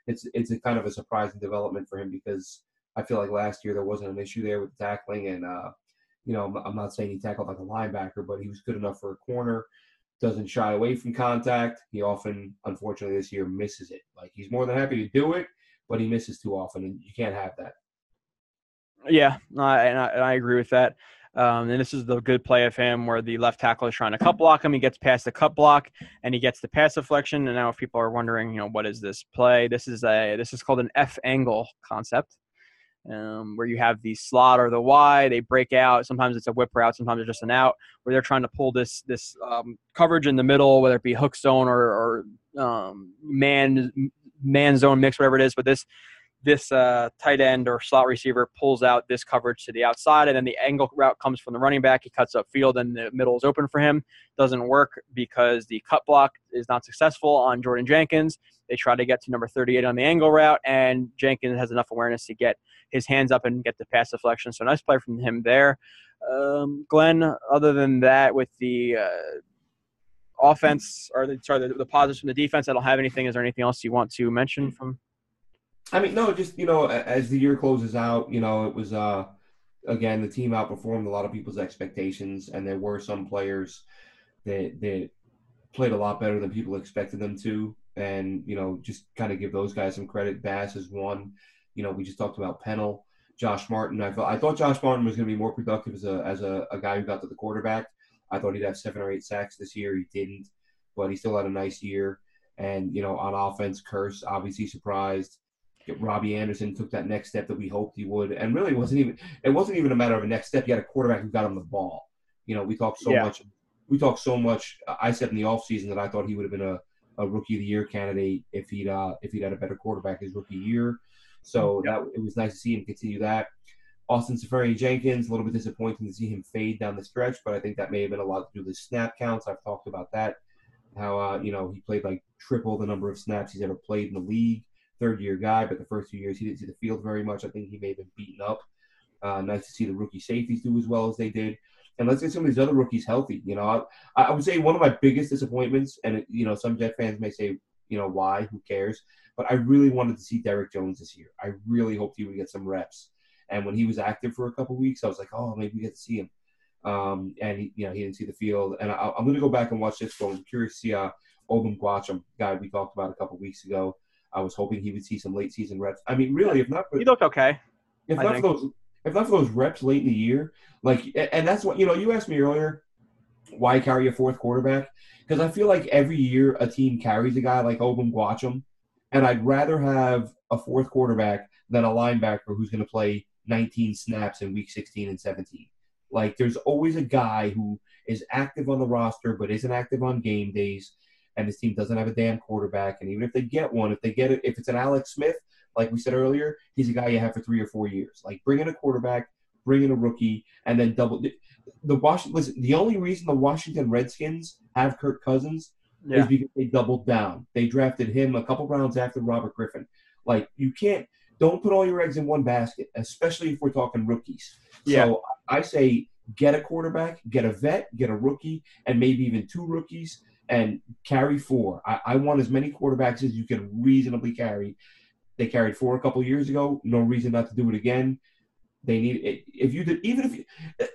It's a kind of a surprising development for him because I feel like last year there wasn't an issue there with tackling, and I'm not saying he tackled like a linebacker, but he was good enough for a corner. Doesn't shy away from contact. He often, unfortunately, this year misses it. Like he's more than happy to do it, but he misses too often, and you can't have that. Yeah, I agree with that. And this is the good play of him where the left tackle is trying to cut block him. He gets past the cut block and he gets the pass deflection. And now if people are wondering, what is this play? This is called an F angle concept, where you have the slot or the Y. They break out. Sometimes it's a whip route. Sometimes it's just an out where they're trying to pull this coverage in the middle, whether it be hook zone or man zone mix, whatever it is. But this tight end or slot receiver pulls out this coverage to the outside, and then the angle route comes from the running back. He cuts upfield, and the middle is open for him. Doesn't work because the cut block is not successful on Jordan Jenkins. They try to get to number 38 on the angle route, and Jenkins has enough awareness to get his hands up and get the pass deflection. So nice play from him there. Glenn, other than that, with the offense, or the positives from the defense, I don't have anything. Is there anything else you want to mention from? I mean, no, just, as the year closes out, it was, again, the team outperformed a lot of people's expectations, and there were some players that played a lot better than people expected them to, and, just kind of give those guys some credit. Bass is one. We just talked about Pennell. Josh Martin, I thought Josh Martin was going to be more productive as a guy who got to the quarterback. I thought he'd have 7 or 8 sacks this year. He didn't, but he still had a nice year. And, on offense, Curse obviously surprised. Robbie Anderson took that next step that we hoped he would, and really it wasn't even a matter of a next step. He had a quarterback who got him the ball. We talked so much. I said in the offseason that I thought he would have been a rookie of the year candidate if he'd had a better quarterback his rookie year. So it was nice to see him continue that. Austin Seferian-Jenkins, a little bit disappointing to see him fade down the stretch, but I think that may have been a lot to do with his snap counts. I've talked about that, how he played like triple the number of snaps he's ever played in the league. Third-year guy, but the first 2 years he didn't see the field very much. I think he may have been beaten up. Nice to see the rookie safeties do as well as they did. And let's get some of these other rookies healthy. I would say one of my biggest disappointments, and some Jet fans may say, why? Who cares? But I really wanted to see Derrick Jones this year. I really hoped he would get some reps. And when he was active for a couple of weeks, I was like, oh, maybe we get to see him. And he didn't see the field. And I'm going to go back and watch this film. I'm curious to see Obum Gwacham, guy we talked about a couple of weeks ago. I was hoping he would see some late season reps. I mean, really, if not for – he looked okay. If not for those reps late in the year, and that's what – you asked me earlier, why carry a fourth quarterback? Because I feel like every year a team carries a guy like Obum Gwacham, and I'd rather have a fourth quarterback than a linebacker who's going to play 19 snaps in week 16 and 17. Like, there's always a guy who is active on the roster but isn't active on game days, and this team doesn't have a damn quarterback. And even if they get one, if it's an Alex Smith, like we said earlier, he's a guy you have for 3 or 4 years. Like, bring in a quarterback, bring in a rookie, and then double listen, the only reason the Washington Redskins have Kirk Cousins is because they doubled down. They drafted him a couple rounds after Robert Griffin. Like, don't put all your eggs in one basket, especially if we're talking rookies. Yeah. So I say get a quarterback, get a vet, get a rookie, and maybe even 2 rookies, and carry 4. I want as many quarterbacks as you can reasonably carry. They carried 4 a couple years ago. No reason not to do it again. They need it.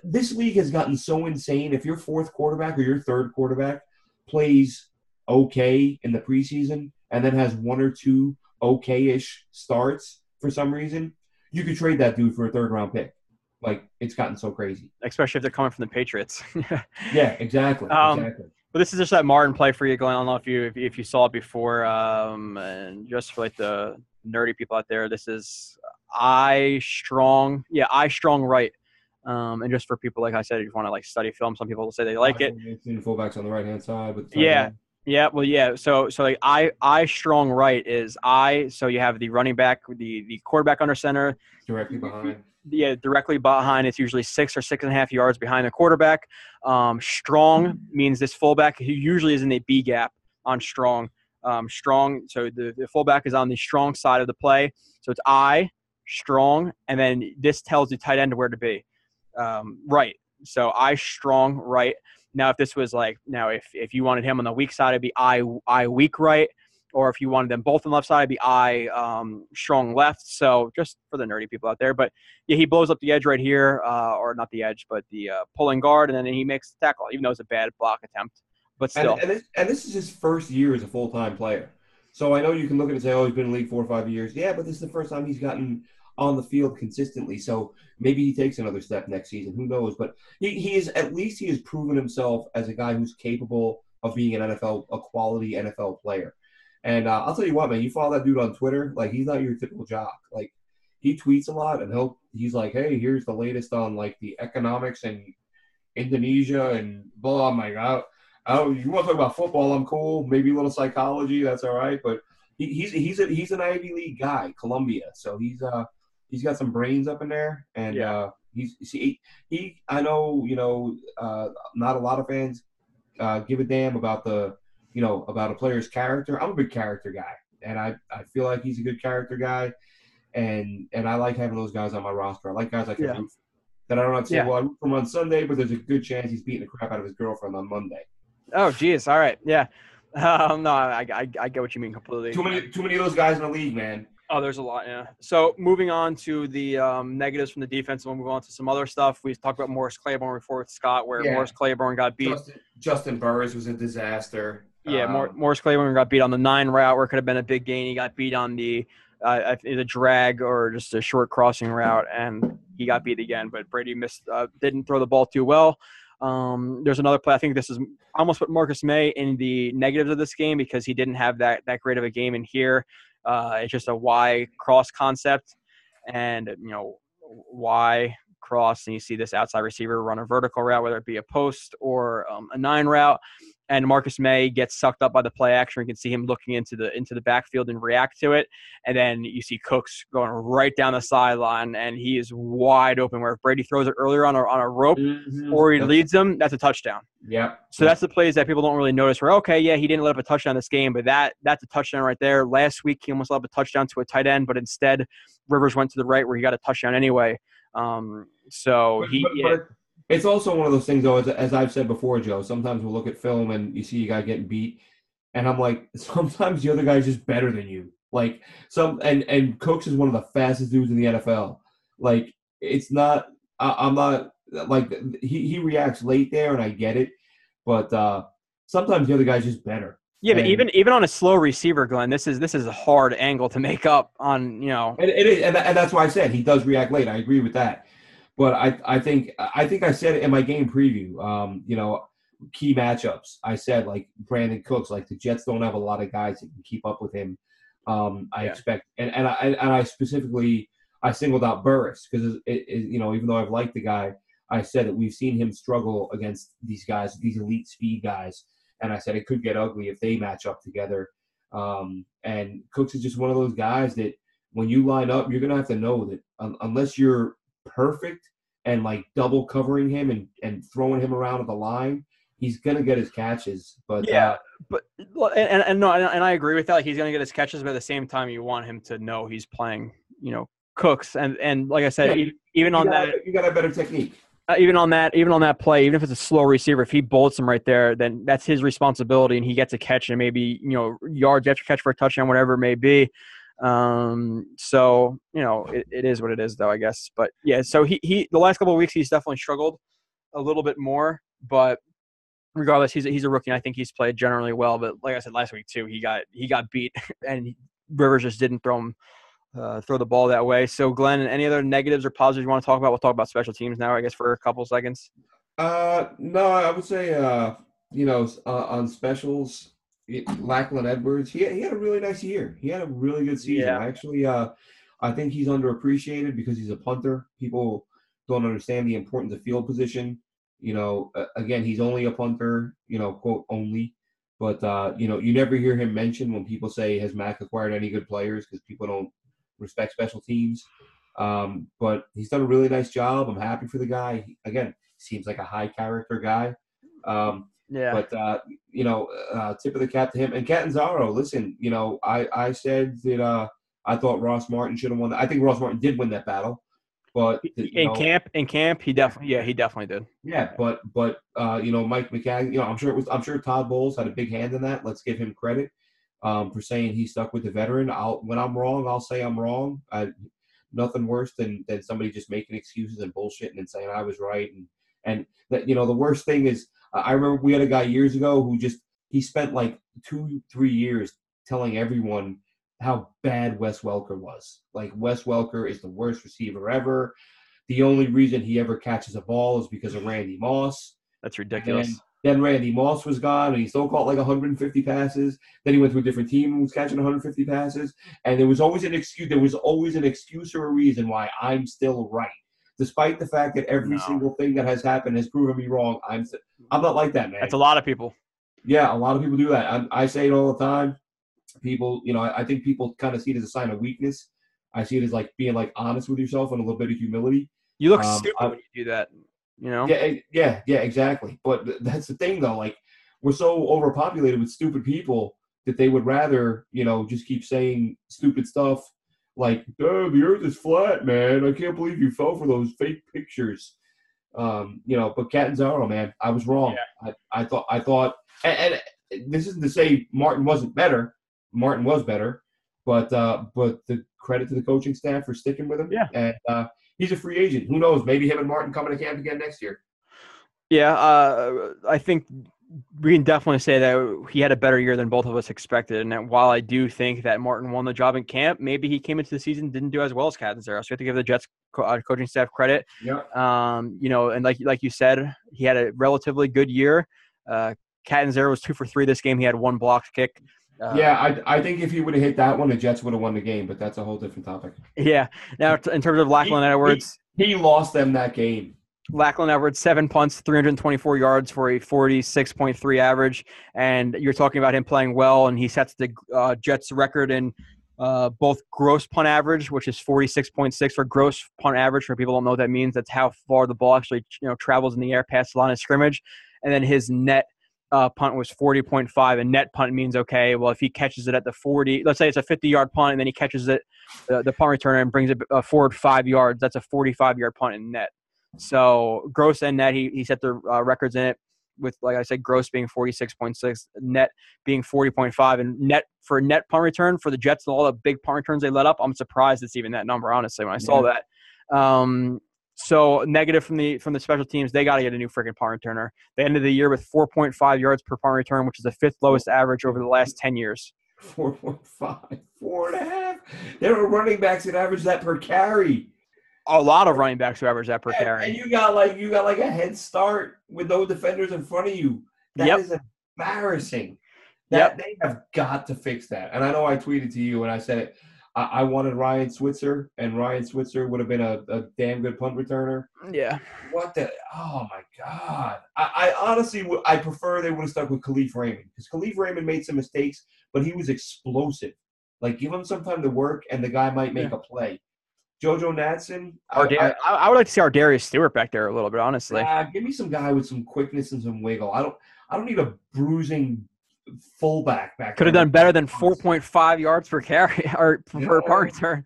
This league has gotten so insane. If your 4th quarterback or your 3rd quarterback plays okay in the preseason and then has 1 or 2 okay-ish starts for some reason, you could trade that dude for a 3rd-round pick. Like, it's gotten so crazy. Especially if they're coming from the Patriots. Yeah, exactly. Exactly. But this is just that Martin play for you, Glenn. I don't know if you saw it before. And just for like the nerdy people out there, this is I strong right. And just for people, like I said, if you want to like study film, some people will say they like it. Fullbacks on the right hand side. So like I strong right is I. So you have the running back, the quarterback under center, directly behind. Yeah, directly behind. It's usually 6 or 6.5 yards behind the quarterback. Strong means this fullback who usually is in the B gap on strong. Strong. So the fullback is on the strong side of the play. So it's I strong, and then this tells the tight end where to be. Right. So I strong right. Now, if this was like, if you wanted him on the weak side, it'd be I weak right. Or if you wanted them both on the left side, it'd be I strong left. So just for the nerdy people out there. But yeah, he blows up the edge right here, or not the edge, but the pulling guard, and then he makes the tackle, even though it's a bad block attempt. But still. And this is his first year as a full-time player. So I know you can look at it and say, oh, he's been in the league 4 or 5 years. Yeah, but this is the first time he's gotten on the field consistently. So maybe he takes another step next season. Who knows? But he is, at least he has proven himself as a guy who's capable of being a quality NFL player. And I'll tell you what, man, you follow that dude on Twitter, like, he's not your typical jock. Like, he tweets a lot, and he's like, hey, here's the latest on, like, the economics in Indonesia and blah. I'm like, oh, you want to talk about football? I'm cool. Maybe a little psychology, that's all right. But he's an Ivy League guy, Columbia. So he's got some brains up in there, and I know, not a lot of fans give a damn about about a player's character. I'm a big character guy, and I feel like he's a good character guy, and I like having those guys on my roster. I like guys I can root for, that I don't have to say, well, I root for him on Sunday, but there's a good chance he's beating the crap out of his girlfriend on Monday. Oh, geez. All right. Yeah. No, I get what you mean completely. Too many of those guys in the league, man. Oh, there's a lot, yeah. So moving on to the negatives from the defense, we'll move on to some other stuff. We talked about Morris Claiborne before with Scott, where Morris Claiborne got beat. Justin Burris was a disaster. Yeah, Morris Claiborne got beat on the 9 route where it could have been a big gain. He got beat on the drag or just a short crossing route, and he got beat again. But Brady didn't throw the ball too well. There's another play. I think this is almost put Marcus Maye in the negatives of this game because he didn't have that great of a game in here. It's just a Y cross concept, and Y cross, and you see this outside receiver run a vertical route, whether it be a post or a 9 route, and Marcus Maye gets sucked up by the play action. You can see him looking into the backfield and react to it, and then you see Cooks going right down the sideline, and he is wide open. Where if Brady throws it earlier on a rope, or he leads them, that's a touchdown. Yeah. So that's the plays that people don't really notice. Where he didn't let up a touchdown this game, but that's a touchdown right there. Last week he almost let up a touchdown to a tight end, but instead Rivers went to the right where he got a touchdown anyway. It's also one of those things, though, as I've said before, Joe, sometimes we'll look at film and you see a guy getting beat, and I'm like, sometimes the other guy's just better than you. Like, and Cooks is one of the fastest dudes in the NFL. Like, it's not – I'm not – like, he reacts late there, and I get it, but sometimes the other guy's just better. Yeah, but even on a slow receiver, Glenn, this is a hard angle to make up on, It is, and that's why I said he does react late. I agree with that. But I think I said it in my game preview, key matchups. I said, like, Brandon Cooks, like, the Jets don't have a lot of guys that can keep up with him. I expect, and I specifically, I singled out Burris because, even though I've liked the guy, I said that we've seen him struggle against these guys, these elite speed guys. And I said it could get ugly if they match up together. And Cooks is just one of those guys that when you line up, you're going to have to know that unless you're perfect and, like, double covering him and throwing him around at the line, he's going to get his catches. But and I agree with that. Like, he's going to get his catches, but at the same time, you want him to know he's playing, Cooks. And like I said, even on that, you got a better technique. Even on that play, even if it's a slow receiver, if he bullets him right there, then that's his responsibility, and he gets a catch and maybe yards after catch for a touchdown, whatever it may be. So it is what it is, though, I guess. But yeah, so he the last couple of weeks he's definitely struggled a little bit more, but regardless, he's a rookie. And I think he's played generally well. But like I said last week too, he got beat, and Rivers just didn't throw the ball that way. So, Glenn, any other negatives or positives you want to talk about? We'll talk about special teams now, I guess, for a couple seconds. No, I would say, on specials, Lackland Edwards, he had a really nice year. He had a really good season. Yeah. Actually, I think he's underappreciated because he's a punter. People don't understand the importance of field position. Again, he's only a punter, quote, only. But, you never hear him mentioned when people say, has Mac acquired any good players, because people don't respect special teams. But he's done a really nice job. I'm happy for the guy. Again, seems like a high character guy. But tip of the cap to him. And Catanzaro, listen, I said that I thought Ross Martin should have won that. I think Ross Martin did win that battle. but in camp, he definitely did. Yeah, but Mike Maccagnan, I'm sure Todd Bowles had a big hand in that. Let's give him credit for saying he stuck with the veteran. When I'm wrong, I'll say I'm wrong. Nothing worse than somebody just making excuses and bullshitting and saying I was right. And that, the worst thing is, I remember we had a guy years ago who he spent like 2-3 years telling everyone how bad Wes Welker was. Like, Wes Welker is the worst receiver ever. The only reason he ever catches a ball is because of Randy Moss. That's ridiculous. And then Randy Moss was gone, and he still caught like 150 passes. Then he went to a different team and was catching 150 passes. And there was always an excuse. There was always an excuse or a reason why I'm still right. Despite the fact that every single thing that has happened has proven me wrong, I'm not like that, man. That's a lot of people. Yeah, a lot of people do that. I say it all the time. People, I think people kind of see it as a sign of weakness. I see it as like being like honest with yourself and a little bit of humility. You look stupid when you do that, Yeah, exactly. But that's the thing, though. Like, we're so overpopulated with stupid people that they would rather, just keep saying stupid stuff like, "Oh, the Earth is flat, man. I can't believe you fell for those fake pictures." But Catanzaro, man, I was wrong. Yeah. I thought, and this isn't to say Martin wasn't better. Martin was better, but the credit to the coaching staff for sticking with him. Yeah. And he's a free agent. Who knows? Maybe him and Martin coming to camp again next year. Yeah, I think we can definitely say that he had a better year than both of us expected. And while I do think that Martin won the job in camp, maybe he came into the season didn't do as well as Catanzaro. So we have to give the Jets coaching staff credit. Yeah. And like you said, he had a relatively good year. Catanzaro was 2 for 3 this game. He had 1 blocked kick. I think if he would have hit that one, the Jets would have won the game, but that's a whole different topic. Yeah. Now, in terms of Lachlan Edwards. He lost them that game. Lachlan Edwards, 7 punts, 324 yards for a 46.3 average. And you're talking about him playing well, and he sets the Jets record in both gross punt average, which is 46.6 for gross punt average. For people who don't know what that means, that's how far the ball actually travels in the air past the line of scrimmage. And then his net punt was 40.5, and net punt means, okay, well, if he catches it at the 40, let's say it's a 50-yard punt, and then he catches it, the punt returner, and brings it forward 5 yards, that's a 45-yard punt in net. So gross and net, he set the records in it with, like I said, gross being 46.6, net being 40.5, and net for net punt return for the Jets and all the big punt returns they let up, I'm surprised it's even that number, honestly, when I saw that. So negative from the special teams, they got to get a new freaking punt returner. They ended the year with 4.5 yards per punt return, which is the 5th lowest average over the last 10 years. 4.5, 4.5. There were running backs that averaged that per carry. A lot of running backs who average that per carry. And you got like a head start with no defenders in front of you. That is embarrassing. They have got to fix that. And I know I tweeted to you and I said it. I wanted Ryan Switzer, and Ryan Switzer would have been a damn good punt returner. Yeah. Oh, my God. I honestly I prefer they would have stuck with Khalif Raymond, because Khalif Raymond made some mistakes, but he was explosive. Like, give him some time to work, and the guy might make a play. JoJo Natson. I would like to see Ardarius Stewart back there a little bit, honestly. Give me some guy with some quickness and some wiggle. I don't need a bruising fullback back. Could have done better than 4.5 yards per carry or per punt return.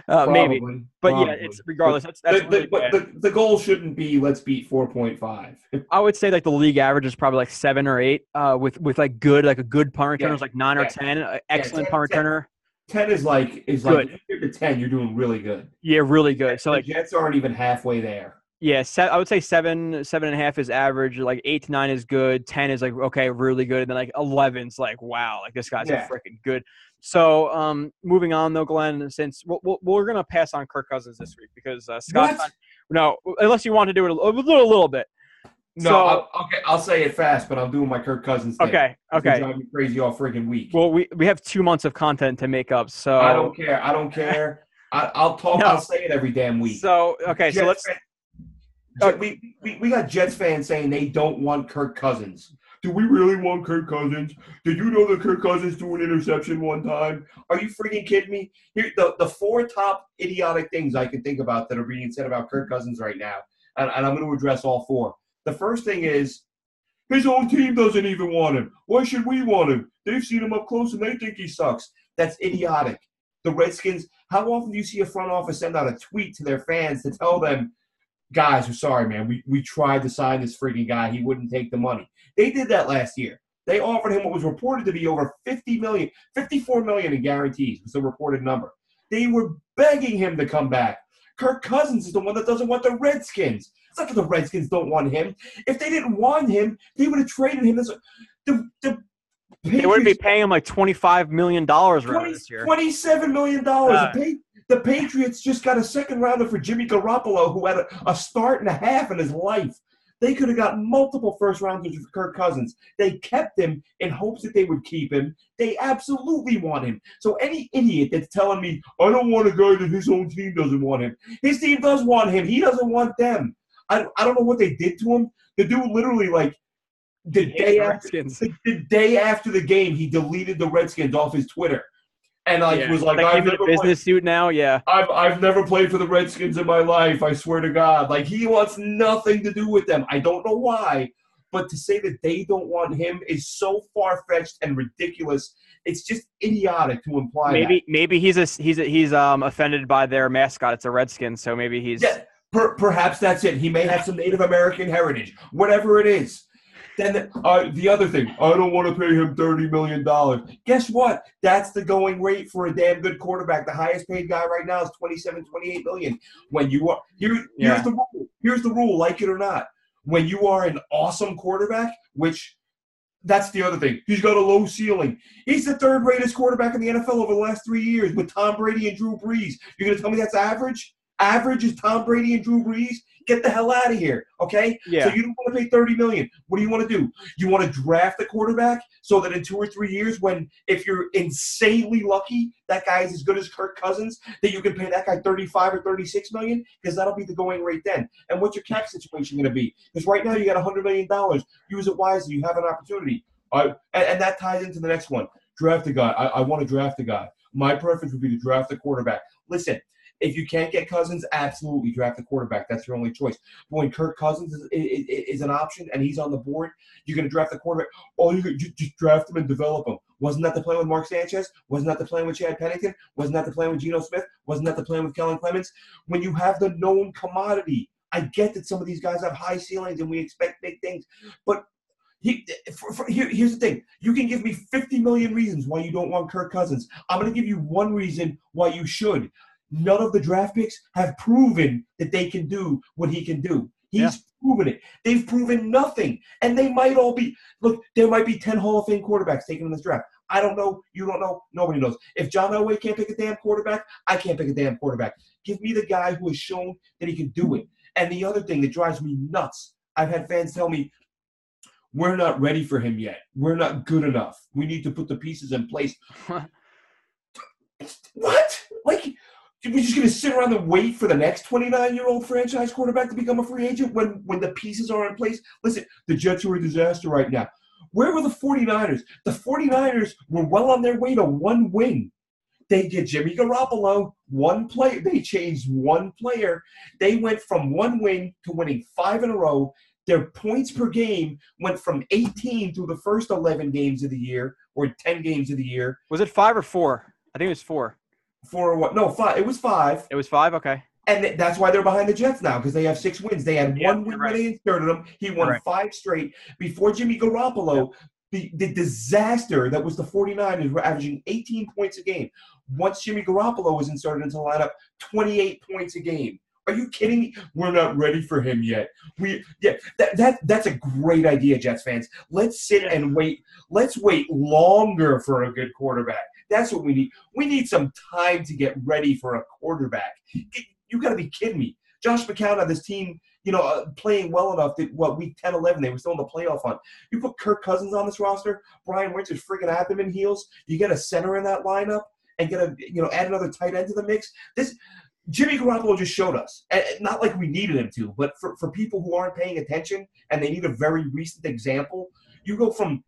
Maybe. But yeah, it's regardless. That's really the goal shouldn't be let's beat 4.5. I would say like the league average is probably like 7 or 8. With like a good punt returner is like 9 or 10. Excellent punt returner. 10 is like if you're to 10, you're doing really good. Yeah, really good. So like the Jets aren't even halfway there. Yeah, I would say 7.5 is average. Like 8 to 9 is good. 10 is like okay, really good. And then like 11's like wow, like this guy's freaking good. So moving on though, Glenn, since we're gonna pass on Kirk Cousins this week because Scott. No, unless you want to do it a little bit. No, okay, I'll say it fast, but I'm doing my Kirk Cousins thing. Okay. It's driving me crazy all friggin' week. Well, we have 2 months of content to make up, so I don't care. I'll talk. No. I'll say it every damn week. So okay, so let's. We got Jets fans saying they don't want Kirk Cousins. Do we really want Kirk Cousins? Did you know that Kirk Cousins threw an interception one time? Are you freaking kidding me? Here, the 4 top idiotic things I can think about that are being said about Kirk Cousins right now, and I'm going to address all 4. The first thing is his own team doesn't even want him. Why should we want him? They've seen him up close and they think he sucks. That's idiotic. the Redskins, how often do you see a front office send out a tweet to their fans to tell them, guys, we're sorry, man. We tried to sign this freaking guy. He wouldn't take the money. They did that last year. They offered him what was reported to be over $54 million in guarantees was the reported number. They were begging him to come back. Kirk Cousins is the one that doesn't want the Redskins. It's not that the Redskins don't want him. If they didn't want him, they would have traded him. They wouldn't be paying him like $25 million this year. $27 million. The Patriots just got a second rounder for Jimmy Garoppolo, who had a start and a half in his life. They could have got multiple first-rounders for Kirk Cousins. They kept him in hopes that they would keep him. They absolutely want him. So any idiot that's telling me, I don't want a guy that his own team doesn't want him. His team does want him. He doesn't want them. I don't know what they did to him. The dude literally, like, the day after the game, he deleted the Redskins off his Twitter. And was like, I've never a business suit now. Yeah, I've never played for the Redskins in my life. I swear to God, like he wants nothing to do with them. I don't know why, but to say that they don't want him is so far fetched and ridiculous. It's just idiotic to imply. Maybe he's offended by their mascot. It's a Redskin, so maybe he's perhaps that's it. He may have some Native American heritage, whatever it is. Then the other thing, I don't want to pay him $30 million. Guess what? That's the going rate for a damn good quarterback. The highest paid guy right now is $28 million. When you are here's the rule. Here's the rule, like it or not. When you are an awesome quarterback, which that's the other thing. He's got a low ceiling. He's the third greatest quarterback in the NFL over the last 3 years with Tom Brady and Drew Brees. You're gonna tell me that's average? Average is Tom Brady and Drew Brees? Get the hell out of here, okay? Yeah. So you don't want to pay $30 million. What do you want to do? You want to draft a quarterback so that in 2 or 3 years, if you're insanely lucky, that guy is as good as Kirk Cousins, that you can pay that guy $35 or $36 million, because that'll be the going rate then. And what's your cap situation going to be? Because right now you got $100 million. Use it wisely. You have an opportunity. And that ties into the next one. Draft a guy. I want to draft a guy. My preference would be to draft a quarterback. Listen. If you can't get Cousins, absolutely draft a quarterback. That's your only choice. But when Kirk Cousins is an option and he's on the board, you're going to draft a quarterback. Oh, you just draft him and develop him. Wasn't that the plan with Mark Sanchez? Wasn't that the plan with Chad Pennington? Wasn't that the plan with Geno Smith? Wasn't that the plan with Kellen Clemens? When you have the known commodity, I get that some of these guys have high ceilings and we expect big things. But here's the thing. You can give me 50 million reasons why you don't want Kirk Cousins. I'm going to give you one reason why you should. None of the draft picks have proven that they can do what he can do. He's proven it. They've proven nothing. And they might all be – look, there might be 10 Hall of Fame quarterbacks taken in this draft. I don't know. You don't know. Nobody knows. If John Elway can't pick a damn quarterback, I can't pick a damn quarterback. Give me the guy who has shown that he can do it. And the other thing that drives me nuts, I've had fans tell me, we're not ready for him yet. We're not good enough. We need to put the pieces in place. What? Like – we're just going to sit around and wait for the next 29-year-old franchise quarterback to become a free agent when the pieces are in place? Listen, the Jets are a disaster right now. Where were the 49ers? The 49ers were well on their way to one win. They get Jimmy Garoppolo, one player. They changed one player. They went from one win to winning 5 in a row. Their points per game went from 18 through the first 11 games of the year, or 10 games of the year. Was it 5 or 4? I think it was 4. 4 or what? No, 5. It was 5. It was 5? Okay. And that's why they're behind the Jets now, because they have 6 wins. They had one win when they inserted him. He won 5 straight. Before Jimmy Garoppolo, the disaster that was the 49ers were averaging 18 points a game. Once Jimmy Garoppolo was inserted into the lineup, 28 points a game. Are you kidding me? We're not ready for him yet. That's a great idea, Jets fans. Let's sit and wait. Let's wait longer for a good quarterback. That's what we need. We need some time to get ready for a quarterback. You got to be kidding me. Josh McCown on this team, playing well enough that, week 10, 11, they were still in the playoff hunt. You put Kirk Cousins on this roster, Brian Winter's freaking abdomen heals. You get a center in that lineup and add another tight end to the mix. Jimmy Garoppolo just showed us, not like we needed him to, but for people who aren't paying attention and they need a very recent example, you go from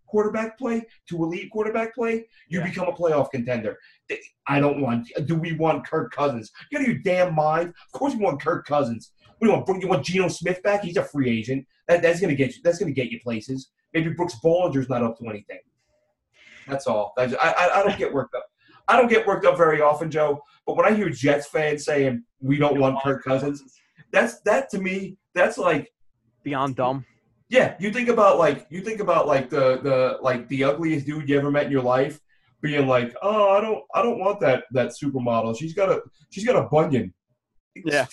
quarterback play to elite quarterback play, you become a playoff contender. Do we want Kirk Cousins? You out of your damn mind? Of course we want Kirk Cousins. You want Geno Smith back? He's a free agent. That's going to get you. That's going to get you places. Maybe Brooks Bollinger's not up to anything. That's all. I don't get worked up. I don't get worked up very often, Joe. But when I hear Jets fans saying we don't want Kirk Cousins, that to me, that's like beyond dumb. Yeah, you think about the ugliest dude you ever met in your life being like, oh, I don't want that supermodel. She's got a bunion. Yeah.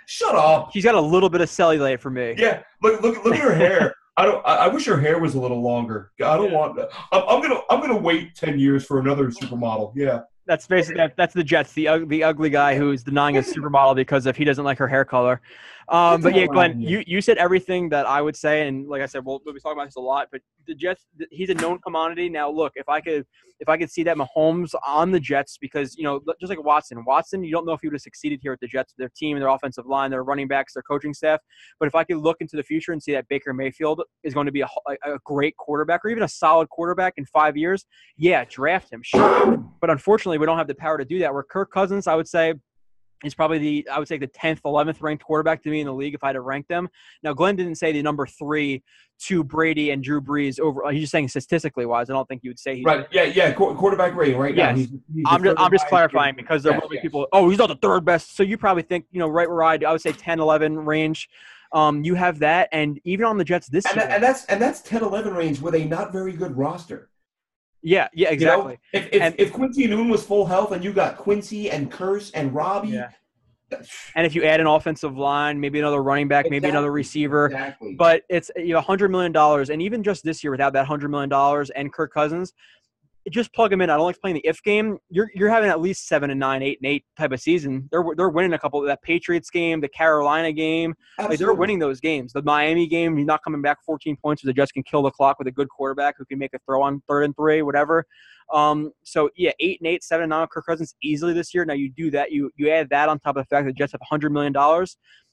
Shut up. She's got a little bit of cellulite for me. Yeah. Look at her hair. I wish her hair was a little longer. I don't want that. I'm gonna wait 10 years for another supermodel. Yeah. That's basically that's the Jets, the ugly guy who's denying his supermodel because if he doesn't like her hair color. But yeah, Glenn, you said everything that I would say, and like I said, we'll be talking about this a lot. But the Jets, he's a known commodity. Now, look, if I could see that Mahomes on the Jets, because just like Watson, you don't know if he would have succeeded here at the Jets, their team, their offensive line, their running backs, their coaching staff. But if I could look into the future and see that Baker Mayfield is going to be a great quarterback or even a solid quarterback in 5 years, yeah, draft him, sure. But unfortunately, we don't have the power to do that. Where Kirk Cousins, I would say, is probably the 10th, 11th ranked quarterback to me in the league if I had to rank them. Now, Glenn didn't say the number 3 to Brady and Drew Brees over. He's just saying statistically wise. I don't think you would say he's right. Yeah. Quarterback rating right now. Yes. I'm just clarifying because there will be people. Oh, he's not the third best. So you probably think right where I would say 10, 11 range. You have that, and even on the Jets this year, and that's 10, 11 range with a not very good roster. Yeah, exactly. If Quincy Noon was full health and you got Quincy and Curse and Robbie. Yeah. And if you add an offensive line, maybe another running back, maybe another receiver. Exactly. But it's $100 million. And even just this year without that $100 million and Kirk Cousins, just plug them in. I don't like playing the if game. You're having at least 7-9, 8-8 type of season. They're winning a couple of that Patriots game, the Carolina game. Like, they're winning those games. The Miami game, you're not coming back 14 points, so the Jets can kill the clock with a good quarterback who can make a throw on 3rd and 3, whatever. So yeah, 8-8, 7-9 Kirk Cousins easily this year. Now you do that. You add that on top of the fact that the Jets have $100 million.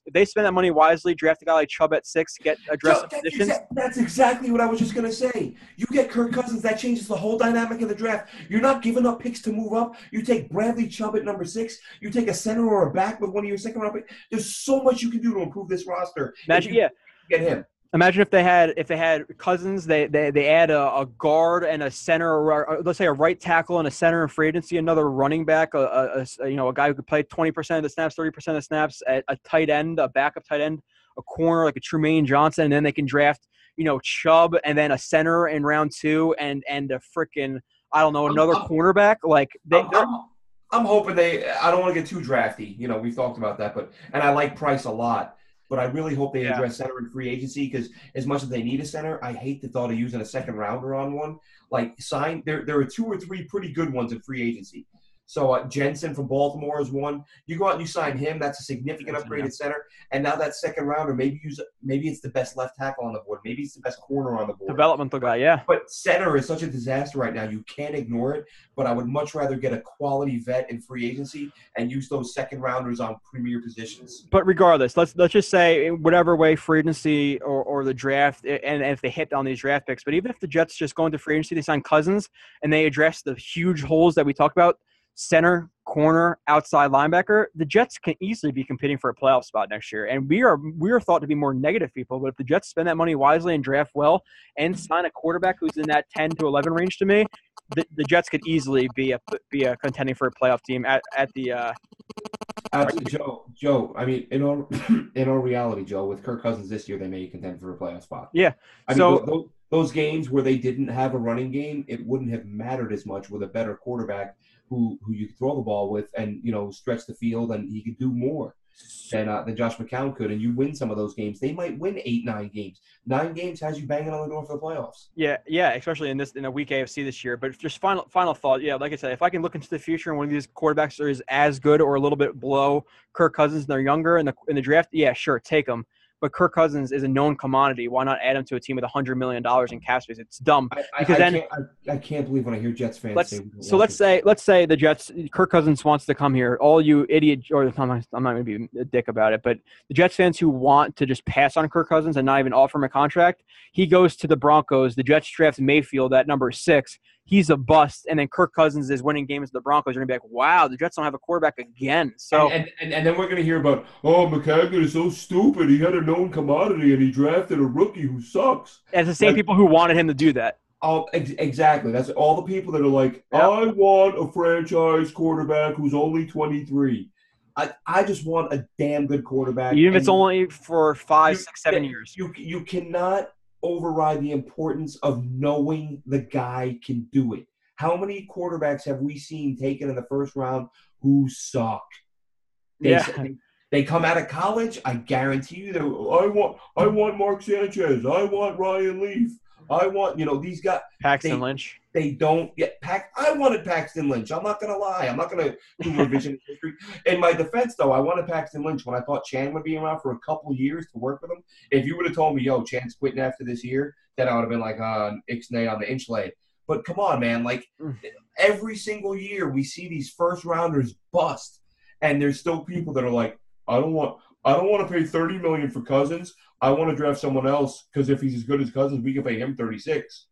If they spend that money wisely, draft a guy like Chubb at 6, get address positions. That's exactly what I was just going to say. You get Kirk Cousins, that changes the whole dynamic of the draft. You're not giving up picks to move up. You take Bradley Chubb at number 6. You take a center or a back with one of your second-round picks. There's so much you can do to improve this roster. Imagine, get him. Imagine if they had Cousins, they add a guard and a center, or let's say a right tackle and a center in free agency, another running back, a guy who could play 20% of the snaps, 30% of the snaps, a tight end, a backup tight end, a corner like a Trumaine Johnson, and then they can draft Chubb and then a center in round 2 and a freaking another cornerback. Like I'm hoping I don't want to get too drafty. We've talked about that, and I like Price a lot. But I really hope they address center in free agency, because as much as they need a center, I hate the thought of using a second rounder on one. Like, there are 2 or 3 pretty good ones in free agency. So Jensen from Baltimore is one. You go out and you sign him. That's a significant upgrade at center. And now that second rounder, maybe it's the best left tackle on the board. Maybe it's the best corner on the board. Developmental guy, yeah. But center is such a disaster right now. You can't ignore it. But I would much rather get a quality vet in free agency and use those second rounders on premier positions. But regardless, let's just say in whatever way free agency or the draft, and if they hit on these draft picks, but even if the Jets just go into free agency, they sign Cousins and they address the huge holes that we talked about, center, corner, outside linebacker, the Jets can easily be competing for a playoff spot next year. And we are thought to be more negative people, but if the Jets spend that money wisely and draft well and sign a quarterback who's in that 10 to 11 range, to me, the Jets could easily be a contending for a playoff team at the Joe, I mean, in all reality, Joe, with Kirk Cousins this year, they may contend for a playoff spot. Yeah. I mean, those games where they didn't have a running game, it wouldn't have mattered as much with a better quarterback who you could throw the ball with and, stretch the field, and he could do more than Josh McCown could, and you win some of those games. They might win 8-9 games. 9 games has you banging on the door for the playoffs. Yeah, especially in a weak AFC this year. But just final thought, like I said, if I can look into the future and one of these quarterbacks is as good or a little bit below Kirk Cousins and they're younger in the draft, yeah, sure, take them. But Kirk Cousins is a known commodity. Why not add him to a team with $100 million in cap space? It's dumb. I can't believe when I hear Jets fans say. So let's say the Jets, Kirk Cousins wants to come here. All you idiot, or I'm not going to be a dick about it, but the Jets fans who want to just pass on Kirk Cousins and not even offer him a contract, he goes to the Broncos. The Jets draft Mayfield at number 6. He's a bust, and then Kirk Cousins is winning games with the Broncos. You're going to be like, wow, the Jets don't have a quarterback again. So and then we're going to hear about, Maccagnan is so stupid. He had a known commodity, and he drafted a rookie who sucks. As the same people who wanted him to do that. Exactly. That's all the people that are like, Yep. I want a franchise quarterback who's only 23. I just want a damn good quarterback. Even if it's And only for 5, 6, 7 years. You cannot override the importance of knowing the guy can do it. How many quarterbacks have we seen taken in the first round who suck? They come out of college. I guarantee you that I want Mark Sanchez. I want Ryan Leaf. I want these guys. Paxton Lynch. They don't get I wanted Paxton Lynch. I'm not gonna lie. I'm not gonna do revision history. In my defense, though, I wanted Paxton Lynch when I thought Chan would be around for a couple years to work with him. If you would have told me, yo, Chan's quitting after this year, then I would have been like, ixnay on the inch lay. But come on, man. Like every single year we see these first rounders bust, and there's still people that are like, I don't want to pay $30 million for Cousins. I want to draft someone else because if he's as good as Cousins, we can pay him 36.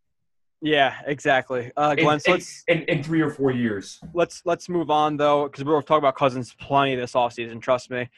Yeah, exactly. Glenn, in 3 or 4 years. Let's move on though, because we're talking about Cousins plenty this offseason. Trust me.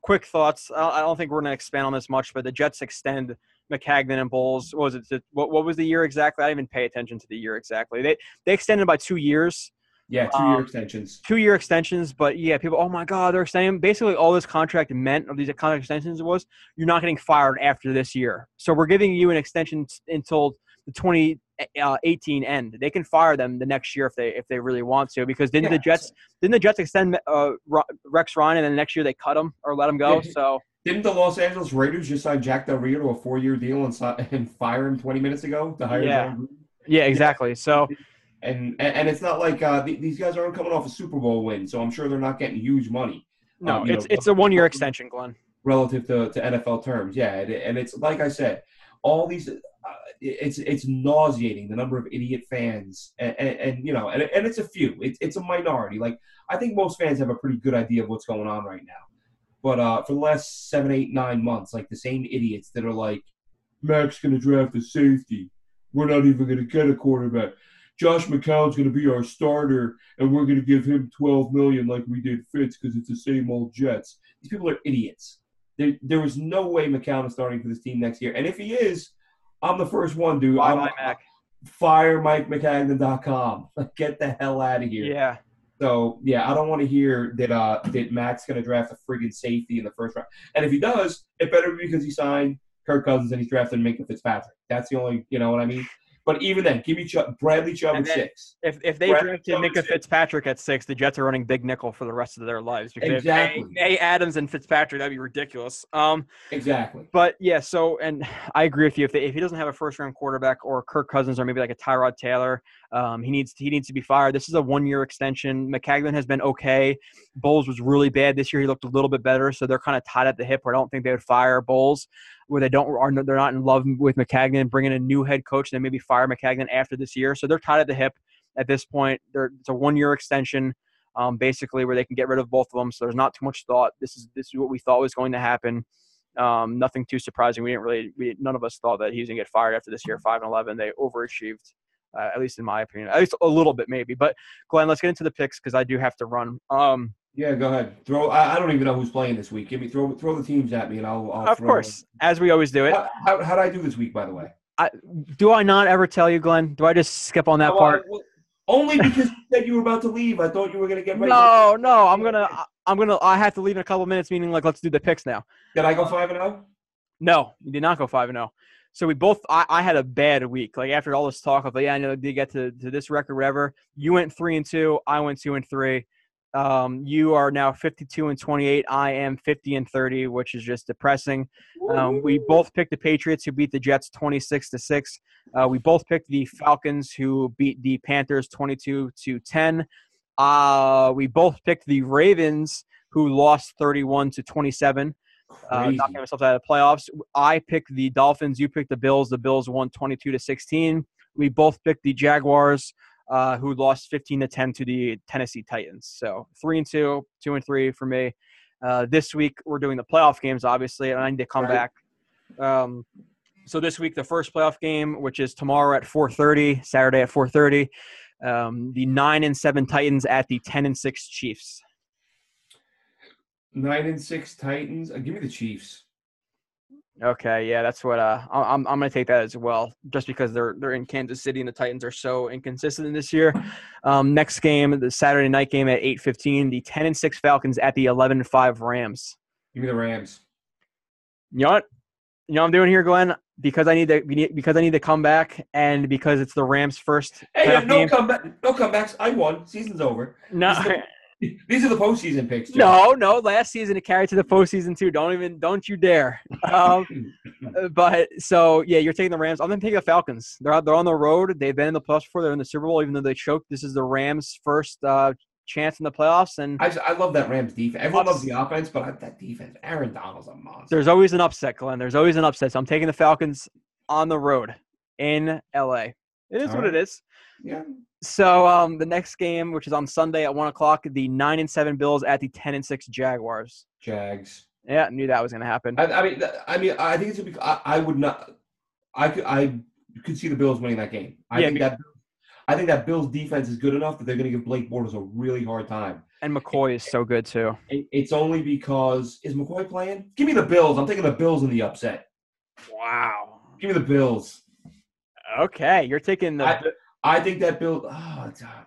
Quick thoughts. I don't think we're going to expand on this much, but the Jets extend Maccagnan and Bowles. What was it? What was the year exactly? I didn't even pay attention to the year exactly. They extended by 2 years. Yeah, 2-year extensions. 2-year extensions, but yeah, people, oh my God, they're extending. Basically, all this contract meant of these contract extensions was you're not getting fired after this year. So we're giving you an extension until the 2018 end. They can fire them the next year if they really want to, because didn't the Jets extend Rex Ryan and then the next year they cut him or let him go? Yeah. So didn't the Los Angeles Raiders just sign Jack Del Rio to a 4-year deal and fire him 20 minutes ago to hire him? Yeah, exactly. So. And it's not like these guys aren't coming off a Super Bowl win, so I'm sure they're not getting huge money. No, it's a 1-year extension, Glenn. Relative to NFL terms, yeah. And it's like I said, all these it's nauseating the number of idiot fans, and it's a few. It's a minority. Like I think most fans have a pretty good idea of what's going on right now, but for the last 7, 8, 9 months, like the same idiots that are like, Mac's going to draft a safety. We're not even going to get a quarterback. Josh McCown's going to be our starter, and we're going to give him $12 million like we did Fitz because it's the same old Jets. These people are idiots. There is no way McCown is starting for this team next year. And if he is, I'm the first one, dude. Fire MikeMaccagnan.com. Get the hell out of here. Yeah. So, yeah, I don't want to hear that Mac's going to draft a friggin' safety in the first round. And if he does, it better be because he signed Kirk Cousins and he's drafting Minka Fitzpatrick. That's the only, you know what I mean? But even then, give me Bradley Chubb at 6. If they drafted Minka Fitzpatrick at 6, the Jets are running big nickel for the rest of their lives. Because exactly. Maye, Adams, and Fitzpatrick, that'd be ridiculous. Exactly. But, yeah, so – and I agree with you. If he doesn't have a first-round quarterback or Kirk Cousins or maybe like a Tyrod Taylor, he needs to be fired. This is a 1-year extension. Maccagnan has been okay. Bowles was really bad this year. He looked a little bit better, so they're kind of tied at the hip where I don't think they would fire Bowles, where they're not in love with Maccagnan, bringing a new head coach and then maybe fire Maccagnan after this year. So they're tied at the hip at this point. It's a 1-year extension, basically, where they can get rid of both of them. So there's not too much thought. This is what we thought was going to happen. Nothing too surprising. None of us thought that he was going to get fired after this year. 5-11, they overachieved, at least in my opinion, at least a little bit maybe. But Glenn, let's get into the picks because I do have to run. Yeah, go ahead. I don't even know who's playing this week. Give me throw the teams at me, and I'll of course, as we always do it. How did I do this week, by the way? Do I not ever tell you, Glenn? Do I just skip on that part? Only because you said you were about to leave. I thought you were going to get ready. No. I have to leave in a couple of minutes. Meaning, like, let's do the picks now. Did I go 5-0? No, you did not go 5-0. So we both. I had a bad week. Like after all this talk of I know they get to this record, whatever. You went 3-2. I went 2-3. You are now 52-28. I am 50-30, which is just depressing. We both picked the Patriots, who beat the Jets 26-6. We both picked the Falcons, who beat the Panthers 22-10. We both picked the Ravens, who lost 31-27. Knocking themselves out of the playoffs. I picked the Dolphins. You picked the Bills. The Bills won 22-16. We both picked the Jaguars, who lost 15-10 to the Tennessee Titans. So 3-2, 2-3 for me. This week we're doing the playoff games, obviously, and I need to come back. So this week the first playoff game, which is tomorrow at 4:30, Saturday at 4:30. The 9-7 Titans at the 10-6 Chiefs. 9-6 Titans. Give me the Chiefs. Okay, yeah, that's what I'm gonna take that as well, just because they're in Kansas City and the Titans are so inconsistent this year. Next game, the Saturday night game at 8:15, the 10-6 Falcons at the 11-5 Rams. Give me the Rams. You know what I'm doing here, Glenn? Because I need to come back, and because it's the Rams' first. Hey, no comebacks. I won. Season's over. No. These are the postseason picks. Too. No. Last season it carried to the postseason too. Don't you dare. But so yeah, you're taking the Rams. I'm gonna take the Falcons. They're on the road. They've been in the playoffs before. They're in the Super Bowl, even though they choked. This is the Rams' first chance in the playoffs. And I love that Rams defense. Everyone loves the offense, but that defense. Aaron Donald's a monster. There's always an upset, Glenn. There's always an upset. So I'm taking the Falcons on the road in LA. It is what it is. Yeah. So the next game, which is on Sunday at 1:00, the 9-7 Bills at the 10-6 Jaguars. Jags. Yeah, I knew that was going to happen. I mean, I think it's because I would not. I could see the Bills winning that game. I think that Bills defense is good enough that they're going to give Blake Bortles a really hard time. And McCoy is so good too. It's only because is McCoy playing? Give me the Bills. I'm taking the Bills in the upset. Wow. Give me the Bills. Okay, you're taking the. I think that Bill.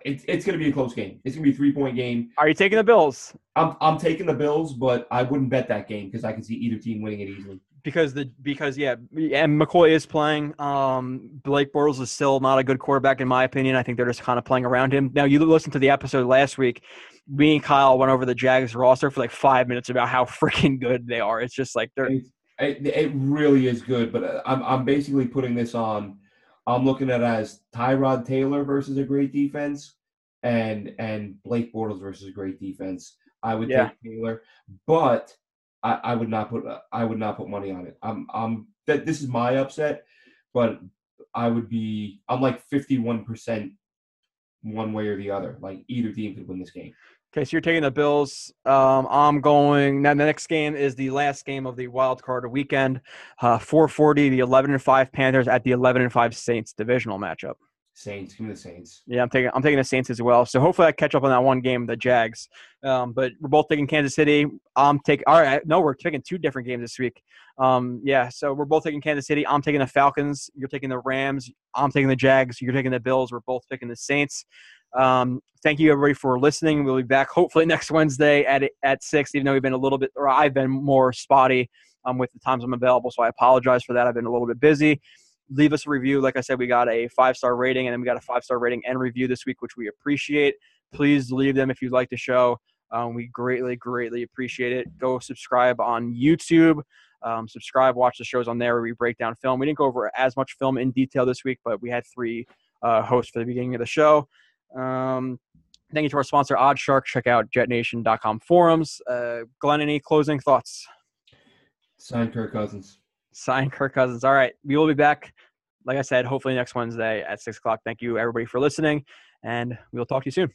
It's going to be a close game. It's going to be a 3-point game. Are you taking the Bills? I'm taking the Bills, but I wouldn't bet that game because I can see either team winning it easily. Because and McCoy is playing. Blake Bortles is still not a good quarterback in my opinion. I think they're just kind of playing around him. Now you listened to the episode last week. Me and Kyle went over the Jags roster for like 5 minutes about how freaking good they are. It's just like it really is good. But I'm basically putting this on. I'm looking at it as Tyrod Taylor versus a great defense, and Blake Bortles versus a great defense. I would take Taylor, but I would not put money on it. This is my upset, but I'm like 51% one way or the other. Like either team could win this game. Okay, so you're taking the Bills. I'm going – now the next game is the last game of the wild card weekend. 4:40, the 11-5 Panthers at the 11-5 Saints divisional matchup. Saints. Give me the Saints. Yeah, I'm taking the Saints as well. So hopefully I catch up on that one game, the Jags. But we're both taking Kansas City. We're taking two different games this week. So we're both taking Kansas City. I'm taking the Falcons. You're taking the Rams. I'm taking the Jags. You're taking the Bills. We're both picking the Saints. Thank you everybody for listening. We'll be back hopefully next Wednesday at 6, even though I've been more spotty with the times I'm available. So I apologize for that. I've been a little bit busy. Leave us a review. Like I said, we got a 5-star rating and then we got a 5-star rating and review this week, which we appreciate. Please leave them if you like the show. We greatly, greatly appreciate it. Go subscribe on YouTube. Watch the shows on there where we break down film. We didn't go over as much film in detail this week, but we had 3 hosts for the beginning of the show. Thank you to our sponsor, OddsShark. Check out JetNation.com forums. Glenn, any closing thoughts? Sign Kirk Cousins. All right. We will be back, like I said, hopefully next Wednesday at 6 o'clock. Thank you, everybody, for listening, and we'll talk to you soon.